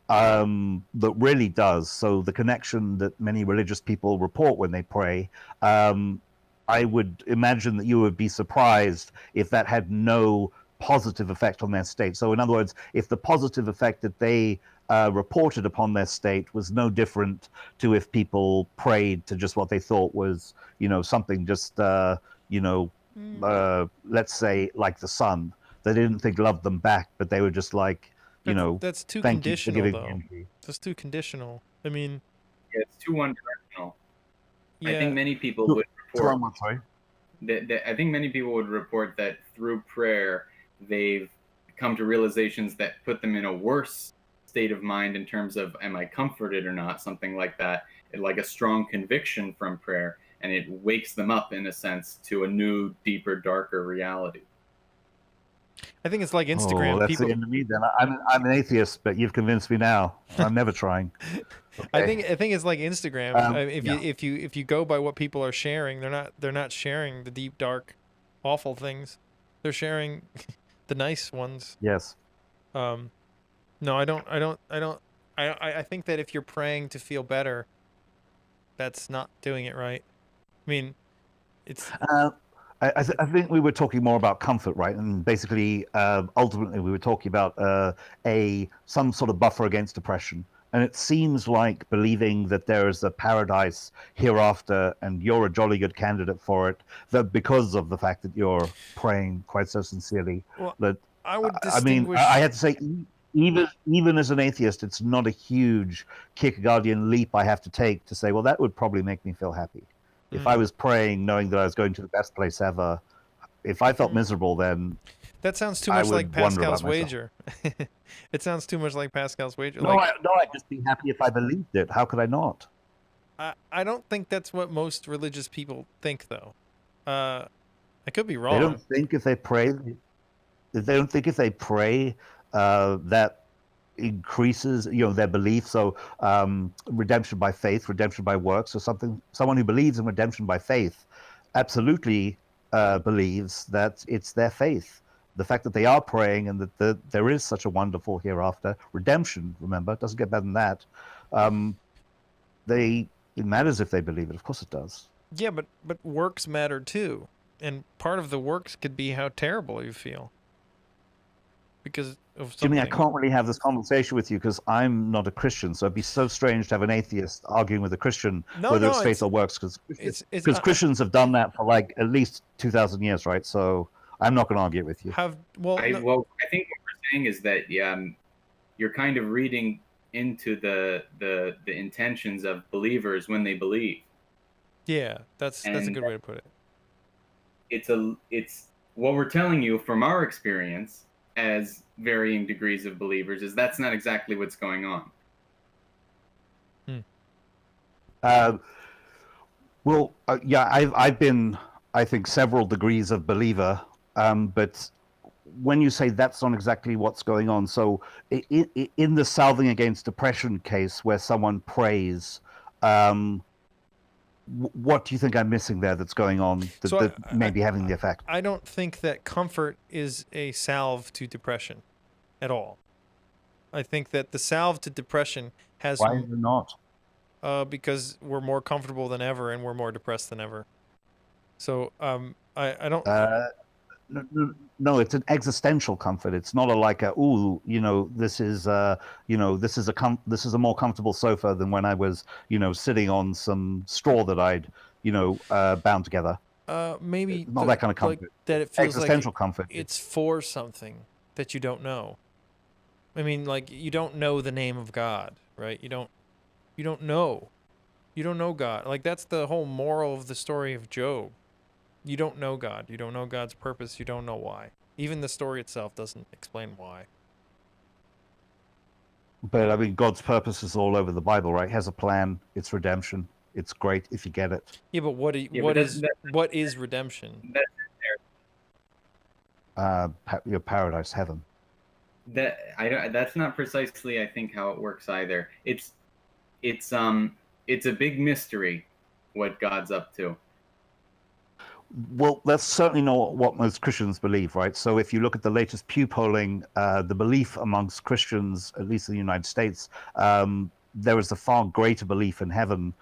that really does. So the connection that many religious people report when they pray, I would imagine that you would be surprised if that had no positive effect on their state. So in other words, if the positive effect that they reported upon their state was no different to if people prayed to just what they thought was, something just, let's say like the sun. They didn't think loved them back, but they were just like, that's too thank conditional, you for though. That's too conditional. I mean, yeah, it's too one-directional. Yeah. I think many people would report. I think many people would report that through prayer, they've come to realizations that put them in a worse state of mind in terms of, am I comforted or not? Something like that, like a strong conviction from prayer, and it wakes them up in a sense to a new, deeper, darker reality. I think it's like Instagram. That's the end of me then. I'm an atheist, but you've convinced me now. I'm never trying. Okay. I think it's like Instagram. If you go by what people are sharing, they're not sharing the deep, dark, awful things. They're sharing the nice ones. Yes. No, I don't. I think that if you're praying to feel better, that's not doing it right. I mean, it's. I think we were talking more about comfort, right? And basically, ultimately, we were talking about some sort of buffer against depression. And it seems like believing that there is a paradise hereafter, and you're a jolly good candidate for it, that because of the fact that you're praying quite so sincerely. Well, that I would distinguish. I had to say, even as an atheist, it's not a huge Kierkegaardian leap I have to take to say, well, that would probably make me feel happy. If I was praying, knowing that I was going to the best place ever, if I felt miserable, then that sounds too much like Pascal's wager. It sounds too much like Pascal's wager. No, I'd just be happy if I believed it. How could I not? I don't think that's what most religious people think, though. I could be wrong. They don't think if they pray. They don't think if they pray that increases their belief. So redemption by faith, redemption by works, or something. Someone who believes in redemption by faith absolutely believes that it's their faith. the fact that they are praying and that there is such a wonderful hereafter, redemption, remember, it doesn't get better than that. It matters if they believe it. Of course it does. Yeah, but works matter too. And part of the works could be how terrible you feel. Because of something. Jimmy, I can't really have this conversation with you because I'm not a Christian, so it'd be so strange to have an atheist arguing with a Christian whether it's faith or works, because Christians have done that for like at least 2,000 years, right? So I'm not going to argue it with you. I think what we're saying is that you're kind of reading into the intentions of believers when they believe. Yeah, that's a good way to put it. It's what we're telling you from our experience as varying degrees of believers is that's not exactly what's going on. I've been, I think, several degrees of believer, but when you say that's not exactly what's going on, so in the Salving Against Depression case where someone prays, what do you think I'm missing there that's going on that may be having the effect? I don't think that comfort is a salve to depression at all. I think that the salve to depression has... Why is it not? Because we're more comfortable than ever and we're more depressed than ever. So I don't... No, it's an existential comfort. It's not this is a more comfortable sofa than when I was, sitting on some straw that I'd, bound together. Maybe not that kind of comfort. Like that it feels existential like comfort. It's for something that you don't know. I mean, like you don't know the name of God, right? You don't know. You don't know God. Like that's the whole moral of the story of Job. You don't know God. You don't know God's purpose. You don't know why. Even the story itself doesn't explain why. But I mean, God's purpose is all over the Bible, right? He has a plan. It's redemption. It's great if you get it. Yeah, but what is redemption? Your paradise, heaven. That's not precisely, I think, how it works either. It's a big mystery what God's up to. Well, that's certainly not what most Christians believe, right? So if you look at the latest Pew polling, the belief amongst Christians, at least in the United States, there is a far greater belief in heaven.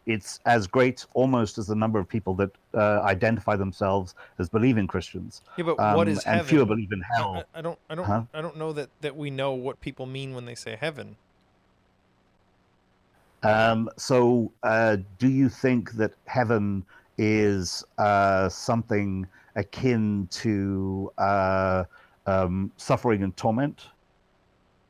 It's as great almost as the number of people that identify themselves as believing Christians. Yeah, but what is heaven? And fewer believe in hell. I don't know that we know what people mean when they say heaven. So do you think that heaven is something akin to suffering and torment?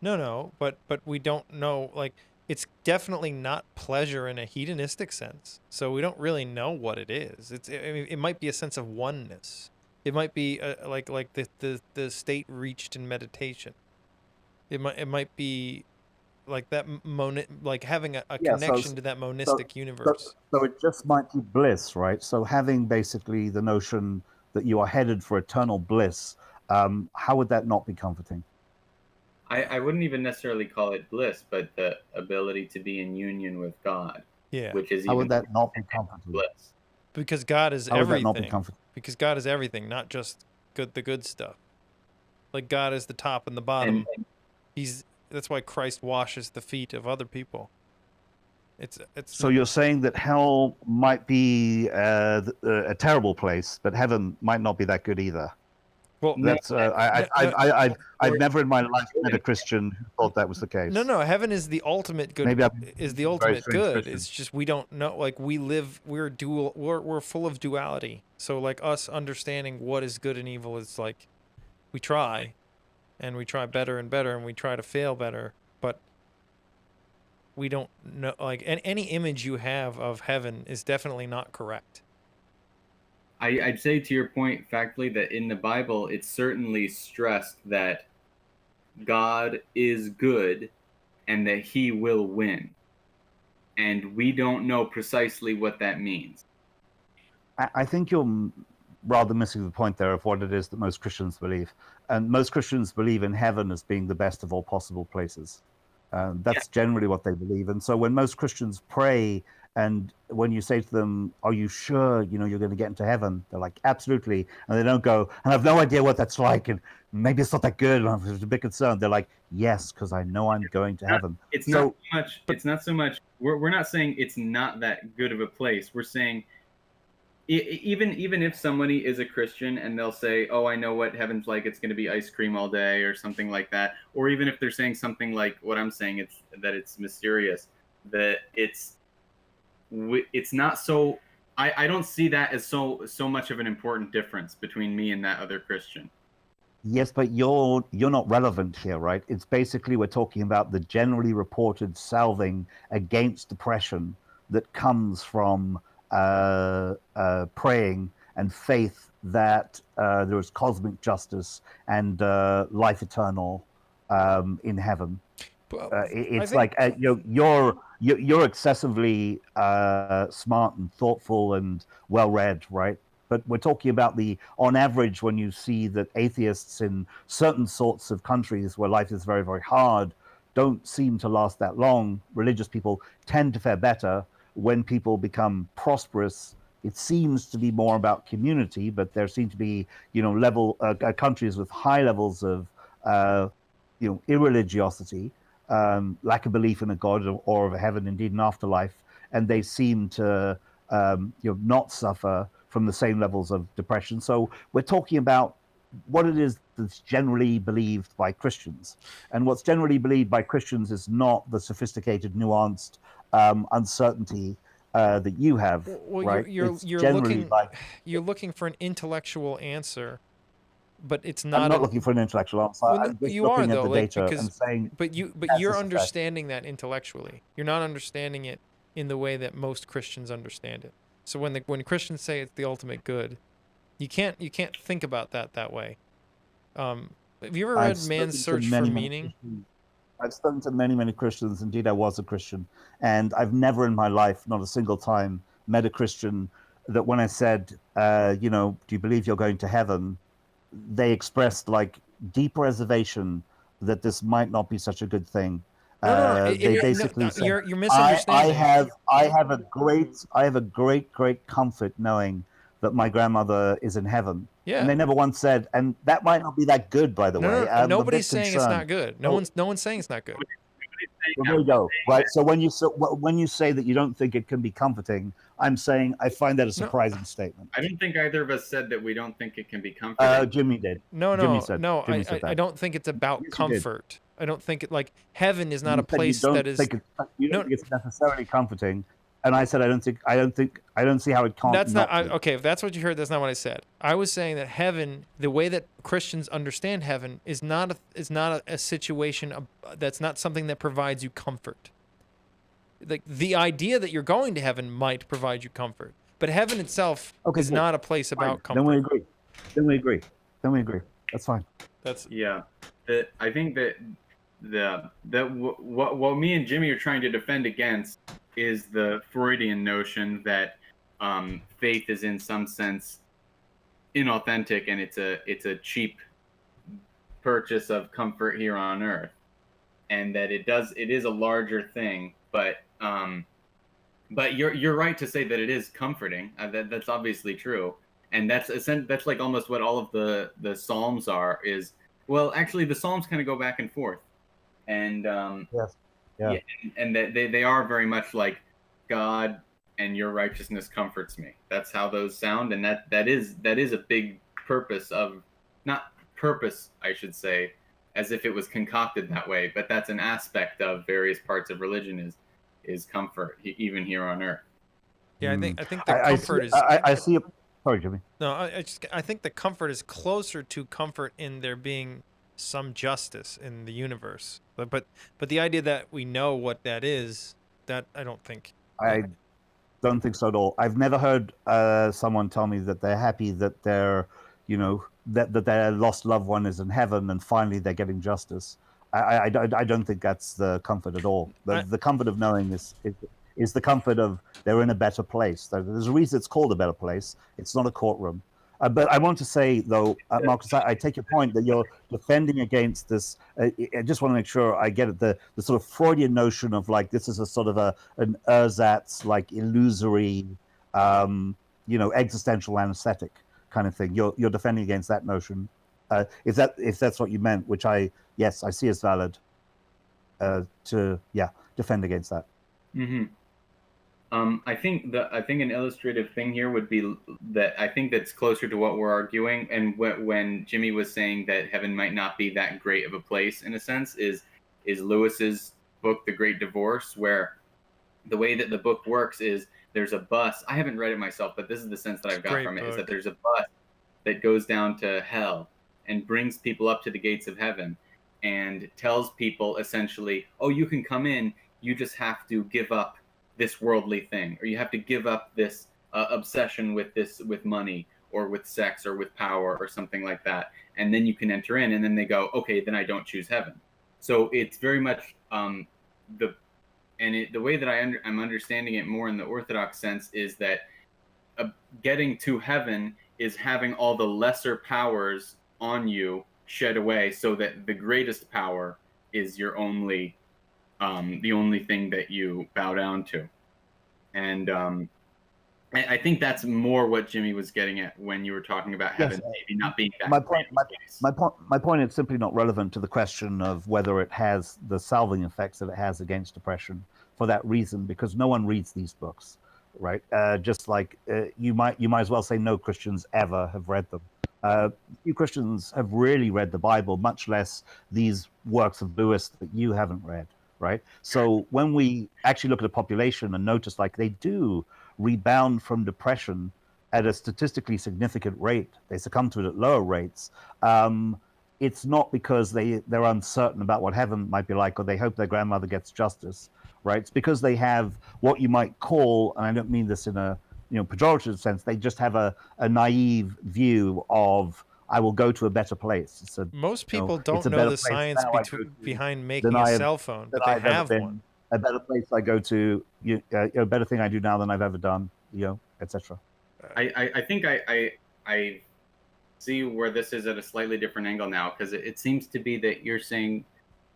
No, but we don't know. Like, it's definitely not pleasure in a hedonistic sense. So we don't really know what it is. It might be a sense of oneness. It might be like the state reached in meditation. It might be like that like having a connection to that monistic universe. So it just might be bliss, right? So having basically the notion that you are headed for eternal bliss, how would that not be comforting? I wouldn't even necessarily call it bliss, but the ability to be in union with God. Yeah. Which is how would that not be comforting? Bliss. Because God is how everything. Would that not be comforting? Because God is everything, not just the good stuff. Like God is the top and the bottom. That's why Christ washes the feet of other people. So you're saying that hell might be a terrible place, but heaven might not be that good either. Well, that's I've never in my life met a Christian who thought that was the case. No, heaven is the ultimate good. Maybe is the ultimate good. Christian. It's just we don't know. Like we're dual. We're full of duality. So like us understanding what is good and evil is like we try. And we try better and better, and we try to fail better, but we don't know. Like any image you have of heaven is definitely not correct. I'd say to your point factually that in the Bible, it's certainly stressed that God is good and that he will win. And we don't know precisely what that means. I think you're rather missing the point there of what it is that most Christians believe. And most Christians believe in heaven as being the best of all possible places. That's generally what they believe. And so when most Christians pray And when you say to them, "Are you sure you're going to get into heaven?" They're like, "Absolutely," and they don't go, "And I've no idea what that's like, and maybe it's not that good, and I'm a bit concerned." They're like, "Yes, because I know I'm going to heaven." It's not so much. It's not so much. We're not saying it's not that good of a place. We're saying even if somebody is a Christian and they'll say, "Oh, I know what heaven's like. It's going to be ice cream all day," or something like that, or even if they're saying something like what I'm saying, it's that it's mysterious, that it's not so. I don't see that as so much of an important difference between me and that other Christian. Yes, but you're not relevant here, right? It's basically we're talking about the generally reported salving against depression that comes from praying and faith that there is cosmic justice and life eternal in heaven. It's like you're excessively smart and thoughtful and well-read, right? But we're talking about on average, when you see that atheists in certain sorts of countries where life is very, very hard don't seem to last that long. Religious people tend to fare better. When people become prosperous, it seems to be more about community, but there seem to be, countries with high levels of, irreligiosity, lack of belief in a God or of a heaven, indeed an afterlife, and they seem to, not suffer from the same levels of depression. So we're talking about what it is that's generally believed by Christians. And what's generally believed by Christians is not the sophisticated, nuanced uncertainty that you have. Well, right? You're looking for an intellectual answer, but it's not. I'm not looking for an intellectual answer. Well, I'm just you looking are at though, the data and saying. But you're understanding that intellectually. You're not understanding it in the way that most Christians understand it. So when Christians say it's the ultimate good, you can't think about that way. Have you ever read Man's Search for Meaning? I've spoken to many Christians. Indeed, I was a Christian, and I've never in my life, not a single time, met a Christian that when I said, do you believe you're going to heaven, they expressed like deep reservation that this might not be such a good thing. They basically said, you're misunderstanding. I have a great comfort knowing that my grandmother is in heaven. Yeah. And they never once said, and that might not be that good, by the way. Nobody's saying it's not good. No one's saying it's not good. Well, there you go. Right. So when you say that you don't think it can be comforting, I'm saying I find that a surprising statement. I don't think either of us said that we don't think it can be comforting. Jimmy did. Jimmy said I don't think it's about comfort. I don't think it like heaven is not a place that is. You don't think it's necessarily comforting, and I said I don't see how it can't. That's not okay. If that's what you heard, that's not what I said. I was saying that heaven, the way that Christians understand heaven, is not a situation. That's not something that provides you comfort. Like the idea that you're going to heaven might provide you comfort, but heaven itself is not a place about comfort. Then we agree. That's fine. I think that what me and Jimmy are trying to defend against is the Freudian notion that faith is in some sense inauthentic and it's a cheap purchase of comfort here on earth, and that it is a larger thing, but you're right to say that it is comforting. That's obviously true, and that's like almost what all of the Psalms are. Is well, actually, the Psalms kind of go back and forth, and and they are very much like God and your righteousness comforts me. That's how those sound, and that is a big purpose of, not purpose, I should say, as if it was concocted that way, but that's an aspect of various parts of religion is comfort, even here on earth. Yeah, I think the comfort is. I see it. Sorry, Jimmy. No, I think the comfort is closer to comfort in there being some justice in the universe. But the idea that we know what that is, that I don't think. I don't think so at all. I've never heard someone tell me that they're happy that their, that their lost loved one is in heaven and finally they're getting justice. I don't think that's the comfort at all. The comfort of knowing is the comfort of they're in a better place. There's a reason it's called a better place. It's not a courtroom. But I want to say, though, Marcus, I take your point that you're defending against this. I just want to make sure I get it. The sort of Freudian notion of like this is a sort of an ersatz, like illusory, existential anesthetic kind of thing. You're defending against that notion. If that's what you meant, which I see as valid. To defend against that. Mm-hmm. I think an illustrative thing here would be that I think that's closer to what we're arguing, and when Jimmy was saying that heaven might not be that great of a place in a sense is Lewis's book The Great Divorce, where the way that the book works is there's a bus. I haven't read it myself, but this is the sense that I've got from it, is that there's a bus that goes down to hell and brings people up to the gates of heaven and tells people essentially, oh, you can come in, you just have to give up this worldly thing, or you have to give up this obsession with money or with sex or with power or something like that, and then you can enter in. And then they go, okay, then I don't choose heaven. So it's very much the way that I'm understanding it more in the Orthodox sense is that getting to heaven is having all the lesser powers on you shed away, so that the greatest power is your only the only thing that you bow down to. And I think that's more what Jimmy was getting at when you were talking about heaven maybe not being that. My point is simply not relevant to the question of whether it has the salving effects that it has against depression, for that reason, because no one reads these books, right? Just like you might as well say no Christians ever have read them. Few Christians have really read the Bible, much less these works of Lewis that you haven't read, right? So when we actually look at a population and notice like they do rebound from depression at a statistically significant rate, they succumb to it at lower rates, it's not because they're uncertain about what heaven might be like, or they hope their grandmother gets justice, right? It's because they have what you might call, and I don't mean this in a pejorative sense, they just have a naive view of, I will go to a better place. Most people don't know the science behind making a cell phone, but they have one. A better place I go to, a better thing I do now than I've ever done, etc. I think I see where this is at a slightly different angle now, because it seems to be that you're saying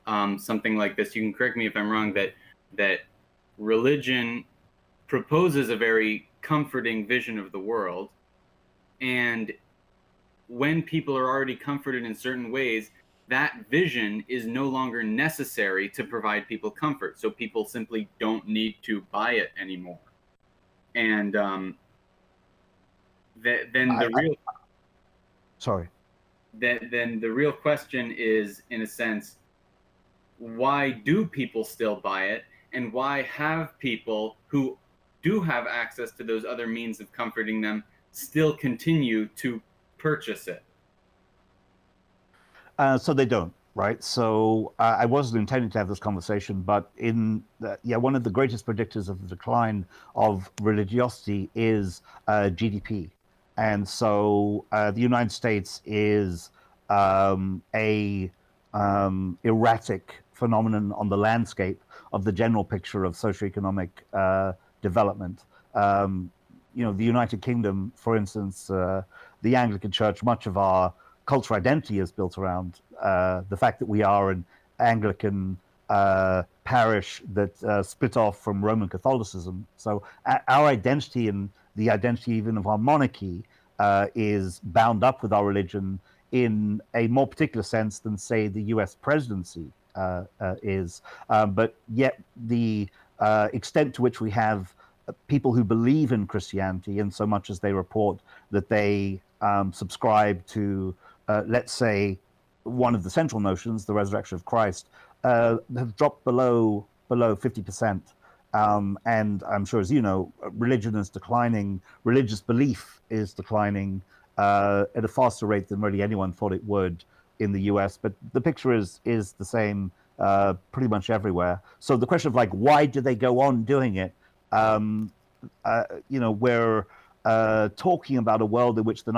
something like this. You can correct me if I'm wrong, that religion proposes a very comforting vision of the world, and when people are already comforted in certain ways, that vision is no longer necessary to provide people comfort, so people simply don't need to buy it anymore. And then the real question is, in a sense, why do people still buy it, and why have people who do have access to those other means of comforting them still continue to purchase it? So they don't, right? So I wasn't intending to have this conversation, but one of the greatest predictors of the decline of religiosity is GDP. And so the United States is a erratic phenomenon on the landscape of the general picture of socioeconomic development. The United Kingdom, for instance, the Anglican Church, much of our cultural identity is built around the fact that we are an Anglican parish that split off from Roman Catholicism. So our identity, and the identity even of our monarchy, is bound up with our religion in a more particular sense than, say, the US presidency is. But yet the extent to which we have people who believe in Christianity, in so much as they report that they subscribe to, let's say, one of the central notions, the resurrection of Christ, have dropped below 50%. And I'm sure, as you know, religion is declining. Religious belief is declining at a faster rate than really anyone thought it would in the US. But the picture is the same pretty much everywhere. So the question of like, why do they go on doing it? We're talking about a world in which in the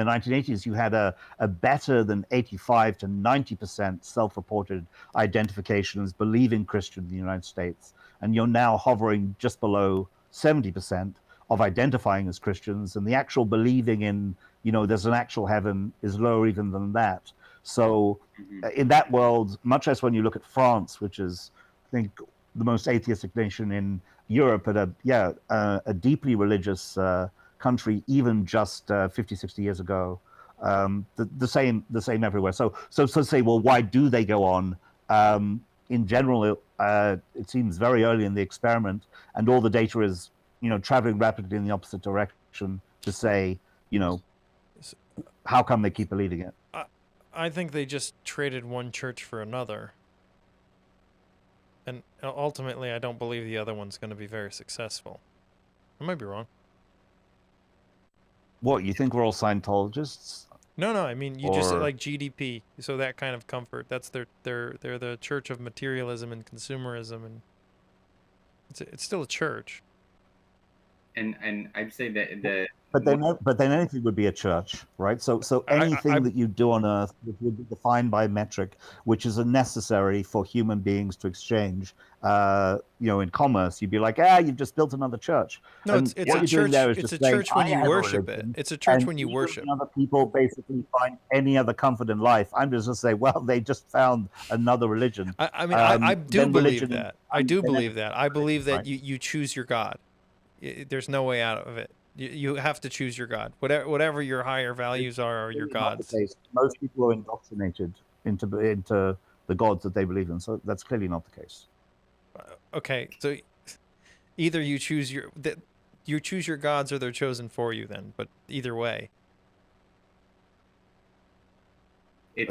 1980s you had a better than 85 to 90% self-reported identification as believing Christian in the United States, and you're now hovering just below 70%. of identifying as Christians, and the actual believing in, there's an actual heaven is lower even than that. So in that world, much less when you look at France, which is, I think, the most atheistic nation in Europe, but a deeply religious country, even just 50, 60 years ago. The same everywhere. So say, well, why do they go on? In general, it seems very early in the experiment, and all the data is, traveling rapidly in the opposite direction to say, how come they keep believing it? I think they just traded one church for another. And ultimately, I don't believe the other one's going to be very successful. I might be wrong. What, you think we're all Scientologists? No, I mean, you just like GDP, so that kind of comfort. That's they're the church of materialism and consumerism, and it's still a church. And I'd say that but then anything would be a church, right? So anything that you do on Earth would be defined by a metric, which is a necessary for human beings to exchange. In commerce, you'd be like, you've just built another church. No, it's a church. It's a church when you worship it. It's a church when you worship. Other people basically find any other comfort in life. I'm just going to say, well, they just found another religion. I do believe that. I do believe that. I believe that you choose your God. There's no way out of it. You have to choose your God. Whatever your higher values are your gods. Most people are indoctrinated into the gods that they believe in, so that's clearly not the case. Okay, so either you choose your gods or they're chosen for you then, but either way.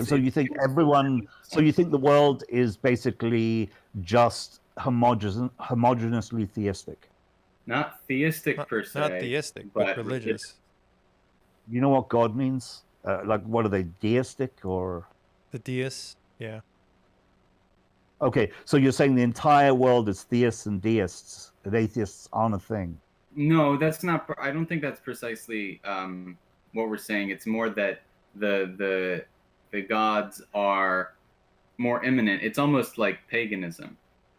So you think the world is basically just homogeneously theistic? Not theistic per se. Not theistic, but religious. You know what God means? What are they, deistic or? The deists, yeah. Okay, so you're saying the entire world is theists and deists, that atheists aren't a thing? No, that's not. I don't think that's precisely what we're saying. It's more that the gods are more imminent. It's almost like paganism,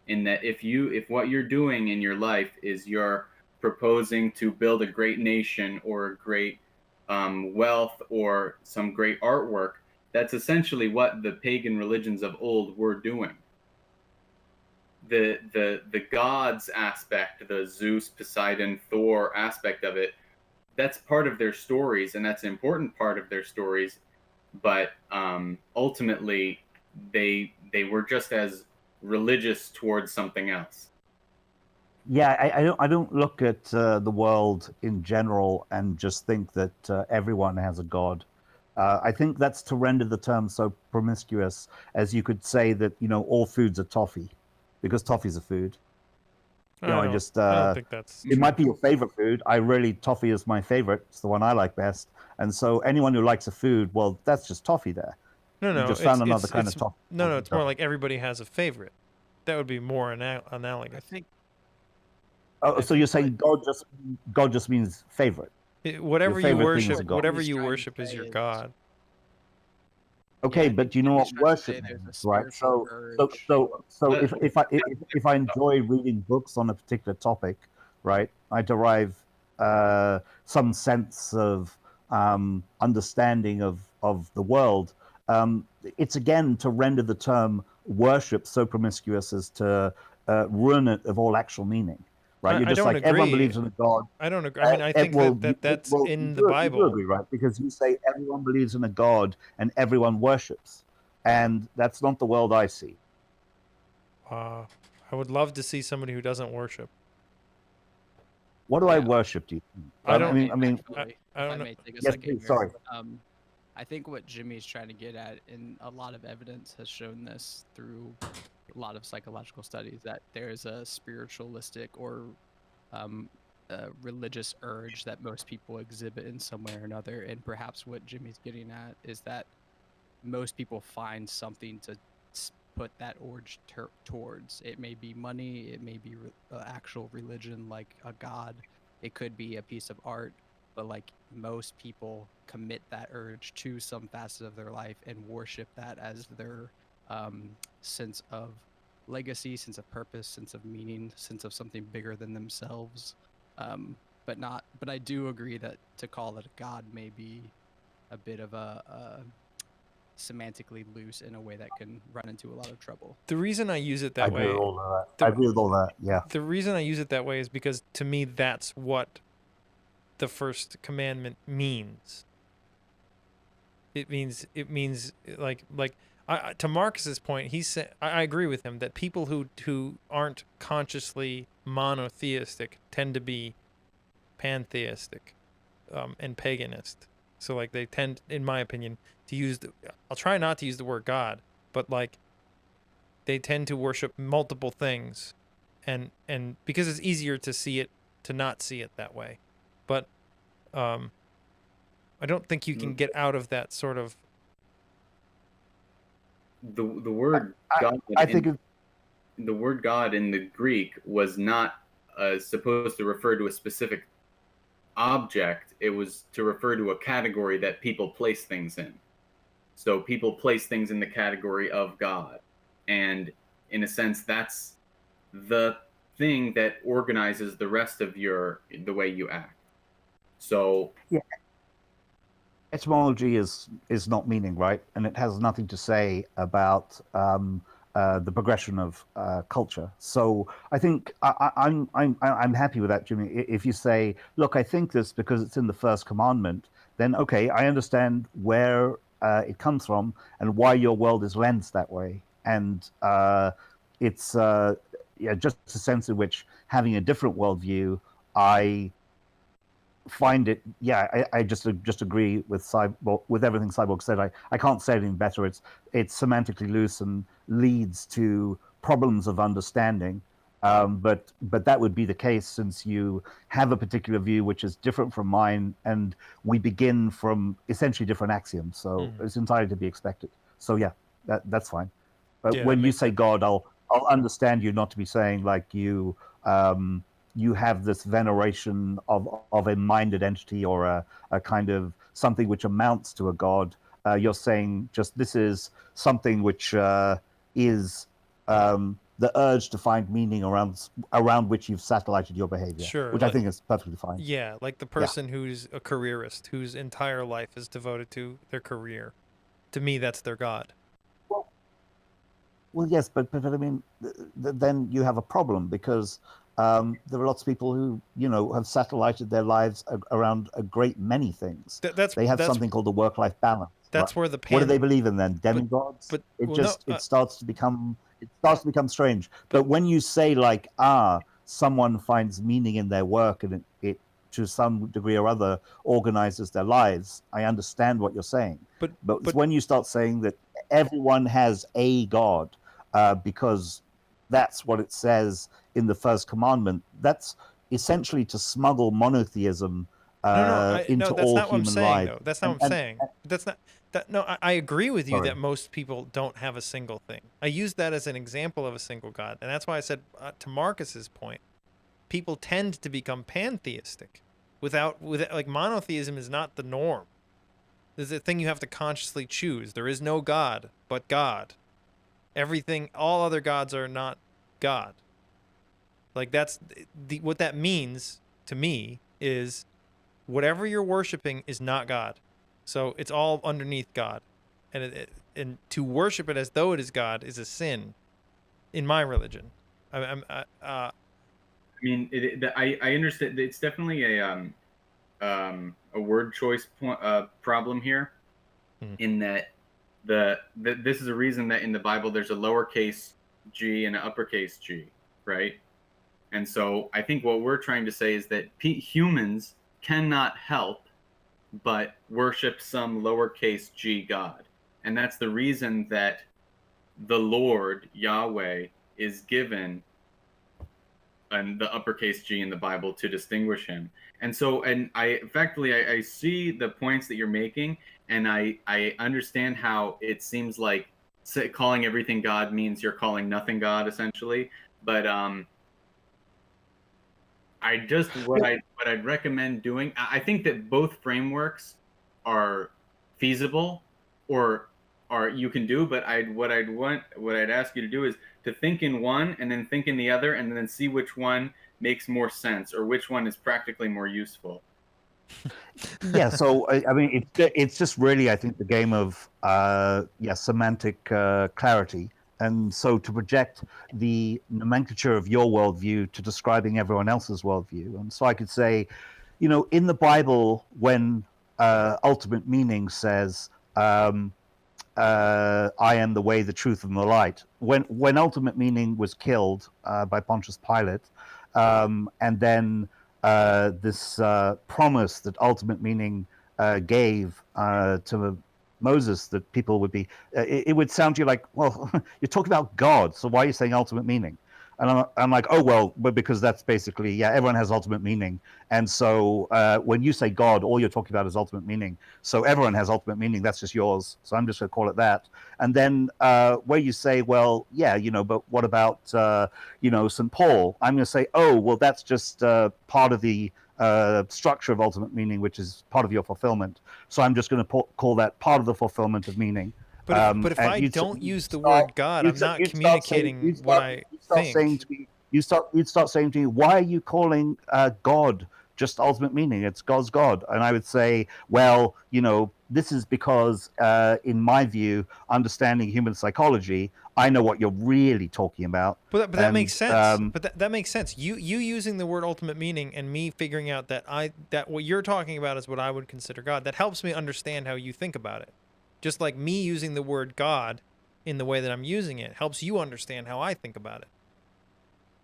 in that if what you're doing in your life is you're proposing to build a great nation or a great wealth or some great artwork, that's essentially what the pagan religions of old were doing. The gods aspect, the Zeus, Poseidon, Thor aspect of it, that's part of their stories, and that's an important part of their stories. But ultimately, they were just as religious towards something else. Yeah, I don't look at the world in general and just think that everyone has a god. I think that's to render the term so promiscuous as you could say that all foods are toffee, because toffee's a food. I don't think that's it might be your favorite food. Toffee is my favorite. It's the one I like best. And so anyone who likes a food, well, that's just toffee there. No, you just found another kind of toffee. No, it's more like everybody has a favorite. That would be more analogous. I think. Oh, so you're saying God just means favorite? Whatever you worship is your God. Okay, but you know what worship means, right? So if I enjoy reading books on a particular topic, right, I derive some sense of understanding of the world. It's again to render the term worship so promiscuous as to ruin it of all actual meaning. Right? You're just like, agree. Everyone believes in a God. I don't agree. I mean, I think that's in the Bible. You agree, right? Because you say everyone believes in a God and everyone worships. And that's not the world I see. I would love to see somebody who doesn't worship. What do I worship, do you think? I don't know. Yes, please, sorry. I think what Jimmy's trying to get at, and a lot of evidence has shown this through a lot of psychological studies, that there is a spiritualistic or a religious urge that most people exhibit in some way or another. And perhaps what Jimmy's getting at is that most people find something to put that urge towards. It may be money, it may be actual religion like a god, it could be a piece of art, but like most people commit that urge to some facet of their life and worship that as their sense of legacy, sense of purpose, sense of meaning, sense of something bigger than themselves. but I do agree that to call it a god may be a bit of a semantically loose in a way that can run into a lot of trouble. The reason I use it that way, I agree with all that. Yeah. The reason I use it that way is because to me that's what the first commandment means. It means like to Marcus's point, he said I agree with him that people who aren't consciously monotheistic tend to be pantheistic and paganist. So like they tend, in my opinion, to use I'll try not to use the word God, but like they tend to worship multiple things and because it's easier to see it, to not see it that way. But I don't think you can get out of that sort of the word God. I think the word God in the Greek was not supposed to refer to a specific object. It was to refer to a category that people place things in. So people place things in the category of God, and in a sense, that's the thing that organizes the rest of the way you act. So yeah. Etymology is not meaning, right? And it has nothing to say about the progression of culture. So I think I'm happy with that, Jimmy. If you say, look, I think this because it's in the first commandment, then okay, I understand where it comes from and why your world is lensed that way. And it's just a sense in which having a different worldview, I find it, I just agree with with everything Cyborg said. I can't say anything better. It's semantically loose and leads to problems of understanding. But that would be the case since you have a particular view which is different from mine, and we begin from essentially different axioms. So it's entirely to be expected. So yeah, that's fine. But when you say God, I'll understand you not to be saying like you have this veneration of a minded entity or a kind of something which amounts to a god. You're saying just this is something which is the urge to find meaning around which you've satellited your behavior, sure, which I think is perfectly fine. Yeah, like the person who's a careerist, whose entire life is devoted to their career. To me, that's their god. Well, yes, but I mean, then you have a problem because there are lots of people who, have satellited their lives around a great many things. They have something called the work-life balance. That's right? Where what do they believe in then? Demigods? But it starts to become strange. But when you say like, someone finds meaning in their work and it to some degree or other organizes their lives, I understand what you're saying. But when you start saying that everyone has a god, because that's what it says in the first commandment, that's essentially to smuggle monotheism into all human life. That's not what I'm saying. That's not that. No, I agree with you that most people don't have a single thing. I use that as an example of a single god, and that's why I said to Marcus's point, people tend to become pantheistic. Without like monotheism is not the norm. There's a thing you have to consciously choose. There is no god but God. Everything, all other gods are not God. Like that's what that means to me is whatever you're worshiping is not God. So it's all underneath God. And to worship it as though it is God is a sin in my religion. I mean, I understand. It's definitely a word choice problem here, in that this is a reason that in the Bible there's a lowercase g and an uppercase g, right? And so I think what we're trying to say is that humans cannot help but worship some lowercase g God, and that's the reason that the Lord Yahweh is given and the uppercase G in the Bible to distinguish him. And so, and I see the points that you're making, and I understand how it seems like calling everything God means you're calling nothing God, essentially. But what I'd recommend doing, I think that both frameworks are feasible, or you can do, but what I'd ask you to do is to think in one and then think in the other and then see which one makes more sense, or which one is practically more useful? Yeah, so I mean, it's just really, I think, the game of semantic clarity. And so to project the nomenclature of your worldview to describing everyone else's worldview. And so I could say, in the Bible, when ultimate meaning says, I am the way, the truth, and the light. When ultimate meaning was killed by Pontius Pilate, and then this promise that ultimate meaning gave to Moses, that people would be, it would sound to you like, well, you're talking about God, so why are you saying ultimate meaning? And I'm like, oh, well, but because that's basically, everyone has ultimate meaning. And so when you say God, all you're talking about is ultimate meaning. So everyone has ultimate meaning. That's just yours. So I'm just going to call it that. And then where you say, well, but what about, St. Paul? I'm going to say, oh, well, that's just part of the structure of ultimate meaning, which is part of your fulfillment. So I'm just going to call that part of the fulfillment of meaning. But if I don't use the word God, I'm not communicating what I think. You'd start saying to me, why are you calling God just ultimate meaning? It's God's God. And I would say, well, this is because, in my view, understanding human psychology, I know what you're really talking about. But that makes sense. But that makes sense. You using the word ultimate meaning and me figuring out that what you're talking about is what I would consider God. That helps me understand how you think about it. Just like me using the word God in the way that I'm using it helps you understand how I think about it.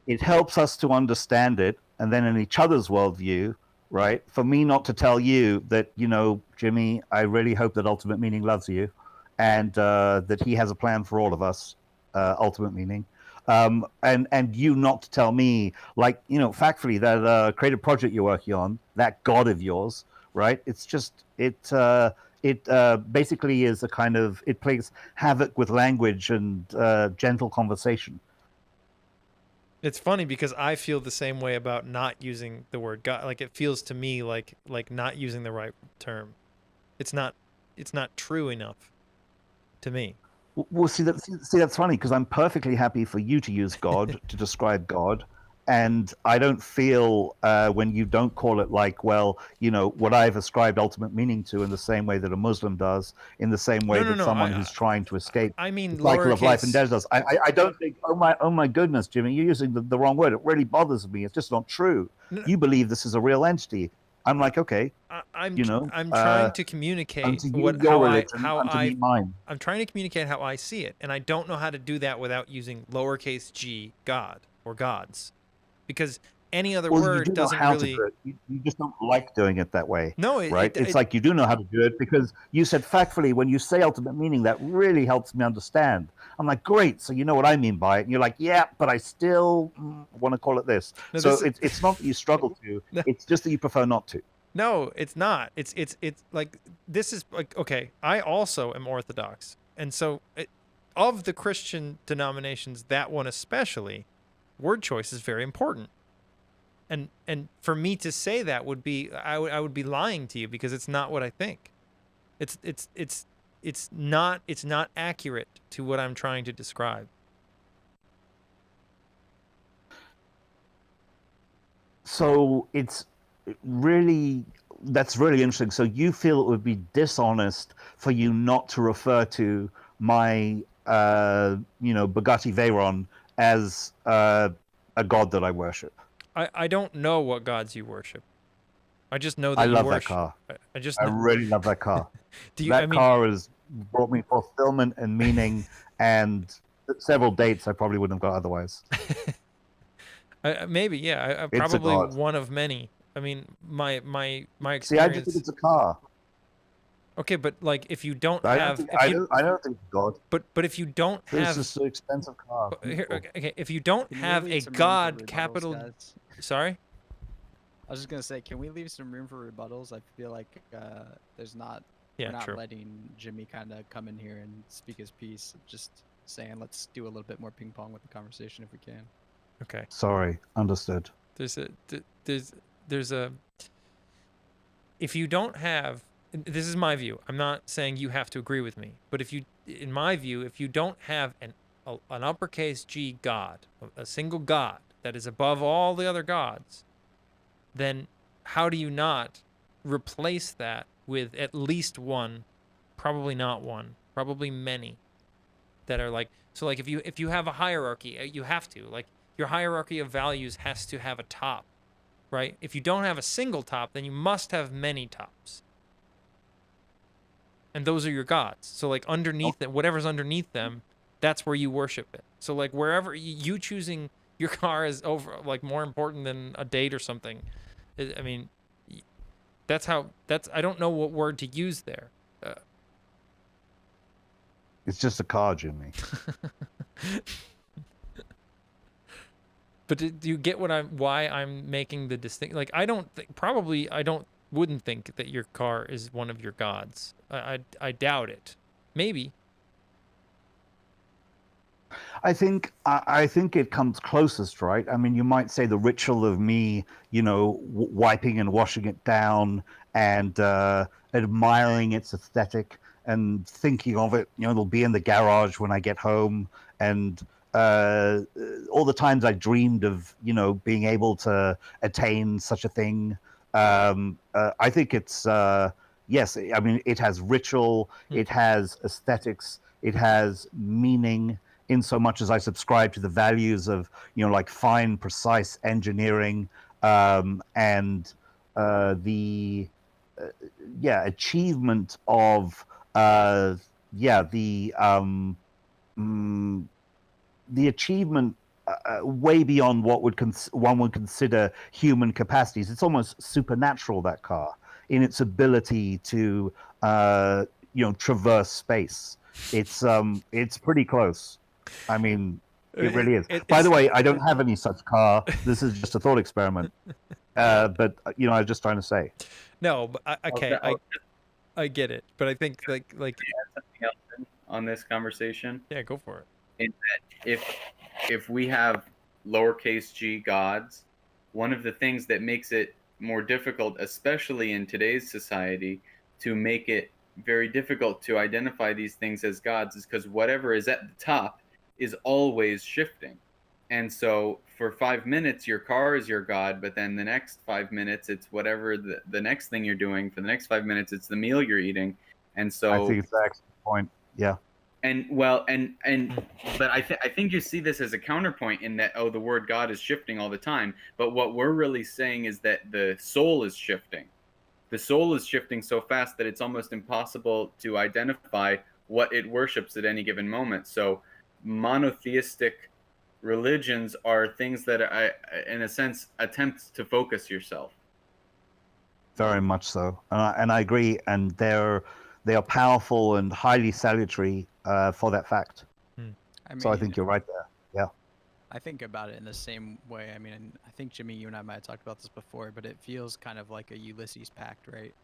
It helps us to understand it, and then in each other's worldview, right? For me not to tell you that, Jimmy, I really hope that ultimate meaning loves you, and that he has a plan for all of us, ultimate meaning. And you not to tell me, like, factfully, that creative project you're working on, that God of yours, right? It's just, it basically is a kind of, it plays havoc with language and gentle conversation. It's funny because I feel the same way about not using the word God. Like, it feels to me like not using the right term. It's not true enough to me. Well, see that's funny, because I'm perfectly happy for you to use God to describe God. And I don't feel when you don't call it like, well, what I've ascribed ultimate meaning to in the same way that a Muslim does, in the same way that someone who's trying to escape the cycle of life and death does. I don't think, oh my goodness, Jimmy, you're using the wrong word. It really bothers me. It's just not true. No. You believe this is a real entity. I'm like, okay, I'm trying to communicate I'm trying to communicate how I see it, and I don't know how to do that without using lowercase g God or gods. Because any other word doesn't really. Do it. You just don't like doing it that way. No, it's like you do know how to do it, because you said factfully, when you say ultimate meaning, that really helps me understand. I'm like, great, so you know what I mean by it. And you're like, yeah, but I still want to call it this. No, so it's not that you struggle to. No. It's just that you prefer not to. No, it's not. It's like, this is like, okay, I also am Orthodox, and so of the Christian denominations, that one especially, word choice is very important, and for me to say that would be I would be lying to you, because it's not what I think. It's not accurate to what I'm trying to describe. So that's really interesting. So you feel it would be dishonest for you not to refer to my Bugatti Veyron as a god that I worship. I don't know what gods you worship. I just know that I love that car. I really love that car. Car has brought me fulfillment and meaning, and several dates I probably wouldn't have got otherwise. Maybe, yeah. Probably one of many. I mean, my experience. See, I just think it's a car. Okay, but like, if you don't I have, don't think God. But if you don't have, this is an expensive car. Okay, if you don't have a God capital, sorry. I was just gonna say, can we leave some room for rebuttals? I feel like there's not. Yeah, we're not true. letting Jimmy kind of come in here and speak his piece. Just saying, let's do a little bit more ping pong with the conversation if we can. Okay. Sorry, understood. There's a. If you don't have. This is my view. I'm not saying you have to agree with me, but in my view, if you don't have an uppercase G God, a single God, that is above all the other gods, then how do you not replace that with at least one, probably not one, probably many, that are like, so like if you have a hierarchy, you have to, like, your hierarchy of values has to have a top, right? If you don't have a single top, then you must have many tops. And those are your gods. So like underneath it, whatever's underneath them, that's where you worship it. So like wherever you choosing your car is over, like, more important than a date or something. I mean, I don't know what word to use there. It's just a car, Jimmy. But do you get why I'm making the distinction? Like, I wouldn't think that your car is one of your gods. I doubt it. Maybe. I think it comes closest, right? I mean, you might say the ritual of me, wiping and washing it down and admiring its aesthetic and thinking of it. It'll be in the garage when I get home, and all the times I dreamed of, being able to attain such a thing. I think it's yes. I mean, it has ritual, it has aesthetics, it has meaning. In so much as I subscribe to the values of, like fine, precise engineering, and the achievement of the achievement way beyond what one would consider human capacities. It's almost supernatural, that car, in its ability to traverse space. It's pretty close. I mean, it really is. By the way, I don't have any such car. This is just a thought experiment. But I was just trying to say. No, but I get it. But I think like something else on this conversation. Yeah, go for it. In that if we have lowercase g gods, one of the things that makes it more difficult, especially in today's society, to make it very difficult to identify these things as gods, is because whatever is at the top is always shifting. And so for 5 minutes your car is your god, but then the next 5 minutes it's whatever the next thing you're doing. For the next 5 minutes it's the meal you're eating. And so I think it's the excellent point. Yeah. And but I think you see this as a counterpoint in that, the word God is shifting all the time. But what we're really saying is that the soul is shifting. The soul is shifting so fast that it's almost impossible to identify what it worships at any given moment. So monotheistic religions are things that in a sense attempt to focus yourself. Very much so, and I agree. And they are powerful and highly salutary for that fact. So I think you're right there. Yeah. I think about it in the same way. I mean, I think, Jimmy, you and I might have talked about this before, but it feels kind of like a Ulysses pact, right?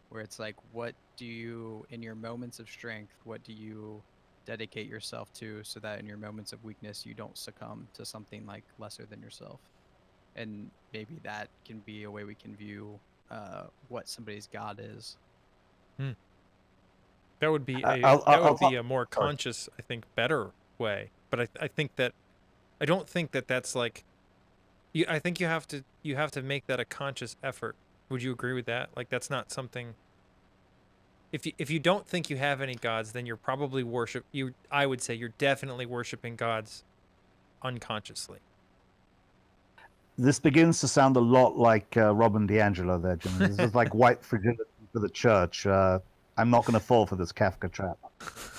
Where it's like, what do you, in your moments of strength, what do you dedicate yourself to, so that in your moments of weakness you don't succumb to something like lesser than yourself? And maybe that can be a way we can view what somebody's God is. That would be a more conscious, I think, better way. But I think that I don't think that that's like, I think you have to make that a conscious effort. Would you agree with that? Like, that's not something. If you don't think you have any gods, then you're probably I would say you're definitely worshiping gods unconsciously. This begins to sound a lot like Robin DiAngelo there, Jimmy. This is like white fragility for the church. I'm not going to fall for this Kafka trap.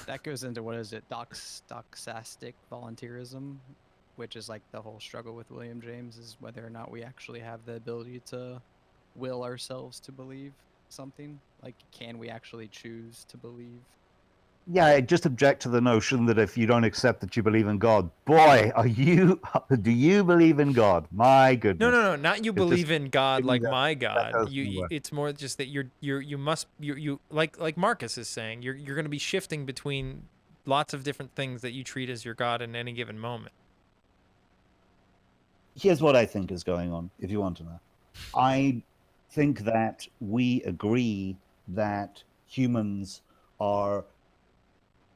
That goes into, what is it, doxastic volunteerism, which is like the whole struggle with William James, is whether or not we actually have the ability to will ourselves to believe something. Like, can we actually choose to believe? Yeah, I just object to the notion that if you don't accept that you believe in God, boy, do you believe in God? My goodness. No, not you believe in God like my God. It's more just that you must like Marcus is saying, you're going to be shifting between lots of different things that you treat as your God in any given moment. Here's what I think is going on, if you want to know. I think that we agree that humans are,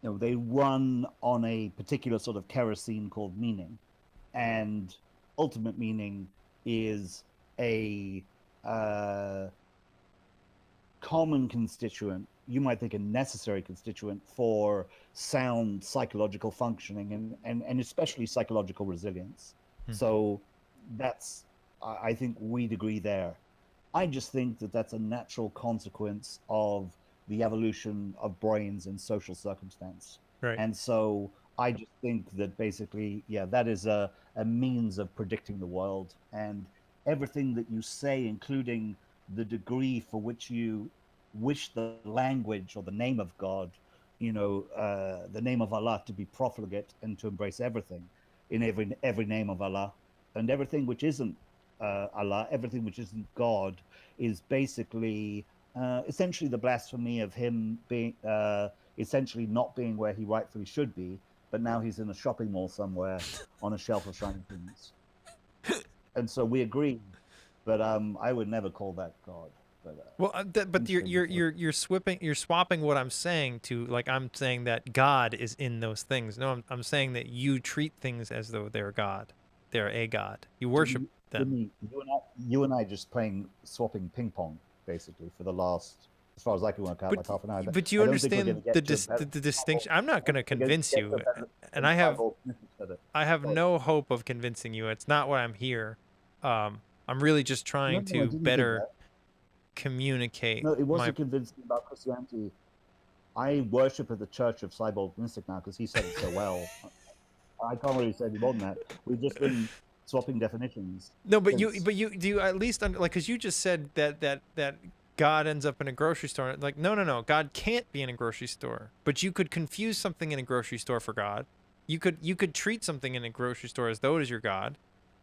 they run on a particular sort of kerosene called meaning. And ultimate meaning is a common constituent, you might think a necessary constituent for sound psychological functioning and especially psychological resilience. So that's, I think we'd agree there. I just think that that's a natural consequence of the evolution of brains in social circumstance. Right. And so I just think that basically, yeah, that is a means of predicting the world, and everything that you say, including the degree for which you wish the language or the name of God, the name of Allah to be profligate and to embrace everything in every name of Allah, and everything which isn't Allah, everything which isn't God, is basically essentially the blasphemy of him being essentially not being where he rightfully should be, but now he's in a shopping mall somewhere on a shelf of shiny things. And so we agree, but I would never call that God. But you're swapping what I'm saying to, like, I'm saying that God is in those things. No, I'm saying that you treat things as though they're God. They're a God. You worship them. You and I just swapping ping pong basically for the last, as far as I can work out, like half an hour. But you understand the distinction. I'm not going to convince you, and I have no hope of convincing you. It's not why I'm here. I'm really just trying to better communicate. No, it wasn't convincing about Christianity. I worship at the Church of Cyborg Mystic now because he said it so well. I can't really say any more than that. We've just been swapping definitions. No, but do you at least because you just said that God ends up in a grocery store. Like, no, God can't be in a grocery store. But you could confuse something in a grocery store for God. You could treat something in a grocery store as though it is your God,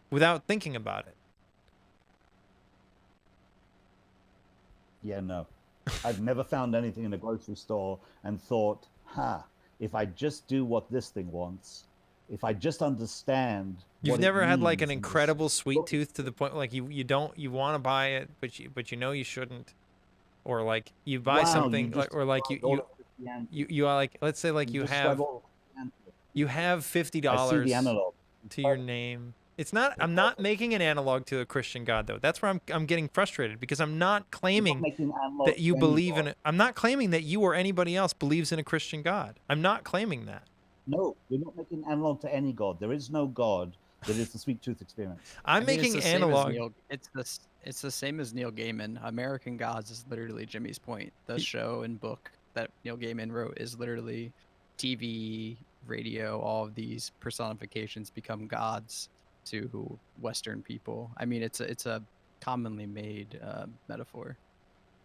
without thinking about it. Yeah, no. I've never found anything in a grocery store and thought, if I just do what this thing wants, if I just understand. You've never had like an incredible sweet tooth to the point like you want to buy it, but you know you shouldn't, or like you buy something or like you like, let's say like you have $50 to your name. It's not. I'm not making an analog to a Christian God, though. That's where I'm getting frustrated, because I'm not claiming that you believe in it. I'm not claiming that you or anybody else believes in a Christian God. I'm not claiming that. No, we're not making an analog to any God. There is no God that is the sweet tooth experience. I'm making analog. It's the same as Neil Gaiman. American Gods is literally Jimmy's point. The show and book that Neil Gaiman wrote is literally TV, radio. All of these personifications become gods to Western people. I mean, it's a commonly made metaphor.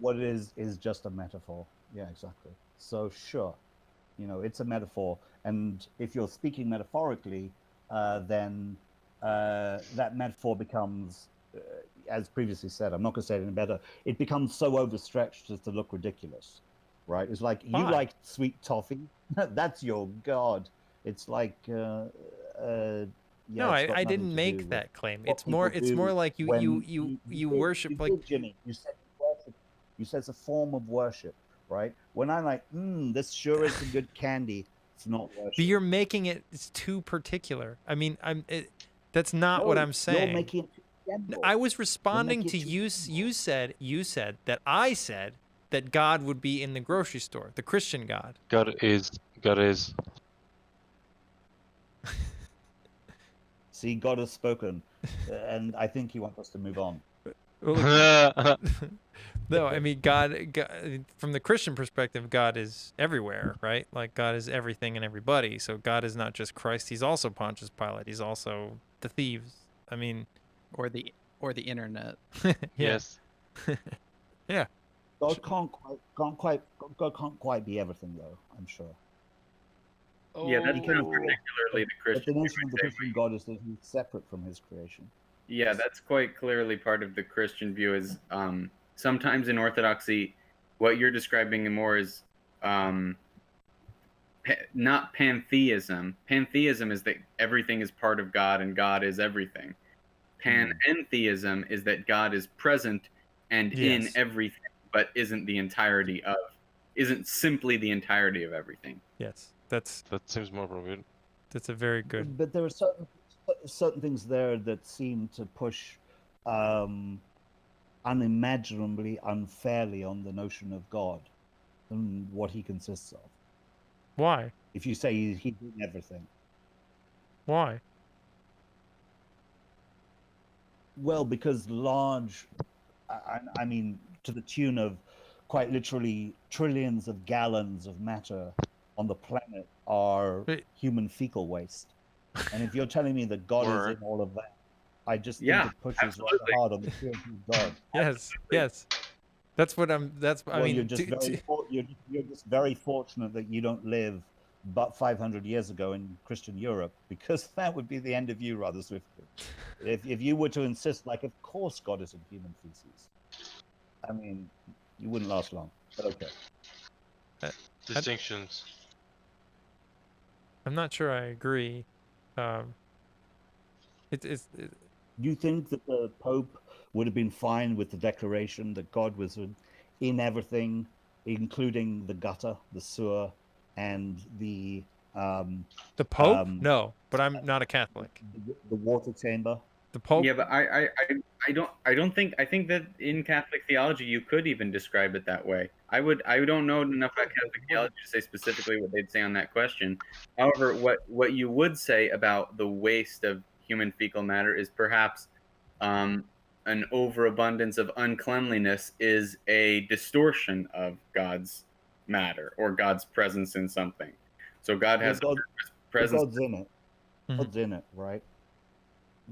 What it is just a metaphor. Yeah, exactly. So sure, it's a metaphor, and if you're speaking metaphorically, then that metaphor becomes, as previously said, I'm not going to say it any better, it becomes so overstretched as to look ridiculous, right? It's like, you like sweet toffee, that's your God. It's like no, I didn't make that claim. It's more like you worship, like Jimmy. You said worship. You said it's a form of worship, right? When I'm like, this sure is a good candy. It's not worship. But you're making it's too particular. I mean, that's not what I'm saying. You're making it I was responding to you. You said that I said that God would be in the grocery store, the Christian God. God is. See, God has spoken, and I think he wants us to move on. No, I mean, God, from the Christian perspective, God is everywhere, right? Like, God is everything and everybody. So God is not just Christ. He's also Pontius Pilate. He's also the thieves. I mean, or the internet. Yes. Yeah. God can't quite be everything, though, I'm sure. Yeah, that's particularly the Christian. But the notion of the Christian God is that he's separate from his creation. Yeah, that's quite clearly part of the Christian view. Is sometimes in Orthodoxy, what you're describing more is not pantheism. Pantheism is that everything is part of God and God is everything. Panentheism is that God is present and in everything, but isn't simply the entirety of everything. Yes. That seems more appropriate. That's a very good. But there are certain certain things there that seem to push unimaginably unfairly on the notion of God and what he consists of. Why? If you say he's doing everything. Why? Well, because large, I mean, to the tune of quite literally trillions of gallons of matter on the planet are human fecal waste. And if you're telling me that God is in all of that, I just think it pushes rather hard on the purity of God. Yes. That's what I'm. I mean, you're just very fortunate that you don't live but 500 years ago in Christian Europe, because that would be the end of you rather swiftly. If you were to insist, like, of course God is in human feces, I mean, you wouldn't last long. But okay. Distinctions. I'm not sure I agree. You think that the Pope would have been fine with the declaration that God was in everything, including the gutter, the sewer, and the Pope? No, but I'm not a Catholic. The water chamber. The Pope? Yeah, but I don't think, I think that in Catholic theology you could even describe it that way. I don't know enough about Catholic theology to say specifically what they'd say on that question. However, what you would say about the waste of human fecal matter is perhaps an overabundance of uncleanliness is a distortion of God's matter or God's presence in something. So God has presence. God's in it. God's in it, right?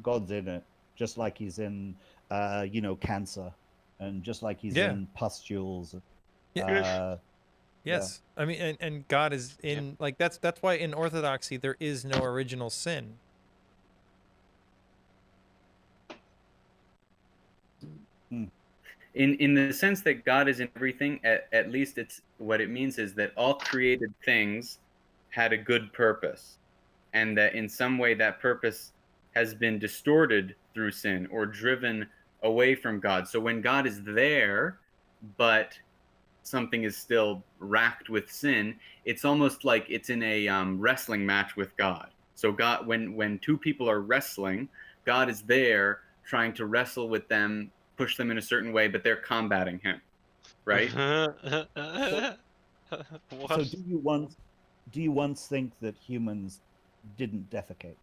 God's in it, just like he's in, cancer, and just like he's in pustules. Yes, I mean, and God is in, like, that's why in Orthodoxy there is no original sin. In the sense that God is in everything, at least it's what it means is that all created things had a good purpose, and that in some way that purpose has been distorted through sin or driven away from God. So when God is there, but something is still racked with sin, it's almost like it's in a wrestling match with God. So God, when two people are wrestling, God is there trying to wrestle with them, push them in a certain way, but they're combating him, right? So do you once think that humans didn't defecate?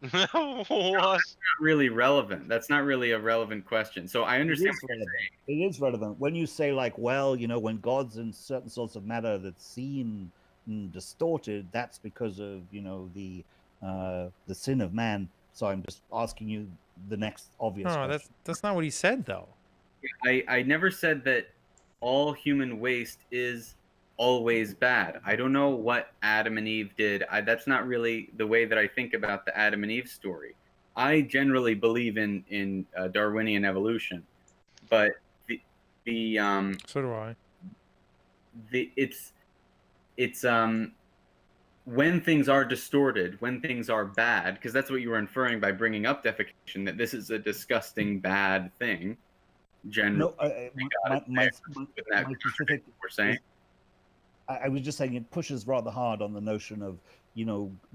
That's not really relevant. That's not really a relevant question. So I understand what you're saying. It is relevant. When you say, like, well, when God's in certain sorts of matter that's seen and distorted, that's because of, the sin of man. So I'm just asking you the next obvious question. That's not what he said, though. I never said that all human waste is always bad. I don't know what Adam and Eve did. That's not really the way that I think about the Adam and Eve story. I generally believe in Darwinian evolution, but so do I. It's when things are distorted, when things are bad, because that's what you were inferring by bringing up defecation, that this is a disgusting bad thing. Generally, no, my specific we're saying. I was just saying it pushes rather hard on the notion of,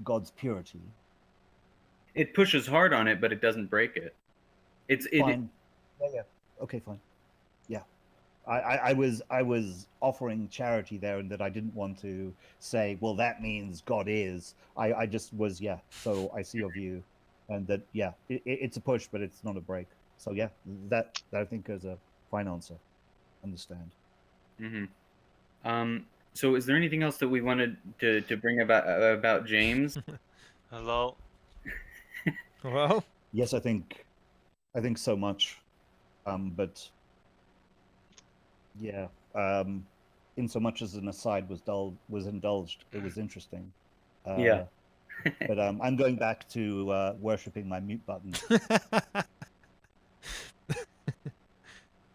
God's purity. It pushes hard on it, but it doesn't break it. It's fine. Yeah. Okay, fine. Yeah. I was offering charity there, and that I didn't want to say, well, that means God is. I just was, so I see your view, and that, it's a push, but it's not a break. So yeah, that I think is a fine answer. Understand. Mm-hmm. So is there anything else that we wanted to bring about James? Hello. Hello? Yes, I think so much. But yeah, in so much as an aside was indulged, it was interesting. But I'm going back to worshipping my mute button.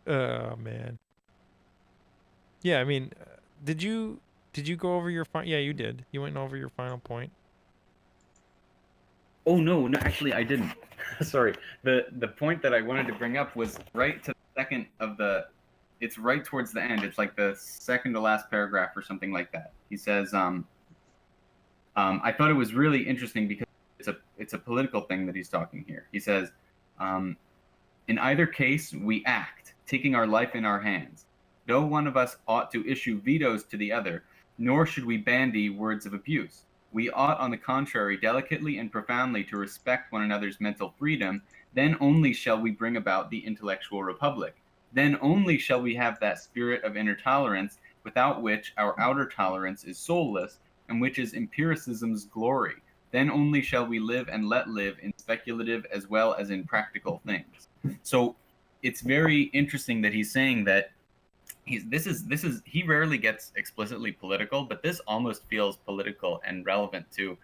Oh man. Yeah, I mean, did you go over your final? Yeah, you did. You went over your final point. Oh no, actually I didn't. Sorry. The point that I wanted to bring up was right to the second of the. It's right towards the end. It's like the second to last paragraph or something like that. He says, I thought it was really interesting because it's a political thing that he's talking here. He says, in either case, we act, taking our life in our hands. No one of us ought to issue vetoes to the other, nor should we bandy words of abuse. We ought, on the contrary, delicately and profoundly to respect one another's mental freedom. Then only shall we bring about the intellectual republic. Then only shall we have that spirit of inner tolerance, without which our outer tolerance is soulless, and which is empiricism's glory. Then only shall we live and let live in speculative as well as in practical things. So it's very interesting that he's saying that he rarely gets explicitly political, but this almost feels political and relevant to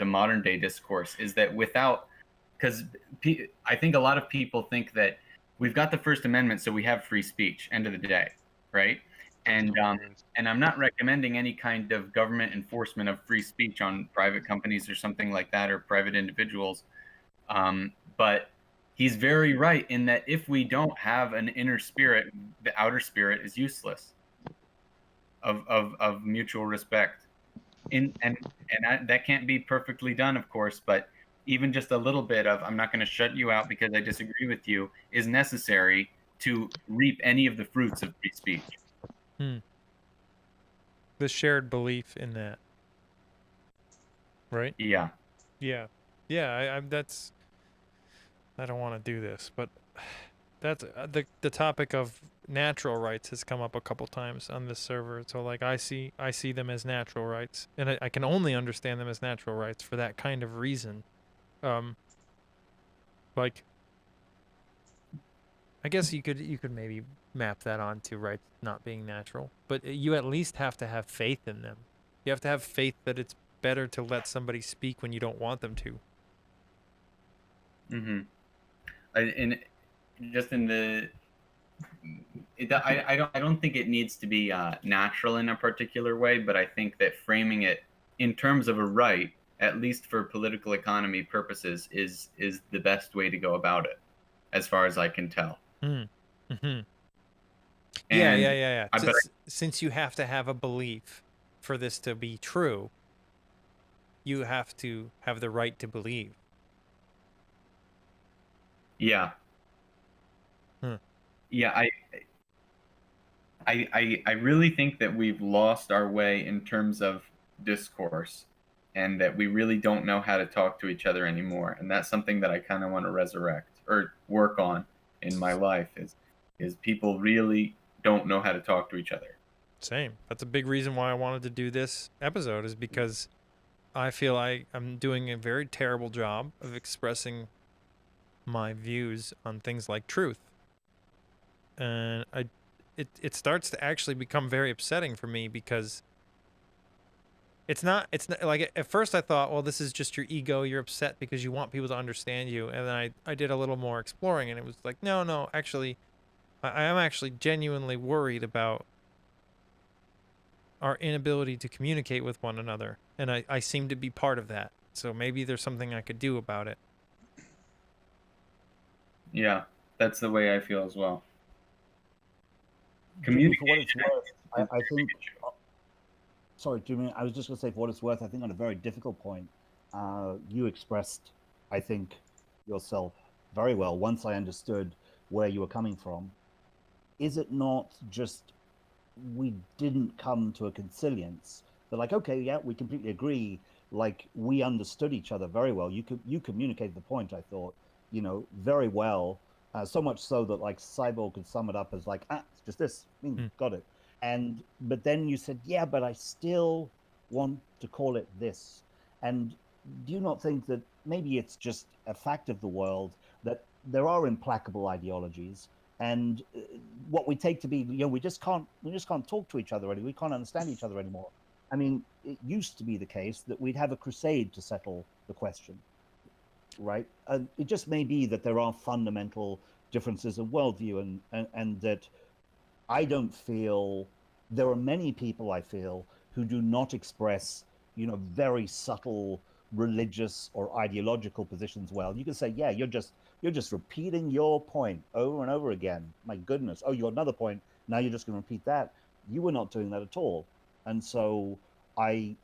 modern day discourse, is that because I think a lot of people think that we've got the First Amendment, so we have free speech, end of the day, right? And I'm not recommending any kind of government enforcement of free speech on private companies or something like that, or private individuals. But he's very right in that if we don't have an inner spirit, the outer spirit is useless. Of mutual respect, that can't be perfectly done, of course, but even just a little bit of I'm not going to shut you out because I disagree with you is necessary to reap any of the fruits of free speech. The shared belief in that, right? Yeah. That's. I don't want to do this, but that's the topic of natural rights has come up a couple times on this server. So like I see them as natural rights, and I can only understand them as natural rights for that kind of reason. Like I guess you could maybe map that onto rights not being natural, but you at least have to have faith in them. You have to have faith that it's better to let somebody speak when you don't want them to. I don't think it needs to be natural in a particular way, but I think that framing it in terms of a right, at least for political economy purposes, is the best way to go about it, as far as I can tell. Yeah. Since you have to have a belief for this to be true, you have to have the right to believe. Yeah. Yeah, I really think that we've lost our way in terms of discourse, and that we really don't know how to talk to each other anymore. And that's something that I kind of want to resurrect or work on in my life is people really don't know how to talk to each other. Same. That's a big reason why I wanted to do this episode, is because I feel I'm doing a very terrible job of expressing my views on things like truth. And it starts to actually become very upsetting for me, because it's not like, at first I thought, well, this is just your ego, you're upset because you want people to understand you. And then I did a little more exploring, and it was like, no, actually I am actually genuinely worried about our inability to communicate with one another, and I seem to be part of that. So maybe there's something I could do about it. Yeah, that's the way I feel as well. Jimmy, for what it's worth, I think. Sorry, Jimmy. I was just going to say, for what it's worth, I think on a very difficult point, you expressed, I think, yourself very well once I understood where you were coming from. Is it not just we didn't come to a consilience? They're like, okay, yeah, we completely agree. Like, we understood each other very well. You communicated the point, I thought, very well. So much so that like Cyborg could sum it up as like, it's just this. Got it. But then you said, yeah, but I still want to call it this. And do you not think that maybe it's just a fact of the world that there are implacable ideologies, and what we take to be, we just can't talk to each other anymore. We can't understand each other anymore. I mean, it used to be the case that we'd have a crusade to settle the question, right? It just may be that there are fundamental differences in worldview, and that I don't feel, there are many people I feel who do not express, very subtle religious or ideological positions well. You can say, yeah, you're just repeating your point over and over again. My goodness. Oh, you got another point. Now you're just going to repeat that. You were not doing that at all. And so I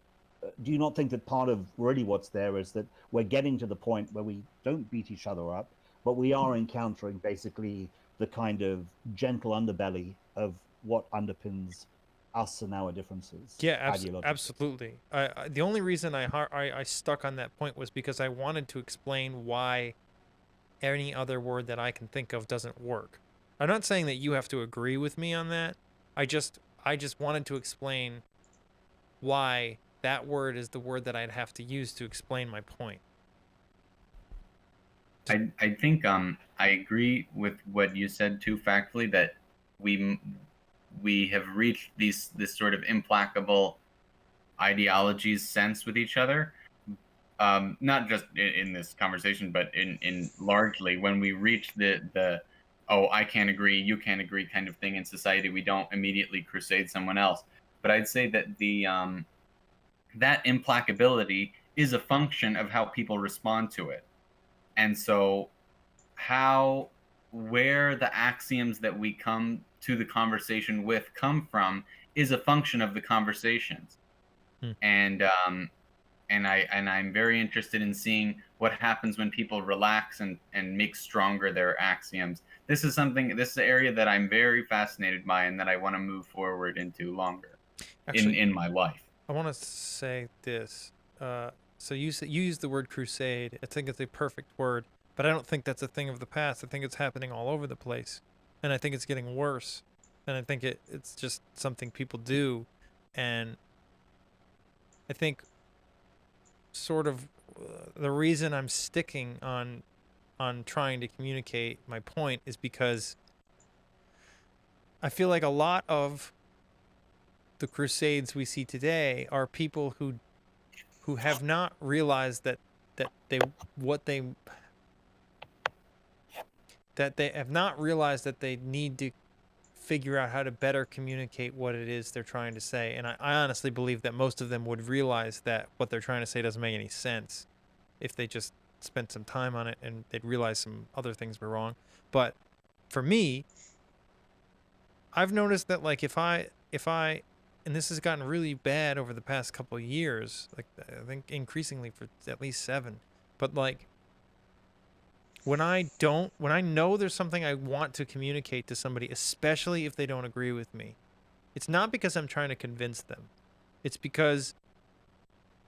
do you not think that part of really what's there is that we're getting to the point where we don't beat each other up, but we are encountering basically the kind of gentle underbelly of what underpins us and our differences? Yeah, absolutely. The only reason I stuck on that point was because I wanted to explain why any other word that I can think of doesn't work. I'm not saying that you have to agree with me on that. I just wanted to explain why that word is the word that I'd have to use to explain my point. I think I agree with what you said too factually, that we have reached this sort of implacable ideologies sense with each other, not just in this conversation, but in largely when we reach the oh, I can't agree, you can't agree kind of thing in society, we don't immediately crusade someone else. But I'd say that the that implacability is a function of how people respond to it. And so where the axioms that we come to the conversation with come from is a function of the conversations. And I'm very interested in seeing what happens when people relax and make stronger their axioms. This is an area that I'm very fascinated by and that I want to move forward into longer. Actually, in my life. I want to say this. So you used the word crusade. I think it's a perfect word, but I don't think that's a thing of the past. I think it's happening all over the place, and I think it's getting worse. And I think it's just something people do, and I think sort of the reason I'm sticking on trying to communicate my point is because I feel like a lot of the crusades we see today are people who have not realized that they have not realized that they need to figure out how to better communicate what it is they're trying to say. And I honestly believe that most of them would realize that what they're trying to say doesn't make any sense if they just spent some time on it and they'd realize some other things were wrong. But for me, I've noticed that like if I and this has gotten really bad over the past couple of years, like I think increasingly for at least 7, but like when I know there's something I want to communicate to somebody, especially if they don't agree with me, it's not because I'm trying to convince them. It's because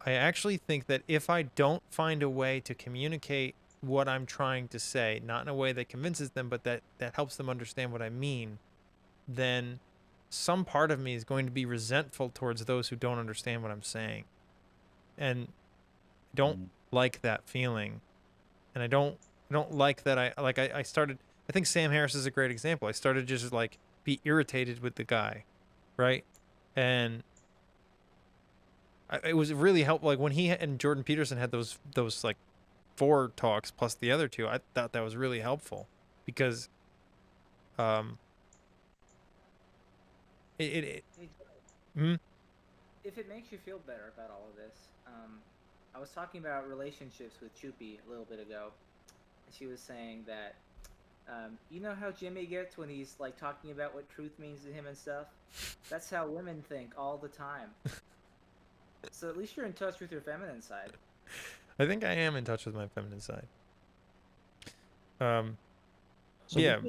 I actually think that if I don't find a way to communicate what I'm trying to say, not in a way that convinces them, but that helps them understand what I mean, then some part of me is going to be resentful towards those who don't understand what I'm saying. And I don't like that feeling. And I don't like that I started, I think Sam Harris is a great example. I started just like be irritated with the guy, right? And it was really helpful. Like when he and Jordan Peterson had those like 4 talks plus the other 2, I thought that was really helpful because If it makes you feel better about all of this, I was talking about relationships with Chupi a little bit ago. She was saying that, you know how Jimmy gets when he's like talking about what truth means to him and stuff? That's how women think all the time. So at least you're in touch with your feminine side. I think I am in touch with my feminine side. So yeah.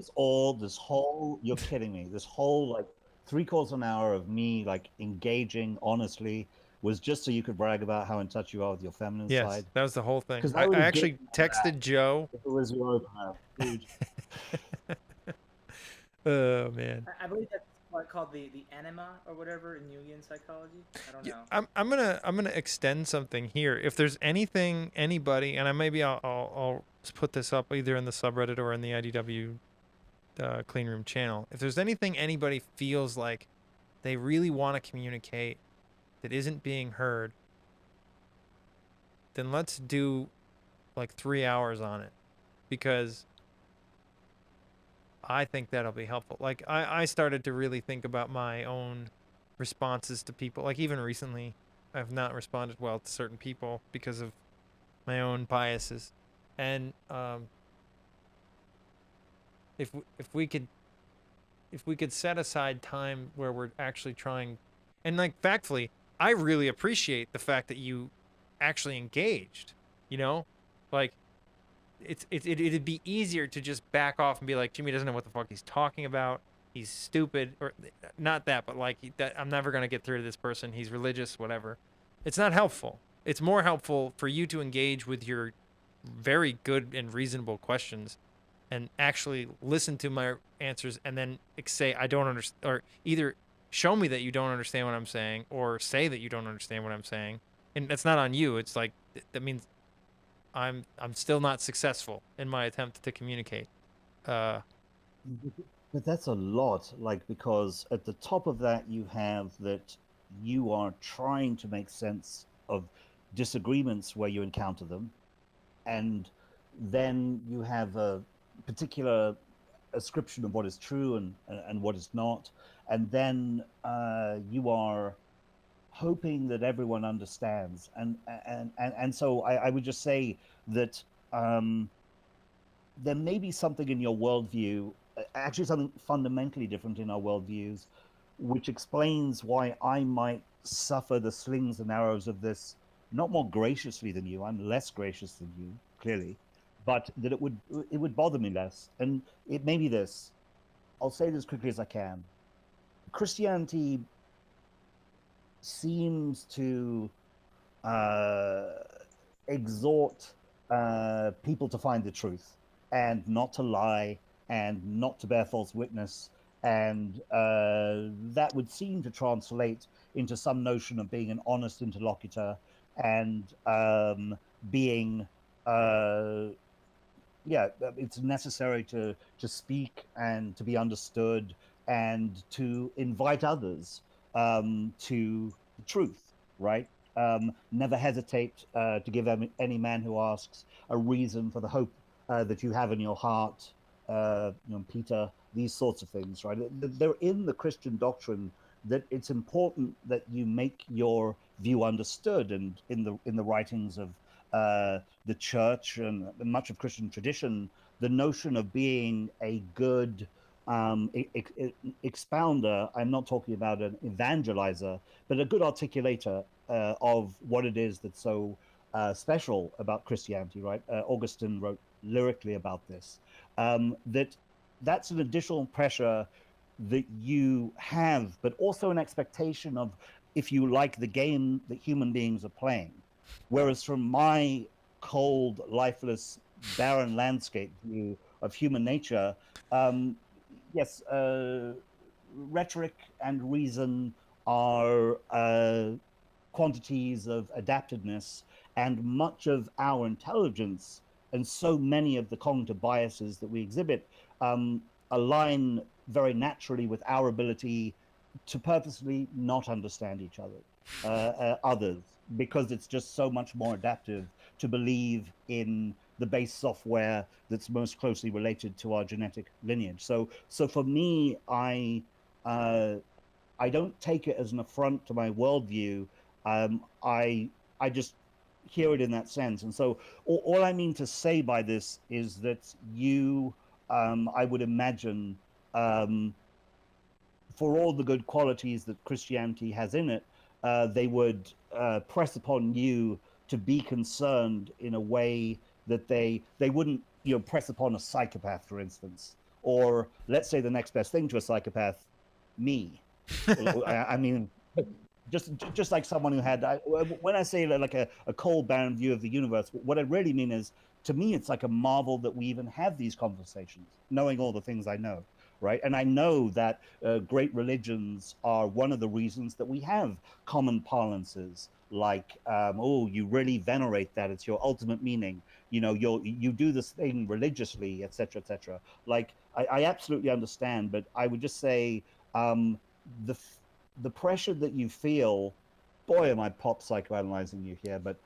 You're kidding me. This whole like 3/4 of an hour of me like engaging honestly was just so you could brag about how in touch you are with your feminine side. Yes, that was the whole thing. I actually texted Joe. If it was your opener, dude. Oh man. I believe that's what called the enema or whatever in Jungian psychology. I don't know. I'm gonna extend something here. If there's anybody, and I'll put this up either in the subreddit or in the IDW CleanRoom channel. If there's anything anybody feels like they really want to communicate that isn't being heard, then let's do like 3 hours on it, because I think that'll be helpful. Like I started to really think about my own responses to people. Like even recently, I've not responded well to certain people because of my own biases. And if we could set aside time where we're actually trying, and like factfully, I really appreciate the fact that you actually engaged, you know, like it'd be easier to just back off and be like, Jimmy doesn't know what the fuck he's talking about. He's stupid, or not that, but like that I'm never going to get through to this person. He's religious, whatever. It's not helpful. It's more helpful for you to engage with your very good and reasonable questions and actually listen to my answers and then say I don't understand, or either show me that you don't understand what I'm saying or say that you don't understand what I'm saying. And that's not on you. It's like that means I'm still not successful in my attempt to communicate. But that's a lot, like, because at the top of that you have that you are trying to make sense of disagreements where you encounter them, and then you have a particular ascription of what is true and what is not, and then you are hoping that everyone understands, and so I would just say that there may be something in your worldview, actually something fundamentally different in our worldviews, which explains why I might suffer the slings and arrows of this not more graciously than you. I'm less gracious than you, clearly, but that it would bother me less. And it may be this. I'll say it as quickly as I can. Christianity seems to exhort people to find the truth and not to lie and not to bear false witness, and that would seem to translate into some notion of being an honest interlocutor and being it's necessary to speak and to be understood and to invite others to the truth, right? Never hesitate to give any man who asks a reason for the hope that you have in your heart, Peter, these sorts of things, right? They're in the Christian doctrine that it's important that you make your view understood, and in the writings of the church and much of Christian tradition, the notion of being a good expounder, I'm not talking about an evangelizer, but a good articulator of what it is that's so special about Christianity, right? Augustine wrote lyrically about this, that's an additional pressure that you have, but also an expectation of, if you like, the game that human beings are playing. Whereas from my cold, lifeless, barren landscape view of human nature, yes, rhetoric and reason are quantities of adaptedness, and much of our intelligence and so many of the cognitive biases that we exhibit align very naturally with our ability to purposely not understand each other, others, because it's just so much more adaptive to believe in the base software that's most closely related to our genetic lineage. So for me, I don't take it as an affront to my worldview. I just hear it in that sense. And so all I mean to say by this is that you, I would imagine, for all the good qualities that Christianity has in it, they would press upon you to be concerned in a way that they wouldn't, press upon a psychopath, for instance, or let's say the next best thing to a psychopath, me. I mean, just like someone who had, when I say like a cold, barren view of the universe, what I really mean is, to me, it's like a marvel that we even have these conversations, knowing all the things I know, right? And I know that great religions are one of the reasons that we have common parlances, like, oh, you really venerate that, it's your ultimate meaning, you do this thing religiously, etc., etc. Like, I absolutely understand, but I would just say the pressure that you feel, boy, am I pop psychoanalyzing you here, but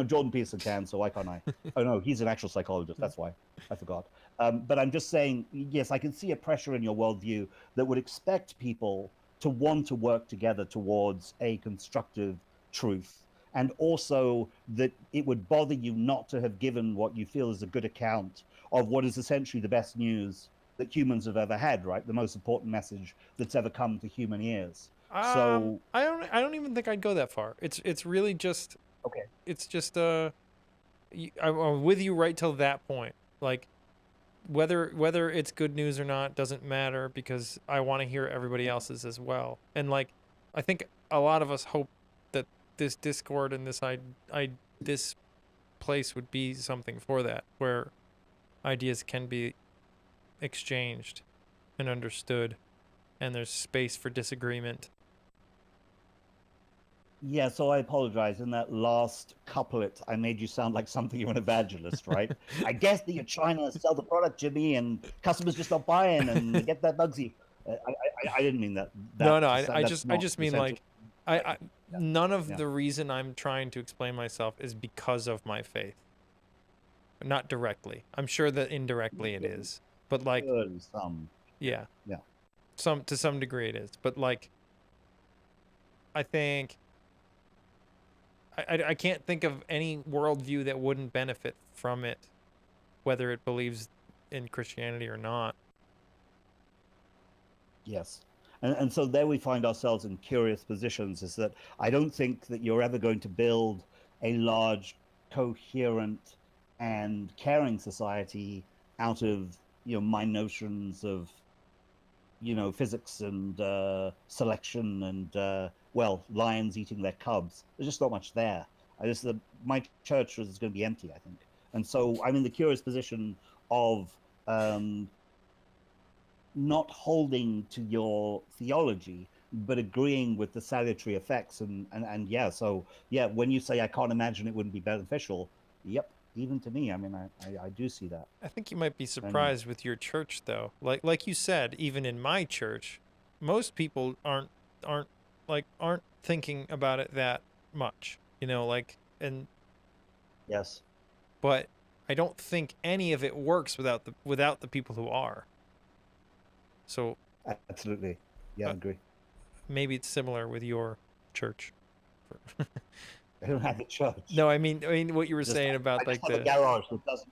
Jordan Peterson can, so why can't I? Oh no, he's an actual psychologist, that's why I forgot. But I'm just saying, yes, I can see a pressure in your worldview that would expect people to want to work together towards a constructive truth, and also that it would bother you not to have given what you feel is a good account of what is essentially the best news that humans have ever had, right? The most important message that's ever come to human ears. So I don't even think I'd go that far. It's really just okay. It's just I'm with you right till that point. Like whether it's good news or not doesn't matter, because I want to hear everybody else's as well. And like I think a lot of us hope that this Discord and this place would be something for that, where ideas can be exchanged and understood, and there's space for disagreement. Yeah, so I apologize. In that last couplet, I made you sound like something of an evangelist, right? I guess that you're trying to sell the product, Jimmy, and customers just stop buying and they get that Bugsy. I didn't mean that. No, I just mean like, none of the reason I'm trying to explain myself is because of my faith. Not directly. I'm sure that indirectly it is, but like, yeah, to some degree it is. But like, I think I can't think of any worldview that wouldn't benefit from it, whether it believes in Christianity or not. Yes. And so there we find ourselves in curious positions, is that I don't think that you're ever going to build a large, coherent, and caring society out of, my notions of, physics and selection and, lions eating their cubs. There's just not much there. My church is going to be empty, I think. And so I'm in the curious position of not holding to your theology, but agreeing with the salutary effects. And when you say I can't imagine it wouldn't be beneficial, yep, even to me, I mean, I do see that. I think you might be surprised with your church, though. Like you said, even in my church, most people aren't thinking about it that much, and yes, but I don't think any of it works without the people who are. So absolutely, yeah, I agree. Maybe it's similar with your church. I don't have a church. No, I mean what you were saying about I have a garage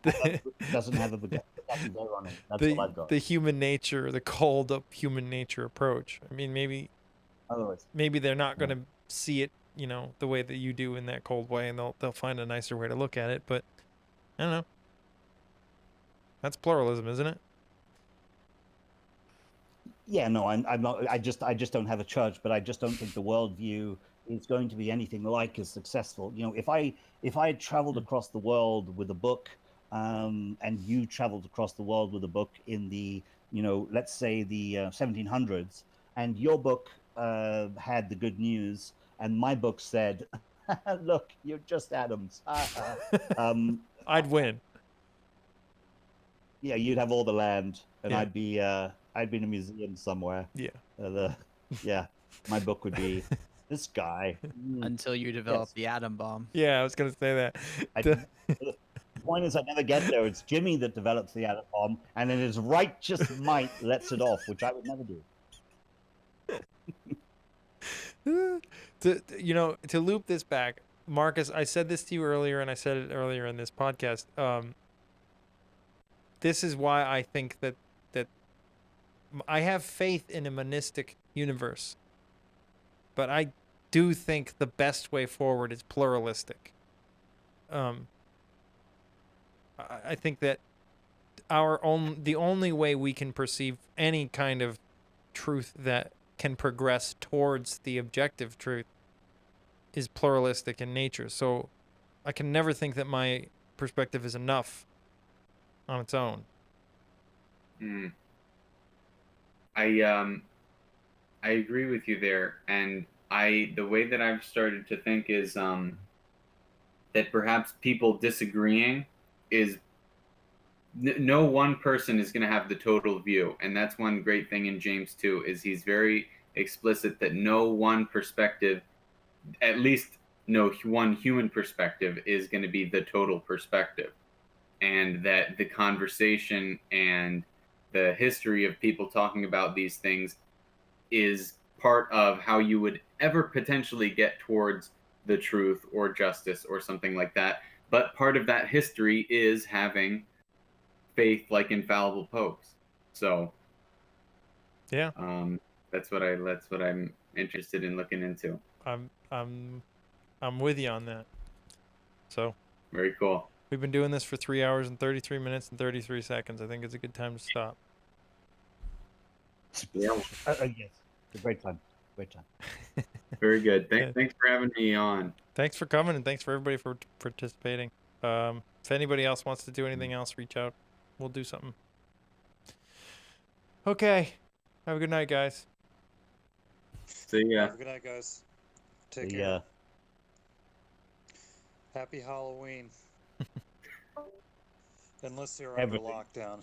that doesn't have a door on it. That's all I've got. The human nature, the called up human nature approach. I mean, maybe they're not going to see it, the way that you do in that cold way, and they'll find a nicer way to look at it. But I don't know. That's pluralism, isn't it? Yeah, no, I'm not. I just don't have a church, but I just don't think the worldview is going to be anything like as successful. If I had traveled across the world with a book, and you traveled across the world with a book in the, let's say the 1700s, and your book had the good news, and my book said, "Look, you're just atoms." I'd win. Yeah, you'd have all the land, and I'd be in a museum somewhere. Yeah. My book would be this guy. Until you develop the atom bomb. Yeah, I was gonna say that. The point is, I never get there. It's Jimmy that develops the atom bomb, and in his righteous might lets it off, which I would never do. To loop this back, Marcus, I said this to you earlier, and I said it earlier in this podcast. This is why I think that I have faith in a monistic universe, but I do think the best way forward is pluralistic. I think that the only way we can perceive any kind of truth that can progress towards the objective truth is pluralistic in nature. So I can never think that my perspective is enough on its own. I agree with you there, and the way that I've started to think is that perhaps people disagreeing is no one person is going to have the total view, and that's one great thing in James 2 is he's very explicit that no one perspective, at least no one human perspective, is going to be the total perspective, and that the conversation and the history of people talking about these things is part of how you would ever potentially get towards the truth or justice or something like that. But part of that history is having faith like infallible popes. So, yeah. That's what I'm interested in looking into. I'm with you on that. So very cool. We've been doing this for 3 hours and 33 minutes and 33 seconds. I think it's a good time to stop. Yeah. Yes. It's a great time. Great time. Very good. Thanks for having me on. Thanks for coming, and thanks for everybody for participating. If anybody else wants to do anything else, reach out. We'll do something. Okay. Have a good night, guys. See ya. Have a good night, guys. Take care. Happy Halloween. Unless you're under lockdown.